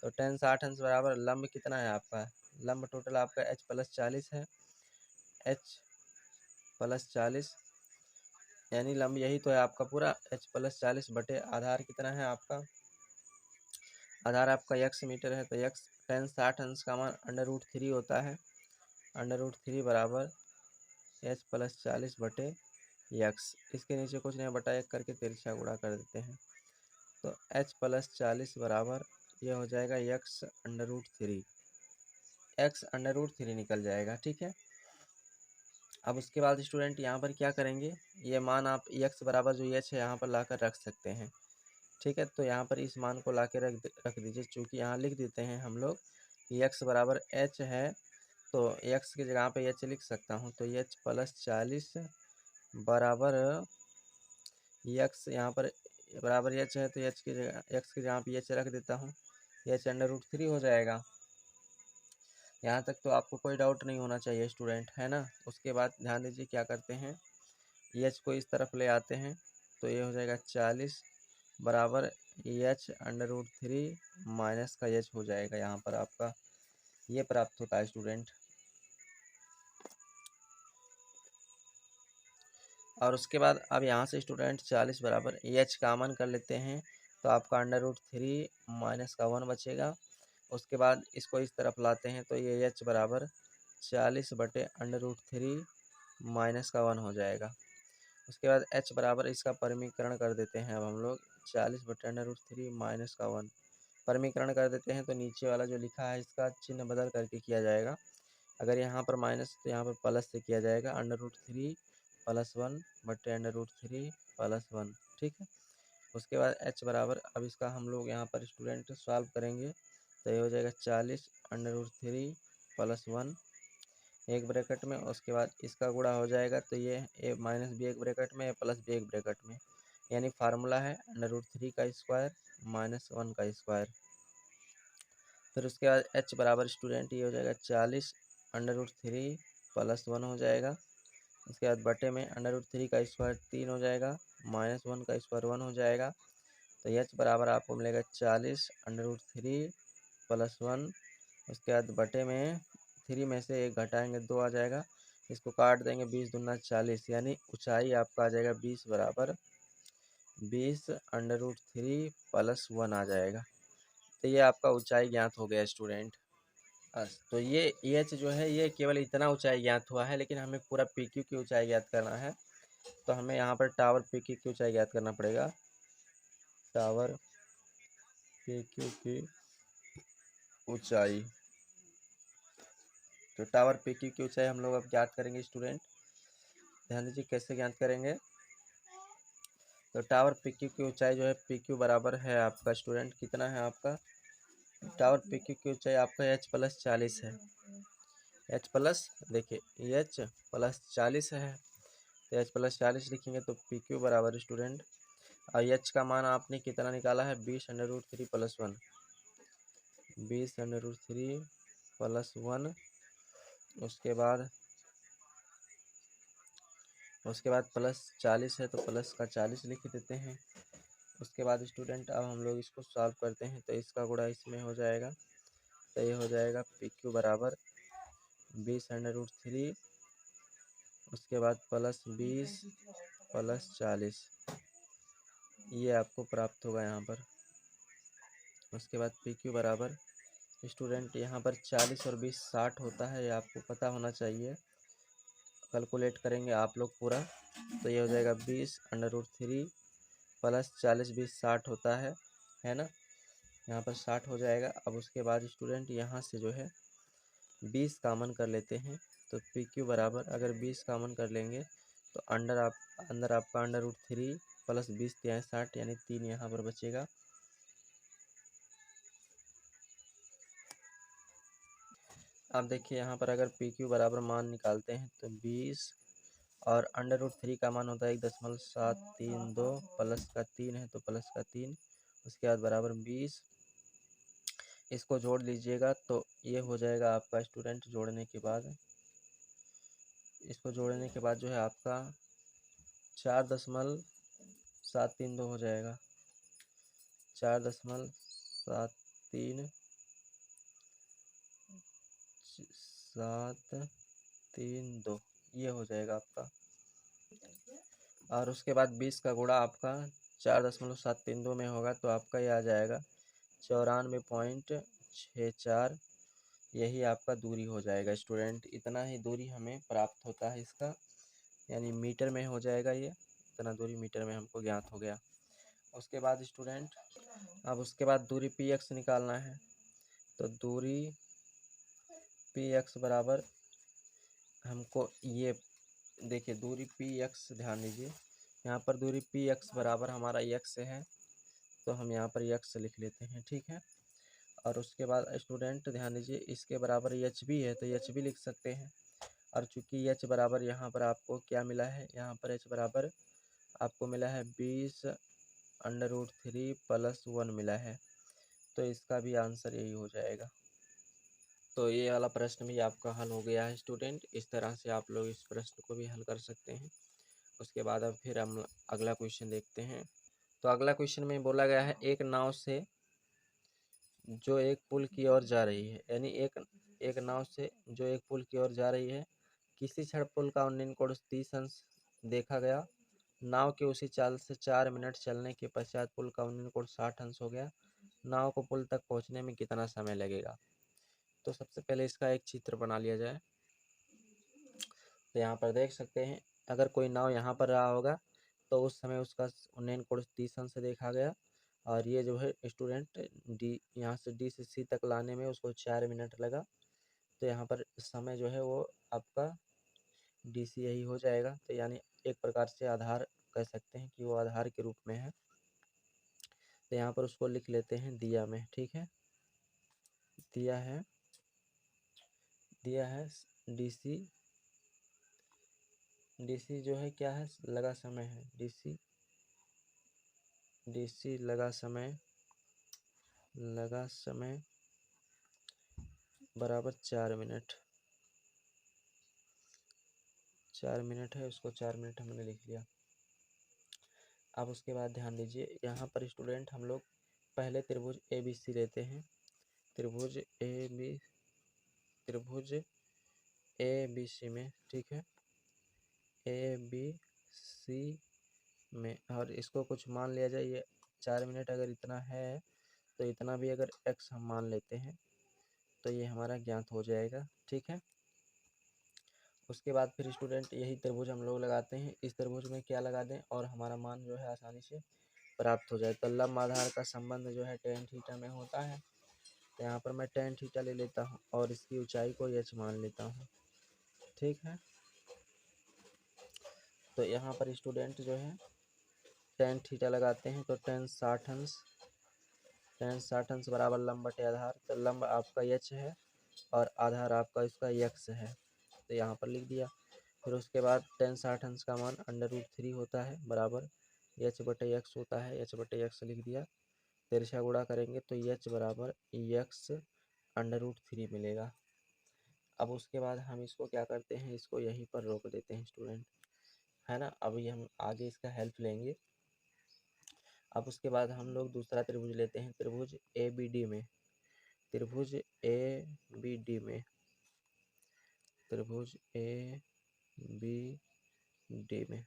तो tan 60 अंश बराबर लंब कितना है आपका, लंब टोटल आपका h+40 है, h+40 यानी लंब यही तो है आपका पूरा, h+40 बटे आधार कितना है आपका, आधार आपका x मीटर है। तो x tan 60 अंश का मान √3 होता है, √3 बराबर h+40 बटे x, इसके नीचे कुछ नहीं बटा 1 करके तिरछा गुणा कर देते हैं। तो h+40 बराबर ये हो जाएगा x√3, x√3 निकल जाएगा, ठीक है। अब उसके बाद स्टूडेंट यहाँ पर क्या करेंगे, ये मान आप x बराबर जो h है यहाँ पर लाकर रख सकते हैं, ठीक है। तो यहाँ पर इस मान को लाकर रख दीजिए, चूँकि यहाँ लिख देते हैं हम लोग कि x बराबर h है, तो x की जगह पे h लिख सकता हूँ। तो h+40 बराबर x यहाँ पर बराबर h है, तो h की जगह x की जगह पे h रख देता हूँ, h√3 हो जाएगा। यहाँ तक तो आपको कोई डाउट नहीं होना चाहिए स्टूडेंट, है ना। उसके बाद ध्यान दीजिए क्या करते हैं, h को इस तरफ ले आते हैं, तो ये हो जाएगा 40 बराबर h√3 माइनस का h हो जाएगा, यहाँ पर आपका ये प्राप्त होता है स्टूडेंट। और उसके बाद अब यहाँ से स्टूडेंट 40 बराबर h कॉमन कर लेते हैं, तो आपका √3 माइनस का 1 बचेगा। उसके बाद इसको इस तरफ लाते हैं, तो ये h बराबर 40 बटे √3 माइनस का 1 हो जाएगा। उसके बाद h बराबर इसका परिमीकरण कर देते हैं, अब हम लोग 40 बटे √3 माइनस का 1 परिमीकरण कर देते हैं, तो नीचे वाला जो लिखा है इसका चिन्ह बदल करके किया जाएगा। अगर यहाँ पर माइनस तो यहाँ पर प्लस से किया जाएगा, √3 + 1 बटे √3 + 1, ठीक है। उसके बाद h बराबर, अब इसका हम लोग यहाँ पर स्टूडेंट सॉल्व करेंगे, तो ये हो जाएगा 40 √3 + 1 एक ब्रैकेट में, उसके बाद इसका गुणा हो जाएगा, तो ये a माइनस b एक ब्रैकेट में, प्लस b एक ब्रैकेट में, यानी फार्मूला है √3 का स्क्वायर माइनस 1 का स्क्वायर। फिर उसके बाद h बराबर स्टूडेंट ये हो जाएगा 40 √3 + 1 हो जाएगा। उसके बाद बटे में √3 का स्क्वायर 3 हो जाएगा, माइनस 1 का स्क्वायर 1 हो जाएगा। तो h बराबर आपको मिलेगा 40 √3 + 1, उसके बाद बटे में 3 में से 1 घटाएंगे 2 आ जाएगा, इसको काट देंगे 20 दूना 40, यानी ऊंचाई आपका आ जाएगा 20 बराबर 20 √3 + 1 आ जाएगा। तो ये आपका ऊंचाई ज्ञात हो गया स्टूडेंट। तो ये एच जो है ये केवल इतना ऊंचाई ज्ञात हुआ है, लेकिन हमें पूरा पी क्यू की ऊंचाई ज्ञात करना है। तो हमें यहाँ पर टावर पी क्यू की ऊंचाई ज्ञात करना पड़ेगा, टावर पी क्यू की ऊंचाई। तो टावर पी क्यू की ऊंचाई हम लोग अब ज्ञात करेंगे स्टूडेंट, ध्यान दीजिए कैसे ज्ञात करेंगे। तो टावर पी क्यू की ऊंचाई जो है पी क्यू बराबर है आपका स्टूडेंट, कितना है आपका, टावर पी क्यू की ऊंचाई आपका h+40 है, h+ देखिए h+40 है, तो h+40 लिखेंगे तो पी क्यू बराबर स्टूडेंट, और h का मान आपने कितना निकाला है 20 √3 + 1, 20 √3 + 1। उसके बाद +40 है, तो प्लस का 40 लिख देते हैं। उसके बाद स्टूडेंट अब हम लोग इसको सॉल्व करते हैं, तो इसका गुणा इसमें हो जाएगा, तो ये हो जाएगा पी क्यू बराबर 20 √3, उसके बाद +20 + 40, ये आपको प्राप्त होगा यहाँ पर। उसके बाद पी क्यू बराबर स्टूडेंट यहाँ पर 40 और 20 60 होता है, ये आपको पता होना चाहिए, कैलकुलेट करेंगे आप लोग पूरा, तो ये हो जाएगा 20 √3 + 40 20 60 होता है ना, यहाँ पर 60 हो जाएगा। अब उसके बाद स्टूडेंट यहाँ से जो है 20 कॉमन कर लेते हैं, तो पी क्यू बराबर अगर 20 कॉमन कर लेंगे तो अंदर आपका √3 + 20 × 60 यानी 3 यहाँ पर बचेगा। अब देखिए यहाँ पर अगर पी क्यू बराबर मान निकालते हैं, तो 20 और √3 का मान होता है 1.732, प्लस का 3 है तो प्लस का 3, उसके बाद बराबर 20, इसको जोड़ लीजिएगा तो ये हो जाएगा आपका स्टूडेंट, जोड़ने के बाद इसको जोड़ने के बाद जो है आपका 4.732 हो जाएगा। 4.732 ये हो जाएगा आपका। और उसके बाद 20 का गुणा आपका 4.732 में होगा तो आपका ये आ जाएगा 94.64। यही आपका दूरी हो जाएगा स्टूडेंट। इतना ही दूरी हमें प्राप्त होता है इसका, यानी मीटर में हो जाएगा ये। इतना दूरी मीटर में हमको ज्ञात हो गया। उसके बाद स्टूडेंट अब उसके बाद दूरी पी एक्स निकालना है। तो दूरी पी एक्स बराबर हमको ये देखिए, दूरी पी एक्स ध्यान दीजिए, यहाँ पर दूरी पी एक्स बराबर हमारा एक्स है, तो हम यहाँ पर एक्स लिख लेते हैं, ठीक है। और उसके बाद स्टूडेंट ध्यान दीजिए, इसके बराबर एच बी है तो एच बी लिख सकते हैं। और चूंकि एच बराबर यहाँ पर आपको क्या मिला है, यहाँ पर एच बराबर आपको मिला है 20√3 + 1 मिला है, तो इसका भी आंसर यही हो जाएगा। तो ये वाला प्रश्न भी आपका हल हो गया है स्टूडेंट। इस तरह से आप लोग इस प्रश्न को भी हल कर सकते हैं। उसके बाद अब फिर हम अगला क्वेश्चन देखते हैं। तो अगला क्वेश्चन में बोला गया है, एक नाव से जो एक पुल की ओर जा रही है, यानी एक नाव से जो एक पुल की ओर जा रही है, किसी क्षण पुल का उन्नयन कोण 30 अंश देखा गया। नाव के उसी चाल से 4 मिनट चलने के पश्चात पुल का उन्नयन कोण 60 अंश हो गया। नाव को पुल तक पहुंचने में कितना समय लगेगा। तो सबसे पहले इसका एक चित्र बना लिया जाए। तो यहाँ पर देख सकते हैं, अगर कोई नाव यहाँ पर रहा होगा तो उस समय उसका उन्नयन कोण 30 अंश से देखा गया। और ये जो है स्टूडेंट डी, यहाँ से डी से सी तक लाने में उसको 4 मिनट लगा। तो यहाँ पर समय जो है वो आपका डी सी यही हो जाएगा। तो यानी एक प्रकार से आधार कह सकते हैं कि वो आधार के रूप में है। तो यहाँ पर उसको लिख लेते हैं दिया में, ठीक है। दिया है डी सी जो है क्या है, लगा समय है। डी सी लगा समय बराबर 4 मिनट। 4 मिनट है, उसको 4 मिनट हमने लिख लिया। अब उसके बाद ध्यान दीजिए, यहाँ पर स्टूडेंट हम लोग पहले त्रिभुज ए बी सी लेते हैं। त्रिभुज ए बी सी में, ठीक है, ए बी सी में, और इसको कुछ मान लिया जाए। ये 4 मिनट अगर इतना है तो इतना भी अगर एक्स हम मान लेते हैं तो ये हमारा ज्ञात हो जाएगा, ठीक है। उसके बाद फिर स्टूडेंट यही त्रिभुज हम लोग लगाते हैं। इस त्रिभुज में क्या लगा दें और हमारा मान जो है आसानी से प्राप्त हो जाए। तो लंब आधार का संबंध जो है tan थीटा में होता है। तो यहाँ पर मैं tan थीटा ले लेता हूँ और इसकी ऊंचाई को h मान लेता हूँ, ठीक है। तो यहाँ पर स्टूडेंट जो है tan थीटा लगाते हैं तो tan 60 अंश बराबर लंब बटे आधार। तो लंब आपका h है और आधार आपका इसका x है, तो यहाँ पर लिख दिया। फिर उसके बाद tan 60 अंश का मान √3 होता है बराबर h बटे x होता है, h बटे x लिख दिया। तिरछा गुणा करेंगे तो h बराबर x √3 मिलेगा। अब उसके बाद हम इसको क्या करते हैं, इसको यहीं पर रोक देते हैं स्टूडेंट, है ना। अभी हम आगे इसका हेल्प लेंगे। अब उसके बाद हम लोग दूसरा त्रिभुज लेते हैं, त्रिभुज ए बी डी में। त्रिभुज ए बी डी में त्रिभुज ए बी डी में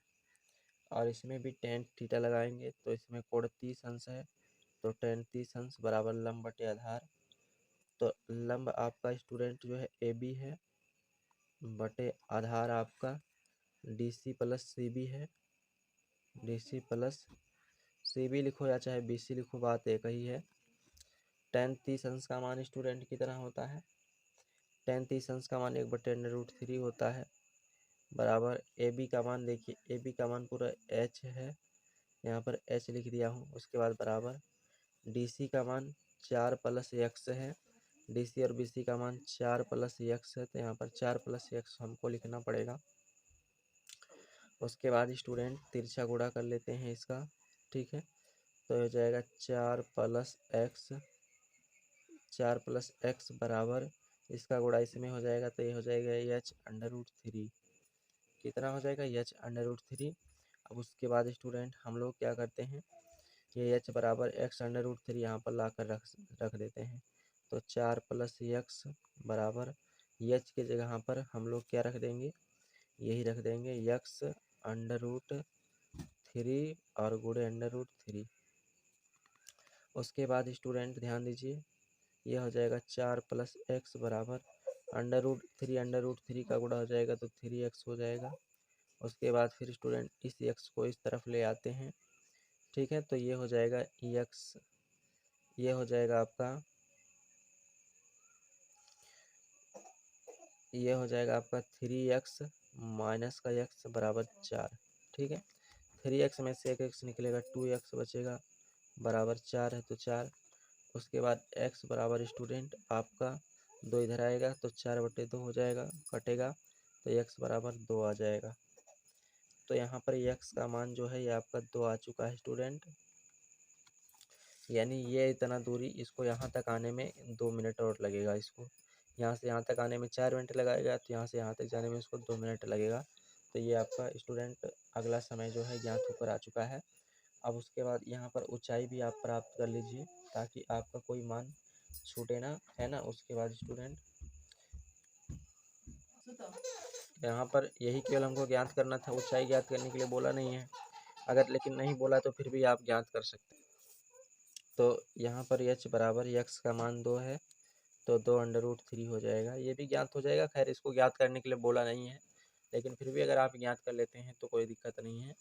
और इसमें भी tan थीटा लगाएंगे। तो इसमें कोण 30 अंश है, तो tan 30 अंश बराबर लंब बटे आधार। तो लंब आपका स्टूडेंट जो है ए बी है बटे आधार आपका D C plus C B है। D C plus C B लिखो या चाहे बी सी लिखो, बात एक ही है। tan 30 अंश का मान स्टूडेंट कितना होता है, tan 30 अंश का मान 1/√3 होता है बराबर ए बी का मान। देखिए ए बी का मान पूरा h है, यहाँ पर h लिख दिया हूँ। उसके बाद बराबर डी सी का मान 4 + x है। डी सी और बी सी का मान 4 + x है, तो यहाँ पर 4 + x हमको लिखना पड़ेगा। उसके बाद स्टूडेंट तिरछा गुणा कर लेते हैं इसका, ठीक है। तो हो जाएगा 4 + x बराबर इसका गुणा इसमें हो जाएगा, तो ये हो जाएगा h √3। कितना हो जाएगा h√3। अब उसके बाद स्टूडेंट हम लोग क्या करते हैं, ये h बराबर x√3 यहाँ पर ला कर रख देते हैं। तो 4 + x बराबर h की जगह यहाँ पर हम लोग क्या रख देंगे, यही रख देंगे x√3 और गुणे √3। उसके बाद स्टूडेंट ध्यान दीजिए, यह हो जाएगा 4 + x बराबर √3 का गुणा हो जाएगा तो 3x हो जाएगा। उसके बाद फिर स्टूडेंट इस x को इस तरफ ले आते हैं, ठीक है। तो ये हो जाएगा x, ये हो जाएगा आपका, ये हो जाएगा आपका 3x माइनस का x बराबर 4, ठीक है। 3x में से एक x निकलेगा, 2x बचेगा, बराबर 4 है तो 4। उसके बाद x बराबर स्टूडेंट आपका 2 इधर आएगा तो 4/2 हो जाएगा, कटेगा तो x बराबर 2 आ जाएगा। तो यहाँ पर x का मान जो है ये आपका 2 आ चुका है स्टूडेंट, यानी ये इतना दूरी, इसको यहाँ तक आने में 2 मिनट और लगेगा। इसको यहाँ से यहाँ तक आने में 4 मिनट लगाएगा, तो यहाँ से यहाँ तक जाने में इसको 2 मिनट लगेगा। तो ये आपका स्टूडेंट अगला समय जो है ज्ञात होकर आ चुका है। अब उसके बाद यहाँ पर ऊंचाई भी आप प्राप्त कर लीजिए ताकि आपका कोई मान छूटे ना, है ना। उसके बाद स्टूडेंट यहाँ पर यही केवल हमको ज्ञात करना था, ऊंचाई ज्ञात करने के लिए बोला नहीं है। अगर लेकिन नहीं बोला तो फिर भी आप ज्ञात कर सकते हैं। तो यहाँ पर h बराबर x का मान 2 है तो 2√3 हो जाएगा, ये भी ज्ञात हो जाएगा। खैर इसको ज्ञात करने के लिए बोला नहीं है, लेकिन फिर भी अगर आप ज्ञात कर लेते हैं तो कोई दिक्कत नहीं है,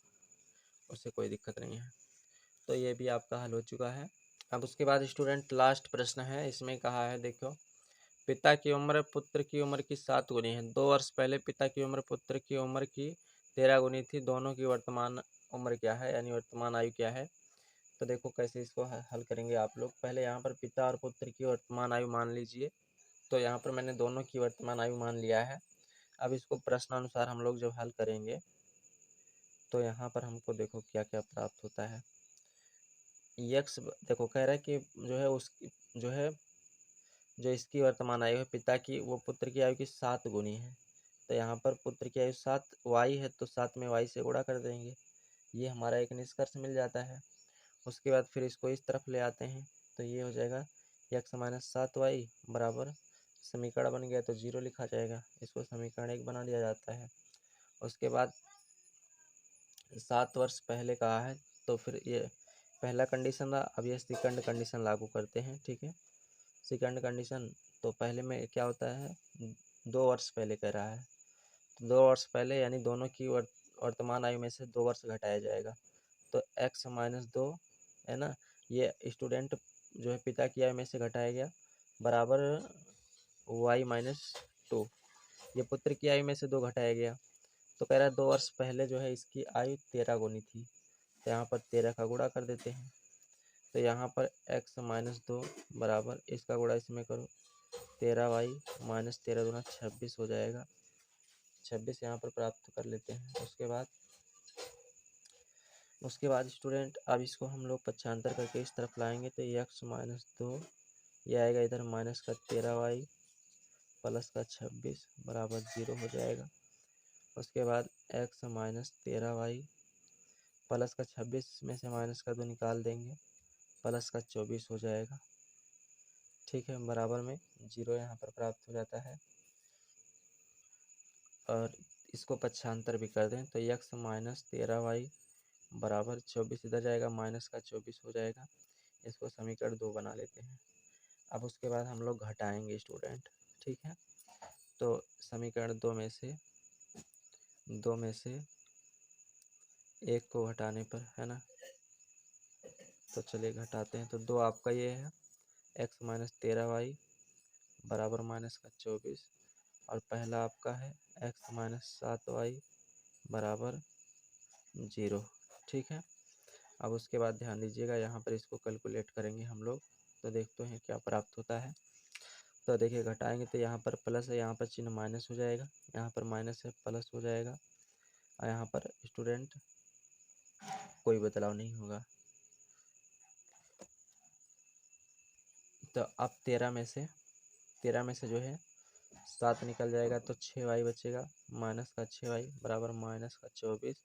उससे कोई दिक्कत नहीं है। तो ये भी आपका हल हो चुका है। अब उसके बाद स्टूडेंट लास्ट प्रश्न है, इसमें कहा है देखो, पिता की उम्र पुत्र की उम्र की 7 गुनी है। 2 वर्ष पहले पिता की उम्र पुत्र की उम्र की 13 गुनी थी, दोनों की वर्तमान उम्र क्या है, यानी वर्तमान आयु क्या है। तो देखो कैसे इसको हल करेंगे आप लोग। पहले यहाँ पर पिता और पुत्र की वर्तमान आयु मान लीजिए। तो यहाँ पर मैंने दोनों की वर्तमान आयु मान लिया है। अब इसको प्रश्नानुसार हम लोग जब हल करेंगे तो यहाँ पर हमको देखो क्या क्या प्राप्त होता है। यक्स देखो कह रहा है कि जो है उसकी जो है जो इसकी वर्तमान आयु है पिता की, वो पुत्र की आयु की 7 गुनी है। तो यहाँ पर पुत्र की आयु 7 वाई है तो 7 में वाई से गुणा कर देंगे, ये हमारा एक निष्कर्ष मिल जाता है। उसके बाद फिर इसको इस तरफ ले आते हैं तो ये हो जाएगा x-7y बराबर, समीकरण बन गया तो 0 लिखा जाएगा, इसको समीकरण 1 बना दिया जाता है। उसके बाद 7 वर्ष पहले कहा है तो फिर ये पहला कंडीशन था, अब ये सेकंड कंडीशन लागू करते हैं, ठीक है। सेकंड कंडीशन तो पहले में क्या होता है, 2 वर्ष पहले कह रहा है, तो 2 वर्ष पहले यानी दोनों की वर्तमान आयु में से 2 वर्ष घटाया जाएगा। तो x-2 है ना, ये स्टूडेंट जो है पिता की आयु में से घटाया गया, बराबर y-2, ये पुत्र की आयु में से 2 घटाया गया। तो कह रहा है 2 वर्ष पहले जो है इसकी आयु 13 गुनी थी, तो यहाँ पर 13 का गुणा कर देते हैं। तो यहाँ पर x-2 बराबर इसका गुणा इसमें करो, 13y माइनस 13 दूना 26 हो जाएगा, 26 यहाँ पर प्राप्त कर लेते हैं। उसके बाद स्टूडेंट अब इसको हम लोग पक्षांतर करके इस तरफ लाएंगे तो x-2 ये आएगा इधर माइनस का 13y प्लस का 26 बराबर 0 हो जाएगा। उसके बाद x-13y प्लस का 26 में से माइनस का 2 निकाल देंगे, प्लस का 24 हो जाएगा, ठीक है, बराबर में 0 यहाँ पर प्राप्त हो जाता है। और इसको पक्षांतर भी कर दें तो x-13y बराबर 24 इधर जाएगा, माइनस का 24 हो जाएगा, इसको समीकरण 2 बना लेते हैं। अब उसके बाद हम लोग घटाएंगे स्टूडेंट, ठीक है। तो समीकरण 2 में से 1 को घटाने पर, है ना, तो चलिए घटाते हैं। तो 2 आपका ये है x-13y बराबर माइनस का 24, और पहला आपका है x-7y बराबर 0, ठीक है। अब उसके बाद ध्यान दीजिएगा, यहाँ पर इसको कैलकुलेट करेंगे हम लोग तो देखते हैं क्या प्राप्त होता है। तो देखिए घटाएंगे तो यहाँ पर प्लस है, यहाँ पर चिन्ह माइनस हो जाएगा, यहाँ पर माइनस है प्लस हो जाएगा, और यहाँ पर स्टूडेंट कोई बदलाव नहीं होगा। तो अब 13 में से जो है 7 निकल जाएगा तो 6y बचेगा, माइनस का 6y बराबर माइनस का 24,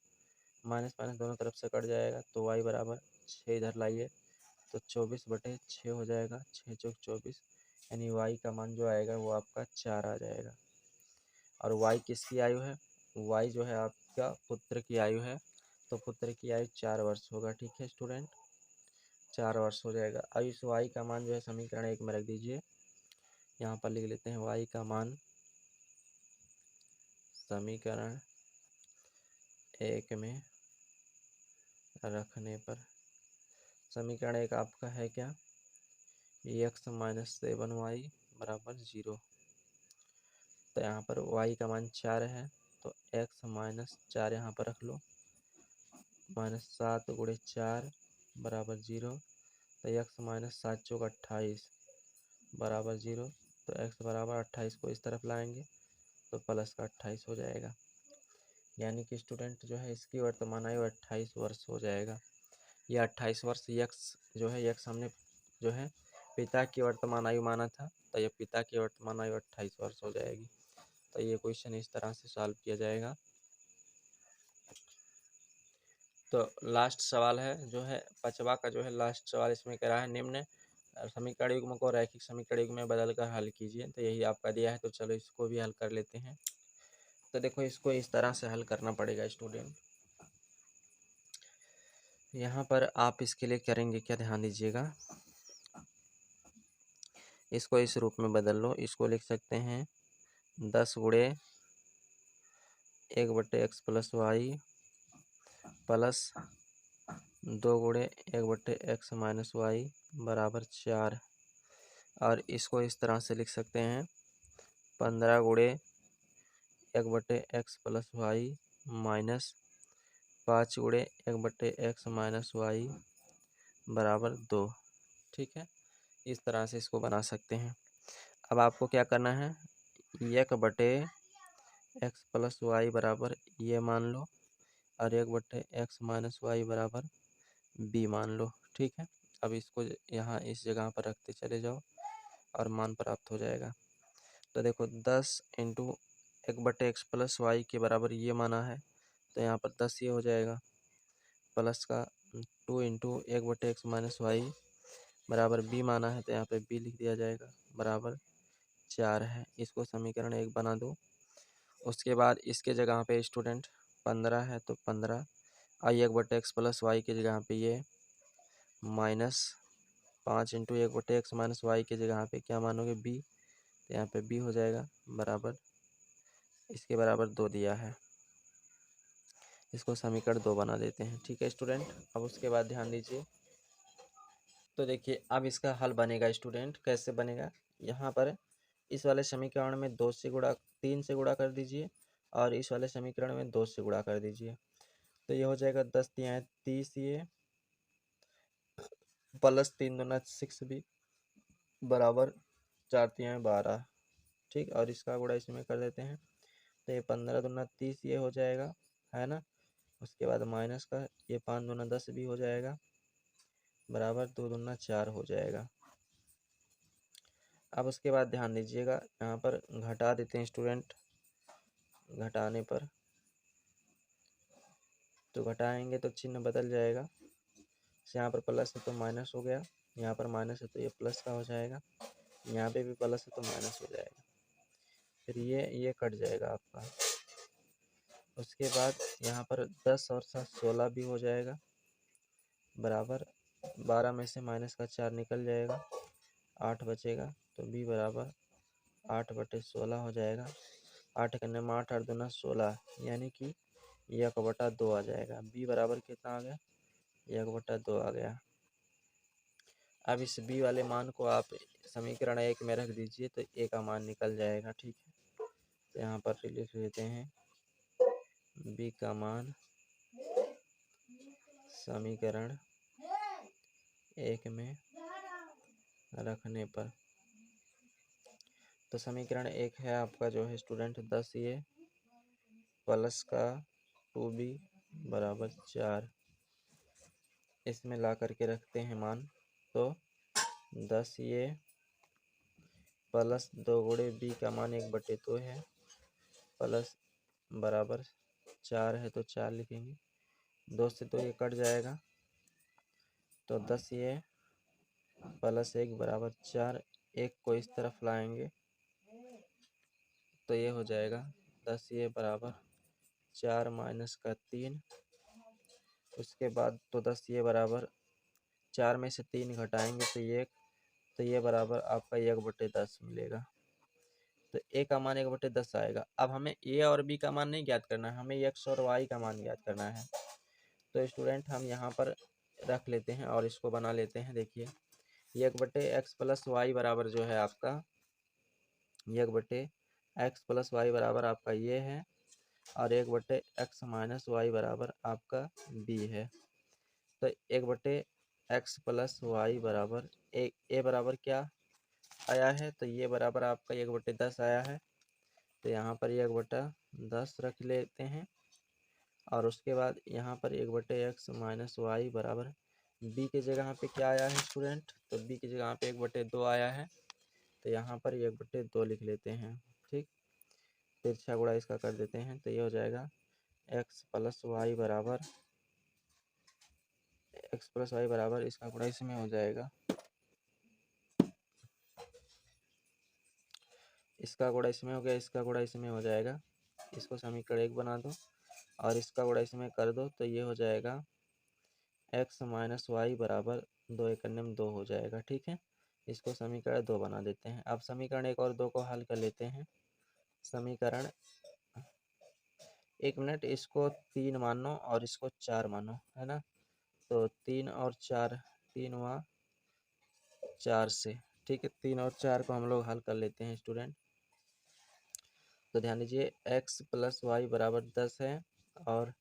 माइनस माइनस दोनों तरफ से कट जाएगा तो y बराबर 6 इधर लाइए तो 24/6 हो जाएगा, 6 चौक 24, यानी y का मान जो आएगा वो आपका 4 आ जाएगा। और y किसकी आयु है? y जो है आपका पुत्र की आयु है, तो पुत्र की आयु 4 वर्ष होगा। ठीक है स्टूडेंट, 4 वर्ष हो जाएगा। अब इस y का मान जो है समीकरण 1 में रख दीजिए, यहाँ पर लिख लेते हैं y का मान समीकरण 1 में रखने पर, समीकरण 1 आपका है क्या? x माइनस 7y बराबर 0। तो यहाँ पर y का मान 4 है तो x माइनस 4 यहाँ पर रख लो, माइनस 7 गुणे 4 बराबर 0। तो x माइनस 7 चौक 28 बराबर 0। तो x बराबर 28 को इस तरफ लाएंगे तो प्लस का 28 हो जाएगा, यानी कि स्टूडेंट जो है इसकी वर्तमान आयु 28 वर्ष हो जाएगा। यह 28 वर्ष यक्स जो है, यक्स हमने जो है पिता की वर्तमान आयु माना था, तो यह पिता की वर्तमान आयु 28 वर्ष हो जाएगी। तो ये क्वेश्चन इस तरह से सॉल्व किया जाएगा। तो लास्ट सवाल है जो है 5वां का जो है लास्ट सवाल, इसमें कह रहा है निम्न समीकरण युग्म को रैखिक समीकरण युग्म में बदलकर हल कीजिए। तो यही आपका दिया है, तो चलो इसको भी हल कर लेते हैं। तो देखो इसको इस तरह से हल करना पड़ेगा स्टूडेंट। यहाँ पर आप इसके लिए करेंगे क्या, ध्यान दीजिएगा। इसको इस रूप में बदल लो, इसको लिख सकते हैं 10 गुणे 1/x प्लस वाई प्लस 2 गुणे 1/x माइनस वाई बराबर 4। और इसको इस तरह से लिख सकते हैं 15 गुणे 1/x प्लस वाई माइनस 5 गुणे 1/x माइनस वाई बराबर 2। ठीक है, इस तरह से इसको बना सकते हैं। अब आपको क्या करना है, 1/x प्लस वाई बराबर ये मान लो और 1/x माइनस वाई बराबर बी मान लो। ठीक है, अब इसको यहाँ इस जगह पर रखते चले जाओ और मान प्राप्त हो जाएगा। तो देखो 10 इंटू 1/x प्लस वाई के बराबर ये माना है, तो यहाँ पर 10 ये हो जाएगा, प्लस का 2 इंटू 1/x माइनस वाई बराबर बी माना है, तो यहाँ पे बी लिख दिया जाएगा बराबर 4 है। इसको समीकरण 1 बना दो। उसके बाद इसके जगह पे स्टूडेंट 15 है तो 15, आई 1/x प्लस वाई के जगह पे ये minus 5 into 1/x minus Y के जगह पे क्या मानोगे बी, तो यहाँ पे बी हो जाएगा बराबर, इसके बराबर 2 दिया है, इसको समीकरण 2 बना देते हैं। ठीक है स्टूडेंट, अब उसके बाद ध्यान दीजिए। तो देखिए अब इसका हल बनेगा स्टूडेंट, कैसे बनेगा, यहाँ पर इस वाले समीकरण में 2 से गुणा 3 से गुणा कर दीजिए और इस वाले समीकरण में 2 से गुणा कर दीजिए। तो ये हो जाएगा 10 तिहाई 30 ये प्लस 3 दूना 6 भी बराबर 4 तिहाई 12। ठीक, और इसका गुणा इसमें कर देते हैं, तो ये 15 दूना 30 ये हो जाएगा, है ना। उसके बाद माइनस का ये 5 दूना 10 भी हो जाएगा बराबर 2 दूना 4 हो जाएगा। अब उसके बाद ध्यान दीजिएगा, यहाँ पर घटा देते हैं स्टूडेंट। घटाने पर तो घटाएंगे तो चिन्ह बदल जाएगा, यहाँ पर प्लस है तो माइनस हो गया, यहाँ पर माइनस है तो ये प्लस का हो जाएगा, यहाँ पे भी प्लस है तो माइनस हो जाएगा, फिर ये कट जाएगा आपका। उसके बाद यहाँ पर 10 और 7 16 भी हो जाएगा बराबर 12 में से माइनस का 4 निकल जाएगा, 8 बचेगा, तो बी बराबर 8/16 हो जाएगा। 8 करने में 8 8 दूना 16, यानी कि 1/2 आ जाएगा। बी बराबर कितना आ गया, 1/2 आ गया। अब इस बी वाले मान को आप समीकरण 1 में रख दीजिए तो ए का मान निकल जाएगा। ठीक है, तो यहाँ पर लिख लेते हैं बी का मान समीकरण 1 में रखने पर, तो समीकरण 1 है आपका जो है स्टूडेंट 10 ये प्लस का 2b बराबर 4, इसमें ला करके रखते हैं मान, तो 10 ये प्लस 2 गुणे बी का मान 1/2 है, प्लस बराबर 4 है तो 4 लिखेंगे। 2 से तो ये कट जाएगा, तो 10 ये प्लस 1 बराबर 4। 1 को इस तरफ लाएंगे तो ये हो जाएगा 10 ये बराबर 4 माइनस का 3। उसके बाद तो 10 ये बराबर 4 में से 3 घटाएंगे तो ये तो ये बराबर आपका 1/10 मिलेगा। तो ए का मान 1/10 आएगा। अब हमें ए और बी का मान नहीं ज्ञात करना है, हमें एक्स और वाई का मान ज्ञात करना है। तो स्टूडेंट हम यहाँ पर रख लेते हैं और इसको बना लेते हैं। देखिए 1/x प्लस वाई बराबर जो है आपका 1/x प्लस वाई बराबर आपका ये है, और 1/x माइनस वाई बराबर आपका बी है। तो 1/x प्लस वाई बराबर ए बराबर क्या आया है, तो ये बराबर आपका 1/10 आया है। तो यहाँ पर 1/10 रख लेते हैं, और उसके बाद यहाँ पर 1/x माइनस वाई बराबर बी की जगह पे क्या आया है स्टूडेंट, तो बी की जगह पे 1/2 आया है, तो यहाँ पर 1/2 लिख लेते हैं। ठीक, तिरछा गुणा इसका कर देते हैं, तो ये हो जाएगा x प्लस वाई बराबर इसका गुणा इसमें हो जाएगा, इसका गुणा इसमें हो गया, इसका गुणा इसमें हो जाएगा। इसको समीकरण 1 बना दो और इसका गुणा इसमें कर दो, तो ये हो जाएगा x माइनस वाई बराबर 2 × 2 हो जाएगा। ठीक है, इसको समीकरण 2 बना देते हैं। अब समीकरण 1 और 2 को हल कर लेते हैं। समीकरण 1 मिनट, इसको 3 मानो और इसको 4 मानो, है ना। तो 3 और 4, 3 हुआ 4 से। ठीक है, 3 और 4 को हम लोग हल कर लेते हैं स्टूडेंट। तो ध्यान दीजिए x प्लस वाई बराबर 10 है और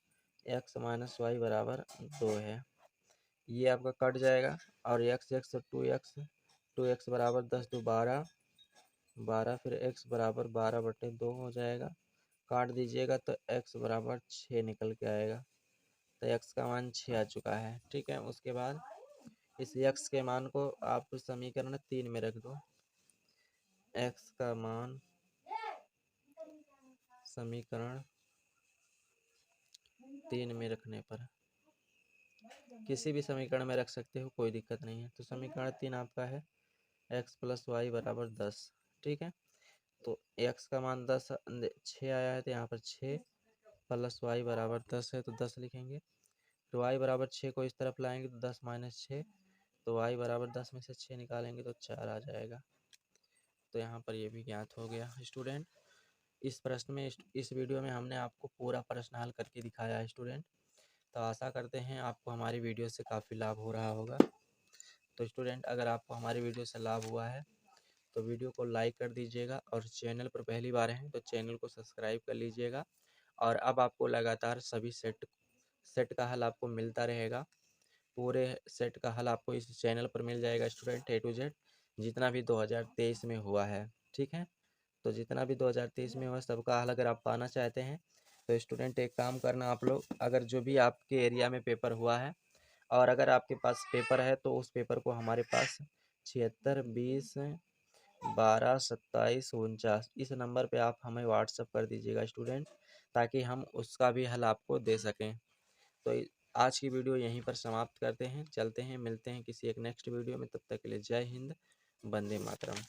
x माइनस वाई बराबर 2 है। ये आपका कट जाएगा और x तो 2x बराबर 10 तो 12, फिर x बराबर 12/2 हो जाएगा। काट दीजिएगा तो x बराबर 6 निकल के आएगा। तो x का मान 6 आ चुका है। ठीक है, उसके बाद इस x के मान को आप समीकरण 3 में रख दो। x का मान समीकरण 3 में रखने पर किसी भी समीकरण में रख सकते हो, कोई दिक्कत नहीं है। तो समीकरण 3 आपका है x प्लस वाई बराबर 10। ठीक है, तो x का मान 6 आया है, तो यहाँ पर 6 प्लस वाई बराबर 10 है, तो 10 लिखेंगे। तो y बराबर 6 को इस तरफ लाएंगे तो 10 माइनस 6, तो y बराबर 10 में से 6 निकालेंगे तो 4 आ जाएगा। तो यहाँ पर ये भी ज्ञात हो गया स्टूडेंट। इस प्रश्न में इस वीडियो में हमने आपको पूरा प्रश्न हल करके दिखाया है स्टूडेंट। तो आशा करते हैं आपको हमारी वीडियो से काफ़ी लाभ हो रहा होगा। तो स्टूडेंट अगर आपको हमारी वीडियो से लाभ हुआ है तो वीडियो को लाइक कर दीजिएगा, और चैनल पर पहली बार हैं तो चैनल को सब्सक्राइब कर लीजिएगा। और अब आपको लगातार सभी सेट का हल आपको मिलता रहेगा। पूरे सेट का हल आपको इस चैनल पर मिल जाएगा स्टूडेंट, A to Z, जितना भी 2023 में हुआ है। ठीक है, तो जितना भी 2023 में हुआ सबका हल अगर आप पाना चाहते हैं तो स्टूडेंट एक काम करना, आप लोग अगर जो भी आपके एरिया में पेपर हुआ है और अगर आपके पास पेपर है तो उस पेपर को हमारे पास 76 20 12 27 49 इस नंबर पे आप हमें व्हाट्सअप कर दीजिएगा स्टूडेंट, ताकि हम उसका भी हल आपको दे सकें। तो आज की वीडियो यहीं पर समाप्त करते हैं, चलते हैं, मिलते हैं किसी एक नेक्स्ट वीडियो में। तब तक के लिए जय हिंद, वंदे मातरम।